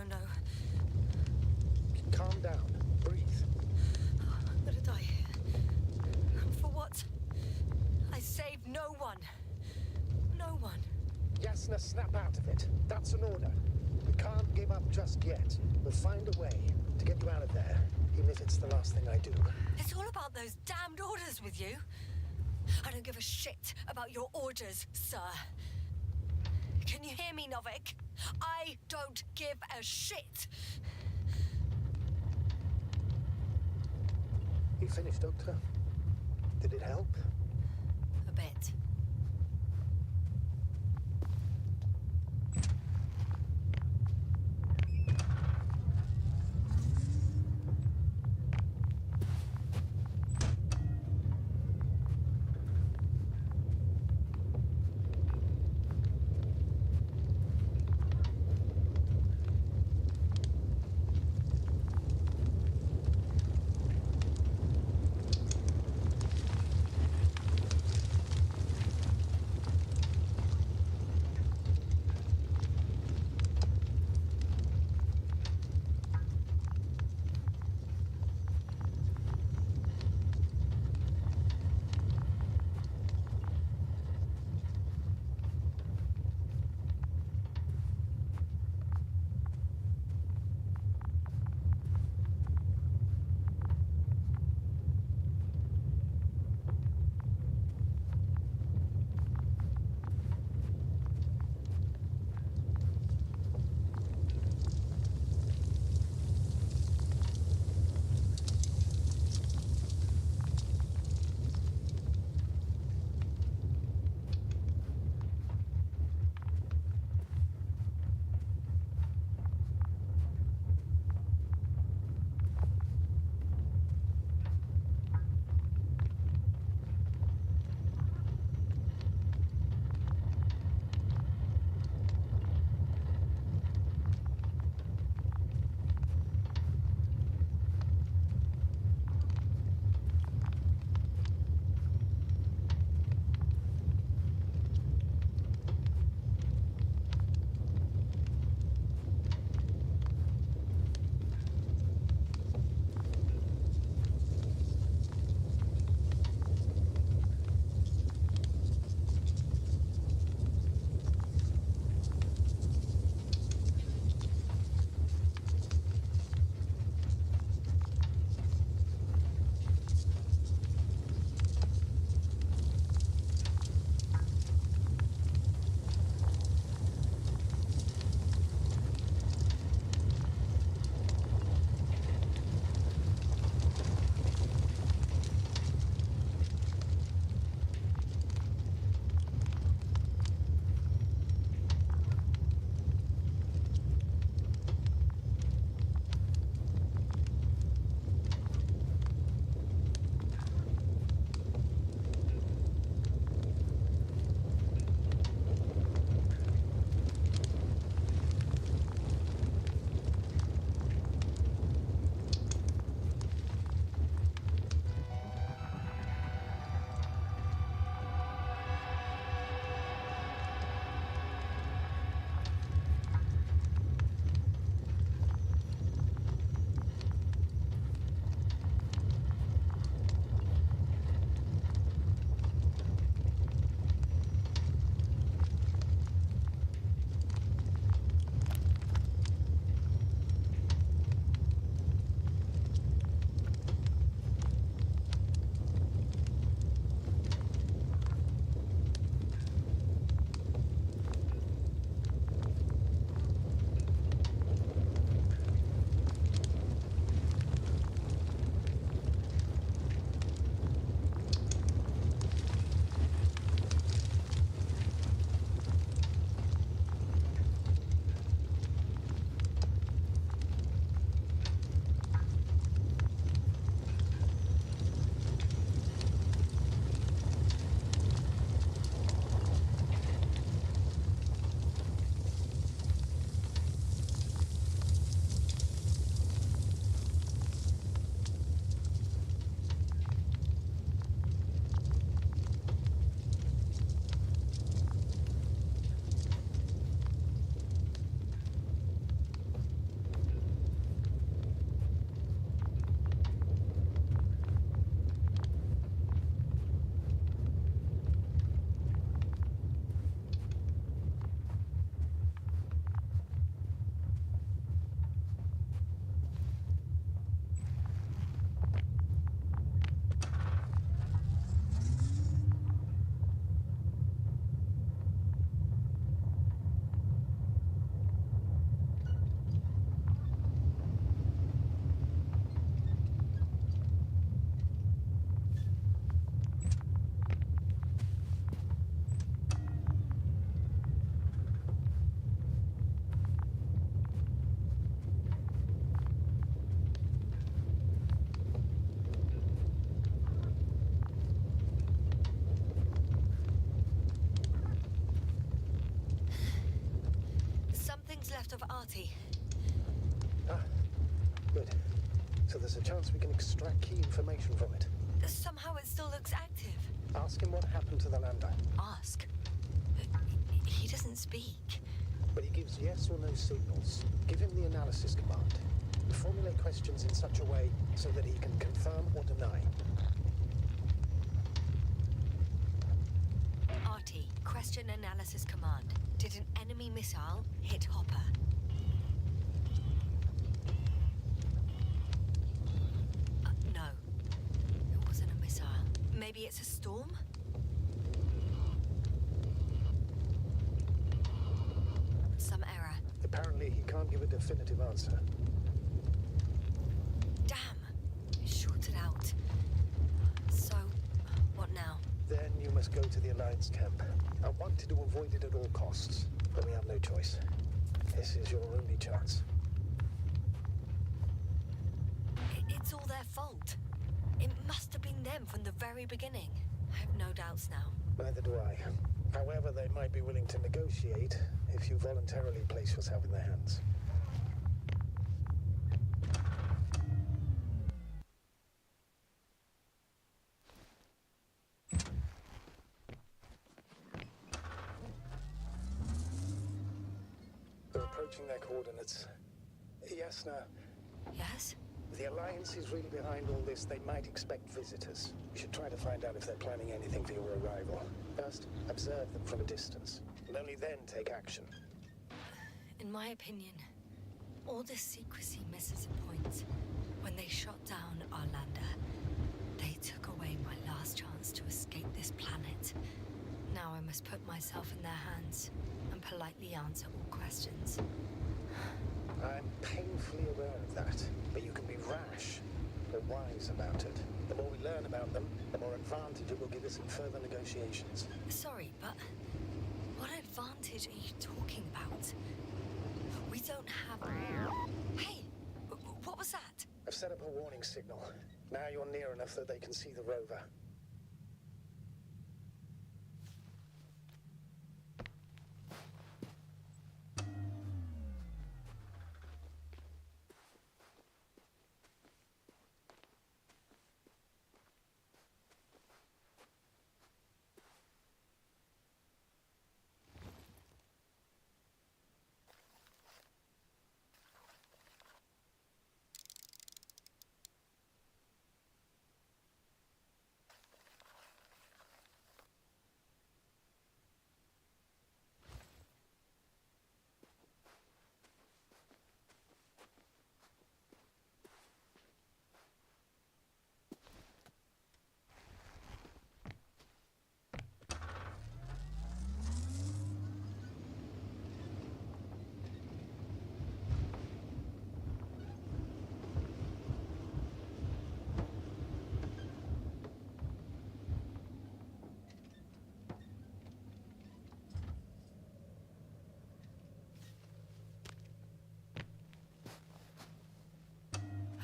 No. Calm down. Breathe. Oh, I'm gonna die here. For what? I saved no one. No one. Yasna, snap out of it. That's an order. We can't give up just yet. We'll find a way to get you out of there, even if it's the last thing I do. It's all about those damned orders with you. I don't give a shit about your orders, sir. Can you hear me, Novik? I don't give a shit. You finished, Doctor? Did it help? A bit. Artie. Ah, good. So there's a chance we can extract key information from it. Somehow it still looks active. Ask him what happened to the lander. Ask? He doesn't speak. But he gives yes or no signals. Give him the analysis command. Formulate questions in such a way so that he can confirm or deny. Artie, question analysis command. Did an enemy missile hit Hopper? No. It wasn't a missile. Maybe it's a storm? Some error. Apparently, he can't give a definitive answer. Damn. It shorted out. So, what now? Then you must go to the Alliance camp. I wanted to avoid it at all costs, but we have no choice. This is your only chance. It's all their fault. It must have been them from the very beginning. I have no doubts now. Neither do I. However, they might be willing to negotiate if you voluntarily place yourself in their hands. We're approaching their coordinates. Yes, now. Yes? The Alliance is really behind all this. They might expect visitors. We should try to find out if they're planning anything for your arrival. First, observe them from a distance, and only then take action. In my opinion, all this secrecy misses a point. When they shot down our lander, they took away my last chance to escape this planet. Now I must put myself in their hands and politely answer all questions. I'm painfully aware of that, but you can be rash or wise about it. The more we learn about them, the more advantage it will give us in further negotiations. Sorry, but what advantage are you talking about? We don't have... Hey, what was that? I've set up a warning signal. Now you're near enough that they can see the rover.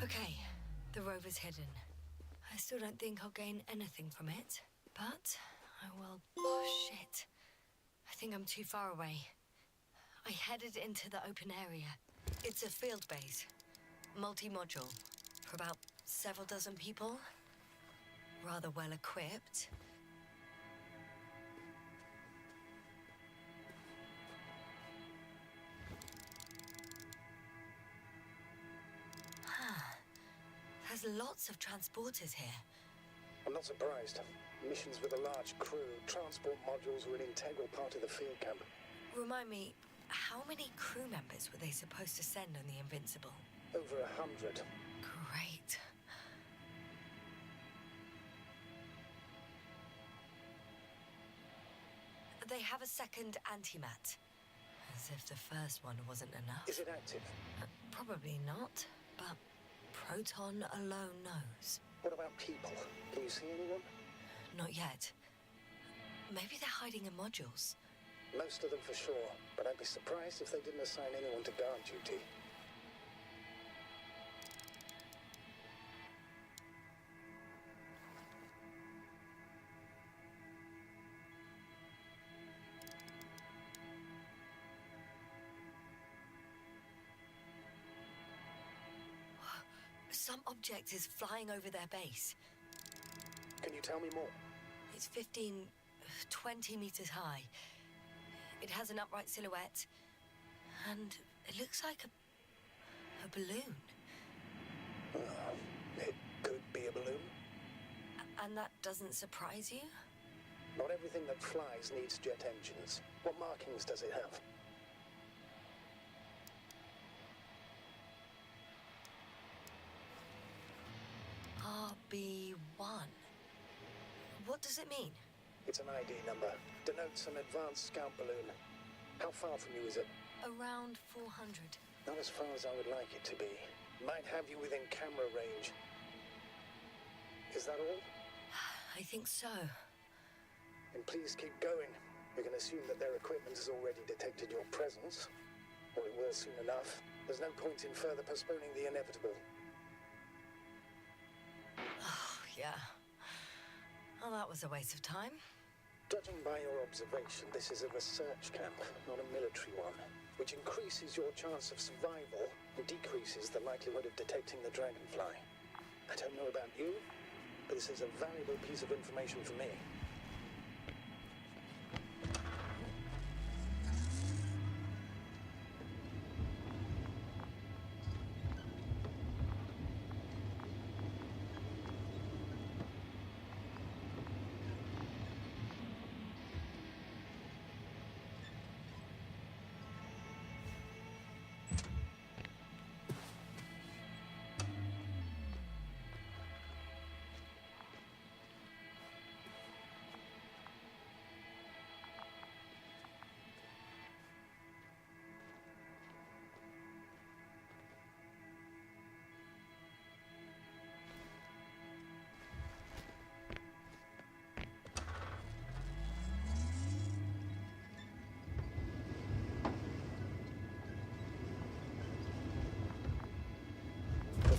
Okay, the rover's hidden. I still don't think I'll gain anything from it, but I will... Oh, shit. I think I'm too far away. I headed into the open area. It's a field base, multi-module, for about several dozen people. Rather well equipped. There's lots of transporters here. I'm not surprised. Missions with a large crew, transport modules were an integral part of the field camp. Remind me, how many crew members were they supposed to send on the Invincible? Over 100. Great. They have a second antimat. As if the first one wasn't enough. Is it active? Probably not, but Proton alone knows. What about people? Can you see anyone? Not yet. Maybe they're hiding in modules. Most of them for sure, but I'd be surprised if they didn't assign anyone to guard duty. Some object is flying over their base. Can you tell me more? It's 15, 20 meters high. It has an upright silhouette, and it looks like a balloon. It could be a balloon. And that doesn't surprise you? Not everything that flies needs jet engines. What markings does it have? RB1. What does it mean? It's an ID number. Denotes an advanced scout balloon. How far from you is it? Around 400. Not as far as I would like it to be. Might have you within camera range. Is that all? I think so. And please keep going. You can assume that their equipment has already detected your presence. Or it will soon enough. There's no point in further postponing the inevitable. Oh, yeah. Well, that was a waste of time. Judging by your observation, this is a research camp, not a military one, which increases your chance of survival and decreases the likelihood of detecting the dragonfly. I don't know about you, but this is a valuable piece of information for me.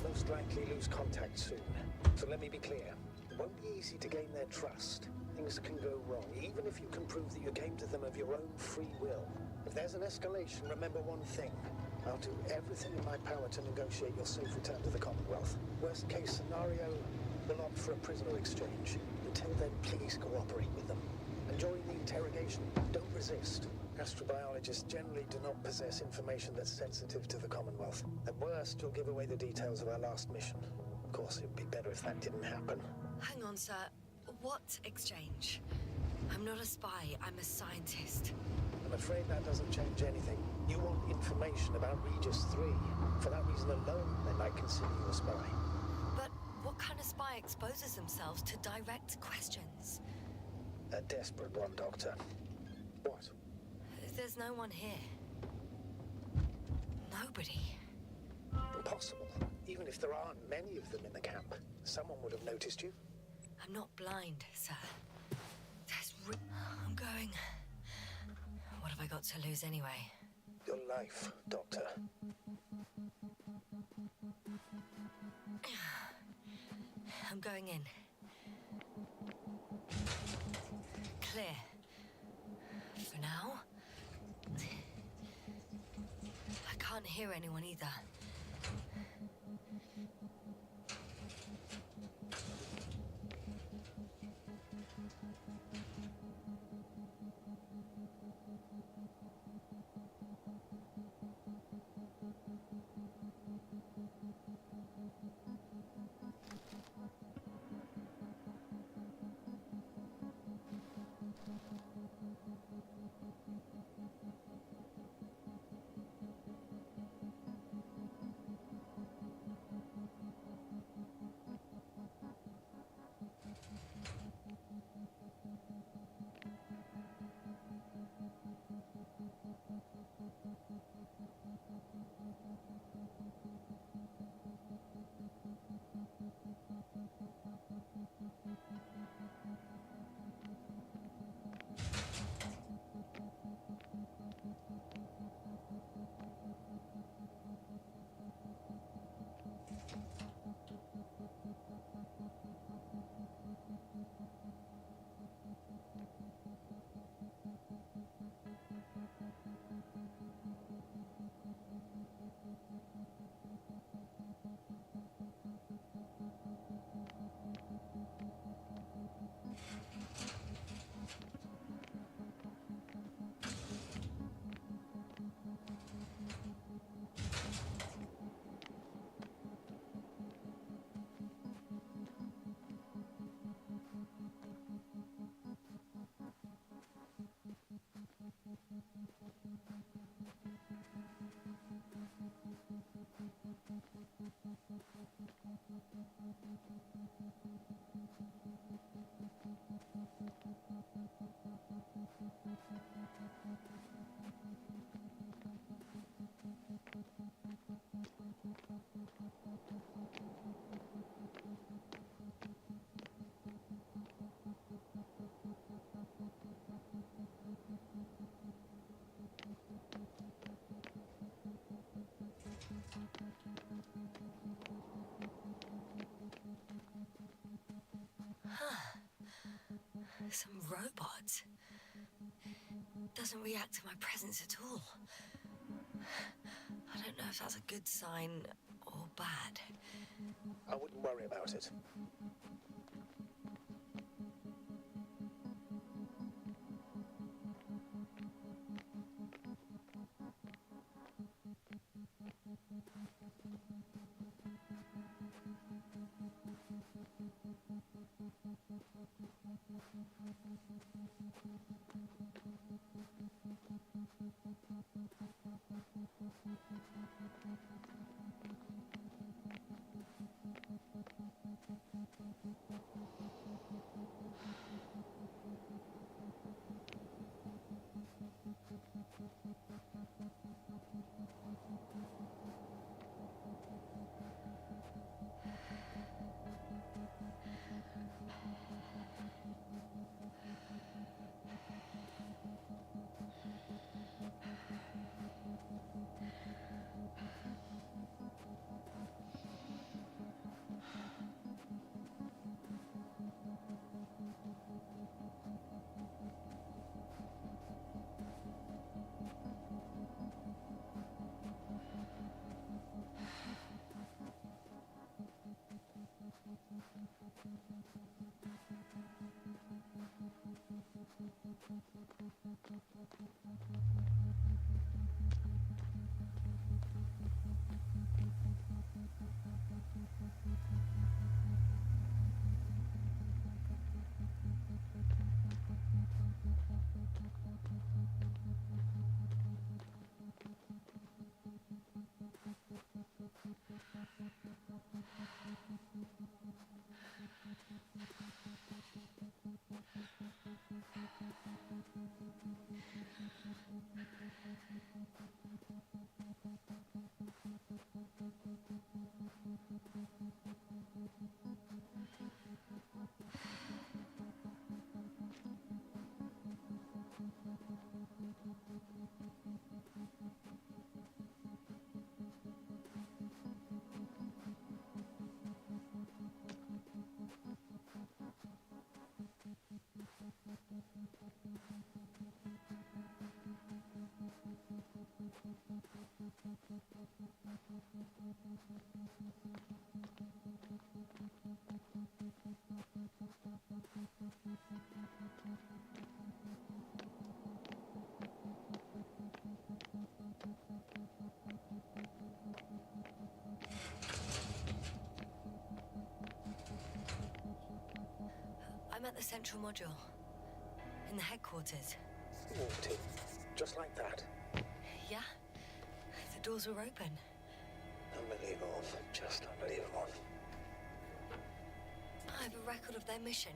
Most likely lose contact soon. So let me be clear. It won't be easy to gain their trust. Things can go wrong, even if you can prove that you came to them of your own free will. If there's an escalation, remember one thing. I'll do everything in my power to negotiate your safe return to the Commonwealth. Worst case scenario, we'll opt for a prisoner exchange. Until then, please cooperate with them. And during the interrogation, don't resist. Astrobiologists generally do not possess information that's sensitive to the Commonwealth. At worst, you'll give away the details of our last mission. Of course, it would be better if that didn't happen. Hang on, sir. What exchange? I'm not a spy, I'm a scientist. I'm afraid that doesn't change anything. You want information about Regis III. For that reason alone, they might consider you a spy. But what kind of spy exposes themselves to direct questions? A desperate one, Doctor. What? There's no one here. Nobody. Impossible. Even if there aren't many of them in the camp, someone would have noticed you. I'm not blind, sir. I'm going. What have I got to lose anyway? Your life, Doctor. I'm going in. Clear. For now. I can't hear anyone either. Some robot. Doesn't react to my presence at all. I don't know if that's a good sign or bad. I wouldn't worry about it. I'm at the central module. In the headquarters. Walked in, just like that. Yeah? The doors were open. Unbelievable. Just unbelievable. I have a record of their mission.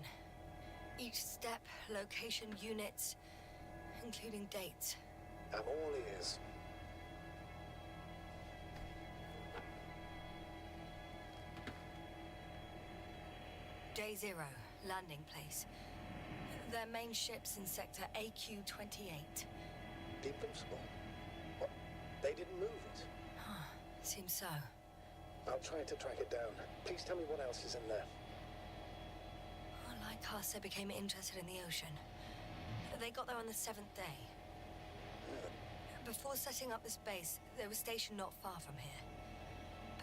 Each step, location, units, including dates. I'm all ears. Day 0, landing place. Their main ship's in sector AQ-28. The Invincible? What? They didn't move it? Seems so. I'll try to track it down. Please tell me what else is in there. Well, like us, they became interested in the ocean. They got there on the 7th day. Before setting up this base, they were stationed not far from here.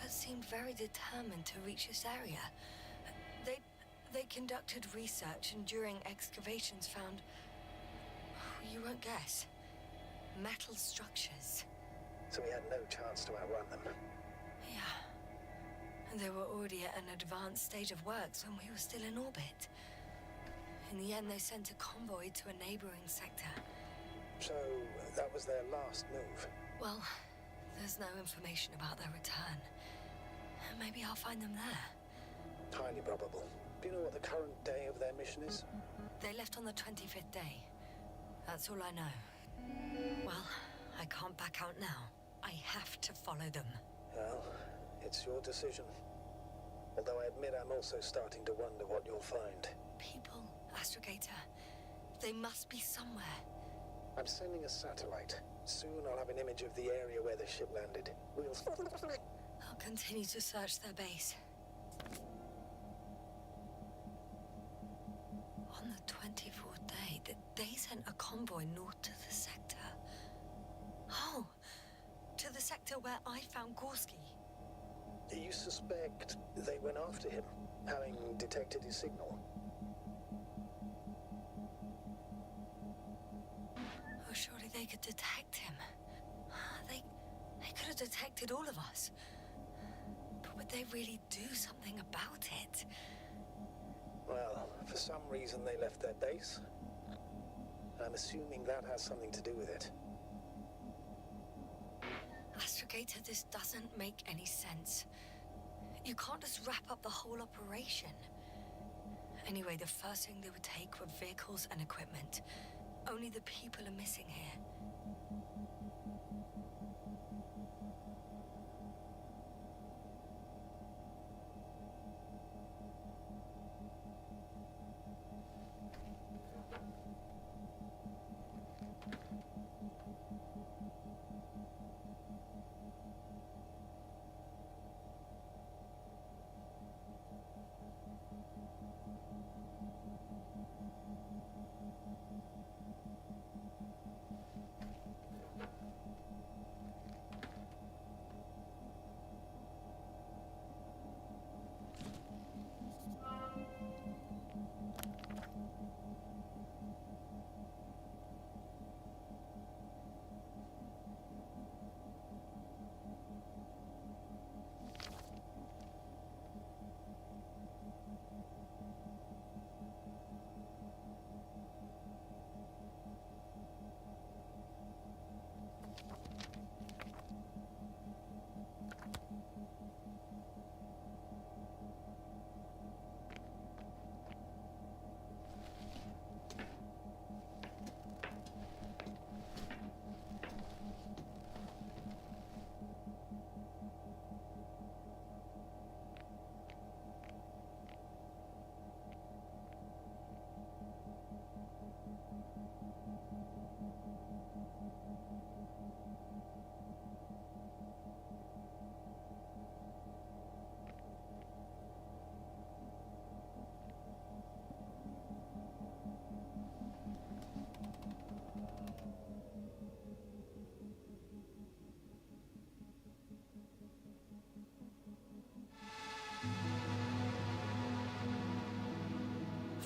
But seemed very determined to reach this area. They conducted research and during excavations found... you won't guess. Metal structures. So we had no chance to outrun them. Yeah. And they were already at an advanced stage of works when we were still in orbit. In the end, they sent a convoy to a neighboring sector. So that was their last move? Well, there's no information about their return. Maybe I'll find them there. Highly probable. Do you know what the current day of their mission is? They left on the 25th day. That's all I know. Well, I can't back out now. I have to follow them. Well, it's your decision. Although I admit I'm also starting to wonder what you'll find. People, Astrogator. They must be somewhere. I'm sending a satellite. Soon I'll have an image of the area where the ship landed. We'll... I'll continue to search their base. On the 24th day, they sent a convoy north to the sector. Oh, to the sector where I found Gorski. You suspect they went after him, having detected his signal? Oh, surely they could detect him. They could have detected all of us. But would they really do something about it? Well, for some reason they left their base. I'm assuming that has something to do with it. Astrogator, this doesn't make any sense. You can't just wrap up the whole operation. Anyway, the first thing they would take were vehicles and equipment. Only the people are missing here.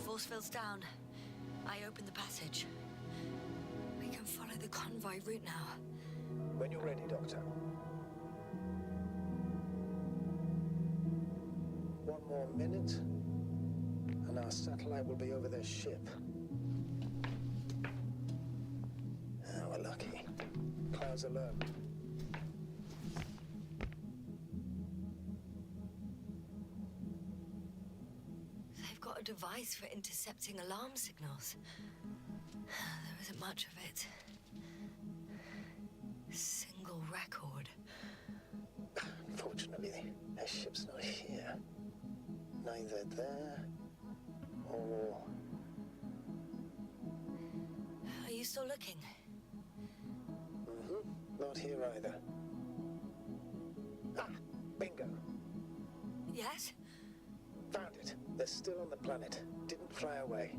Force field's down. I opened the passage. We can follow the convoy route now. When you're ready, Doctor. One more minute, and our satellite will be over their ship. Oh, we're lucky. Clouds are low. They've got a device for intercepting alarm signals. There isn't much of it. Single record. Unfortunately, their ship's not here. Neither there or... Are you still looking? Not here either. Ah, bingo. Yes? Found it. They're still on the planet. Didn't fly away.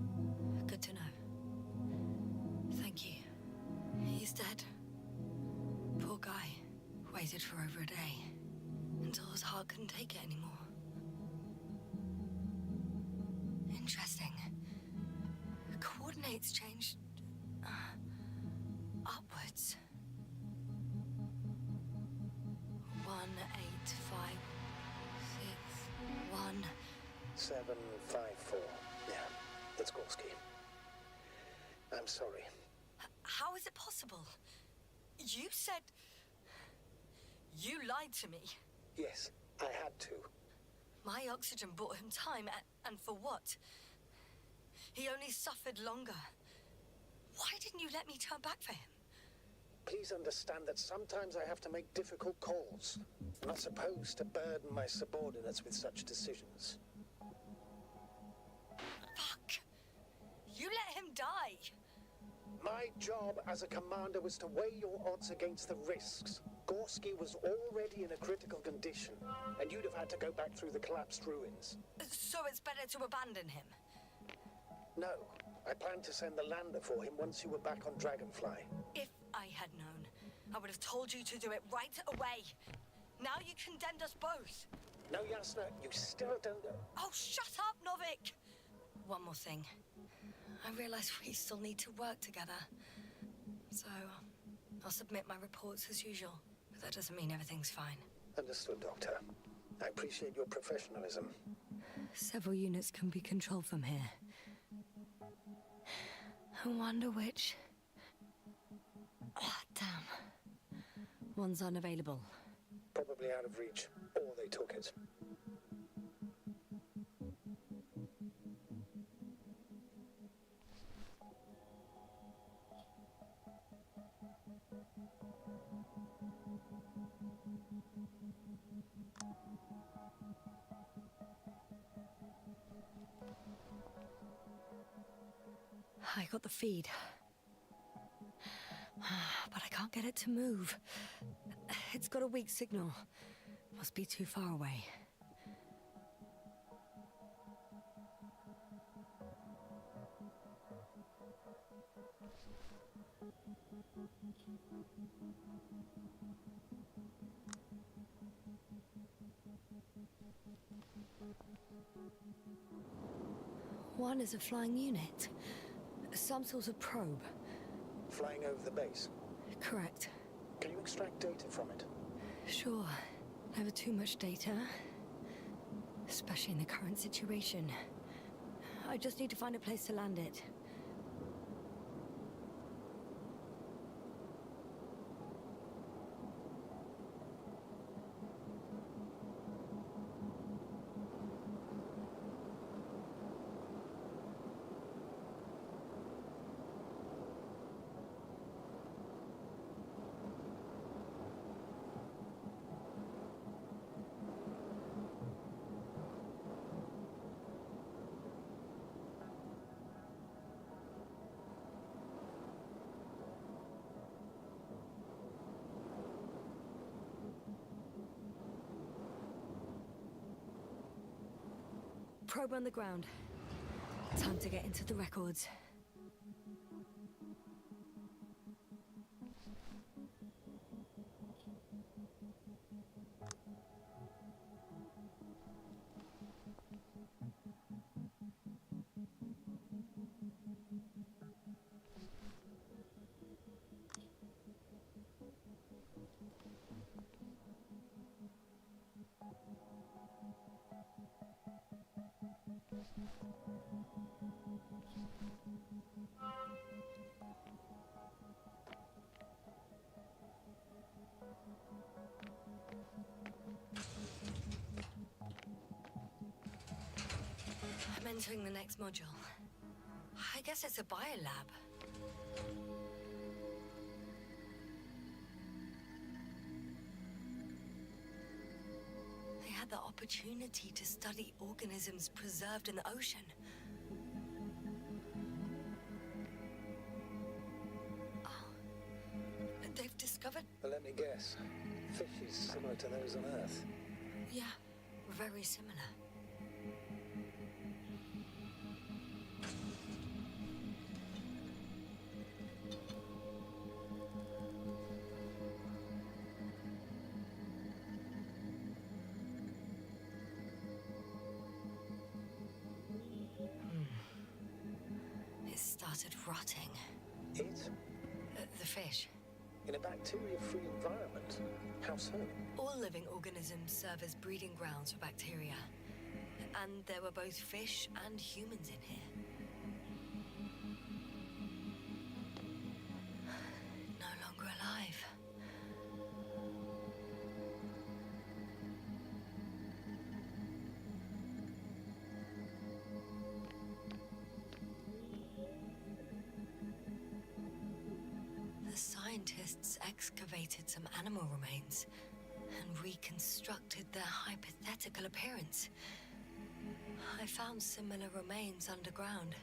Good to know. Thank you. He's dead. Poor guy. Waited for over a day. Until his heart couldn't take it anymore. Interesting. Coordinates changed... upwards. 1856 754. Yeah, that's Gorski. I'm sorry. How is it possible? You said... You lied to me. Yes, I had to. My oxygen bought him time, and for what? He only suffered longer. Why didn't you let me turn back for him? Please understand that sometimes I have to make difficult calls. I'm not supposed to burden my subordinates with such decisions. Fuck! You let him die! My job as a commander was to weigh your odds against the risks. Gorski was already in a critical condition, and you'd have had to go back through the collapsed ruins. So it's better to abandon him? No, I planned to send the lander for him once you were back on Dragonfly. If I had known, I would have told you to do it right away. Now you condemned us both. No, Yasna, you still don't know. Oh, shut up, Novik! One more thing. I realize we still need to work together. So, I'll submit my reports as usual. But that doesn't mean everything's fine. Understood, Doctor. I appreciate your professionalism. Several units can be controlled from here. I wonder which... Ah, damn. One's unavailable. Probably out of reach, or they took it. I got the feed. But I can't get it to move. It's got a weak signal. Must be too far away. One is a flying unit. Some sort of probe. Flying over the base. Correct. Can you extract data from it? Sure. Never too much data. Especially in the current situation. I just need to find a place to land it. Probe on the ground. Time to get into the records. I'm entering the next module. I guess it's a biolab. They had the opportunity to study organisms preserved in the ocean. Oh. They've discovered... Well, let me guess. Fishes similar to those on Earth. Yeah, very similar. It started rotting. It? The fish. In a bacteria-free environment? How so? All living organisms serve as breeding grounds for bacteria. And there were both fish and humans in here. No longer alive. scientists excavated some animal remains and reconstructed their hypothetical appearance. I found similar remains underground,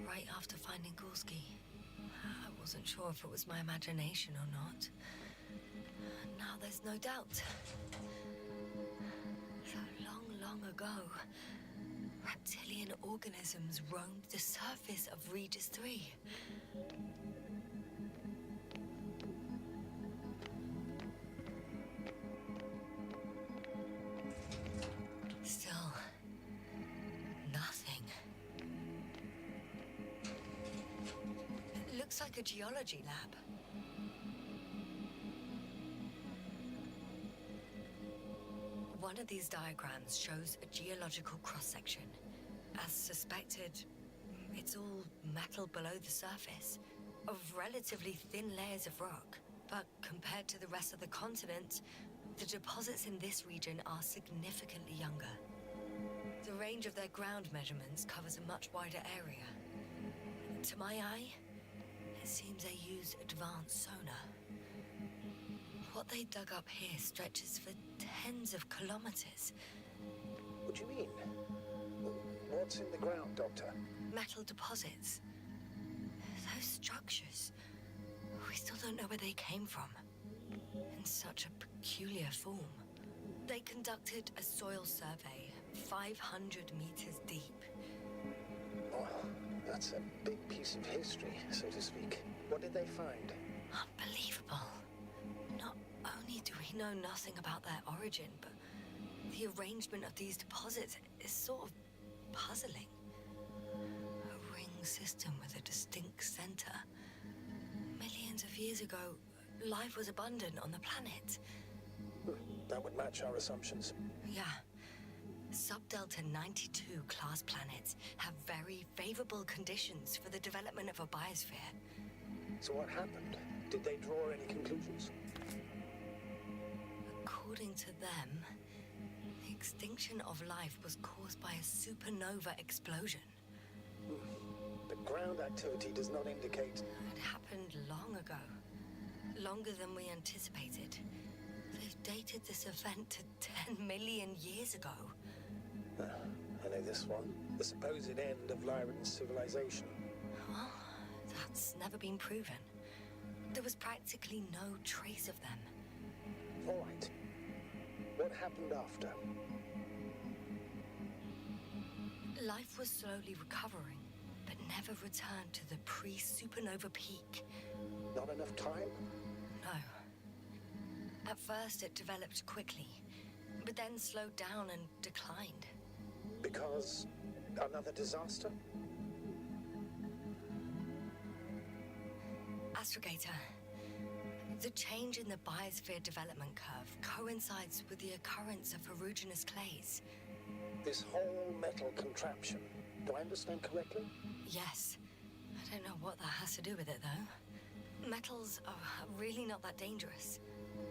right after finding Gorski. I wasn't sure if it was my imagination or not. Now there's no doubt. So long ago, reptilian organisms roamed the surface of Regis III. Still, nothing. It looks like a geology lab. One of these diagrams shows a geological cross-section. As suspected, it's all metal below the surface, of relatively thin layers of rock. But compared to the rest of the continent, the deposits in this region are significantly younger. The range of their ground measurements covers a much wider area. To my eye, it seems they use advanced sonar. What they dug up here stretches for tens of kilometers. What do you mean? What's in the ground, Doctor? Metal deposits. Those structures. We still don't know where they came from. In such a peculiar form. They conducted a soil survey, 500 meters deep. Oh, that's a big piece of history, so to speak. What did they find? Unbelievable. Not only do we know nothing about their origin, but the arrangement of these deposits is sort of puzzling. A ring system with a distinct center. Millions of years ago, life was abundant on the planet. That would match our assumptions. Yeah. Subdelta 92 class planets have very favorable conditions for the development of a biosphere. So what happened? Did they draw any conclusions? According to them, the extinction of life was caused by a supernova explosion. The ground activity does not indicate... It happened long ago. Longer than we anticipated. They've dated this event to 10 million years ago. I know this one. The supposed end of Lyran's civilization. Well, that's never been proven. There was practically no trace of them. All right. What happened after? Life was slowly recovering, but never returned to the pre-supernova peak. Not enough time? No. At first, it developed quickly, but then slowed down and declined. Because another disaster? Astrogator, the change in the biosphere development curve coincides with the occurrence of ferruginous clays. This whole metal contraption, do I understand correctly? Yes. I don't know what that has to do with it, though. Metals are really not that dangerous.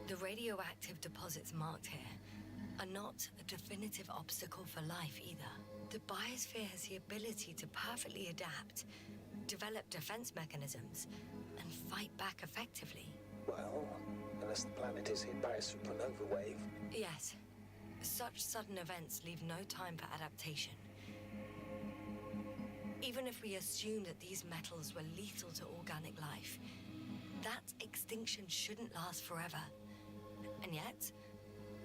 The radioactive deposits marked here are not a definitive obstacle for life either. The biosphere has the ability to perfectly adapt, develop defense mechanisms, and fight back effectively. Well, unless the planet is hit by a supernova wave. Yes. Such sudden events leave no time for adaptation. Even if we assume that these metals were lethal to organic life, that extinction shouldn't last forever. And yet,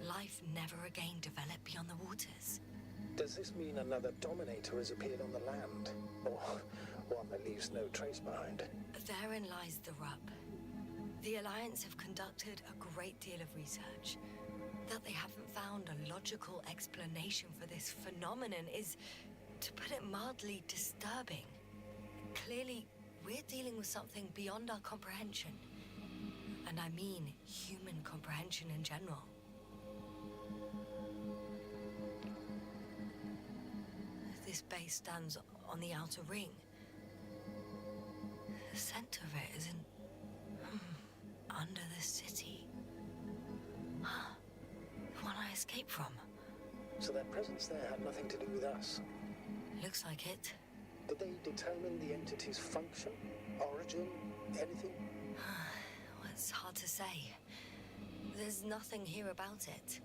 life never again developed beyond the waters. Does this mean another Dominator has appeared on the land? Or one that leaves no trace behind? Therein lies the rub. The Alliance have conducted a great deal of research. That they haven't found a logical explanation for this phenomenon is, to put it mildly, disturbing. Clearly, we're dealing with something beyond our comprehension. And I mean human comprehension in general. This base stands on the outer ring. The center of it is under the city. The one I escaped from. So their presence there had nothing to do with us? Looks like it. Did they determine the entity's function, origin, anything? It's hard to say. There's nothing here about it.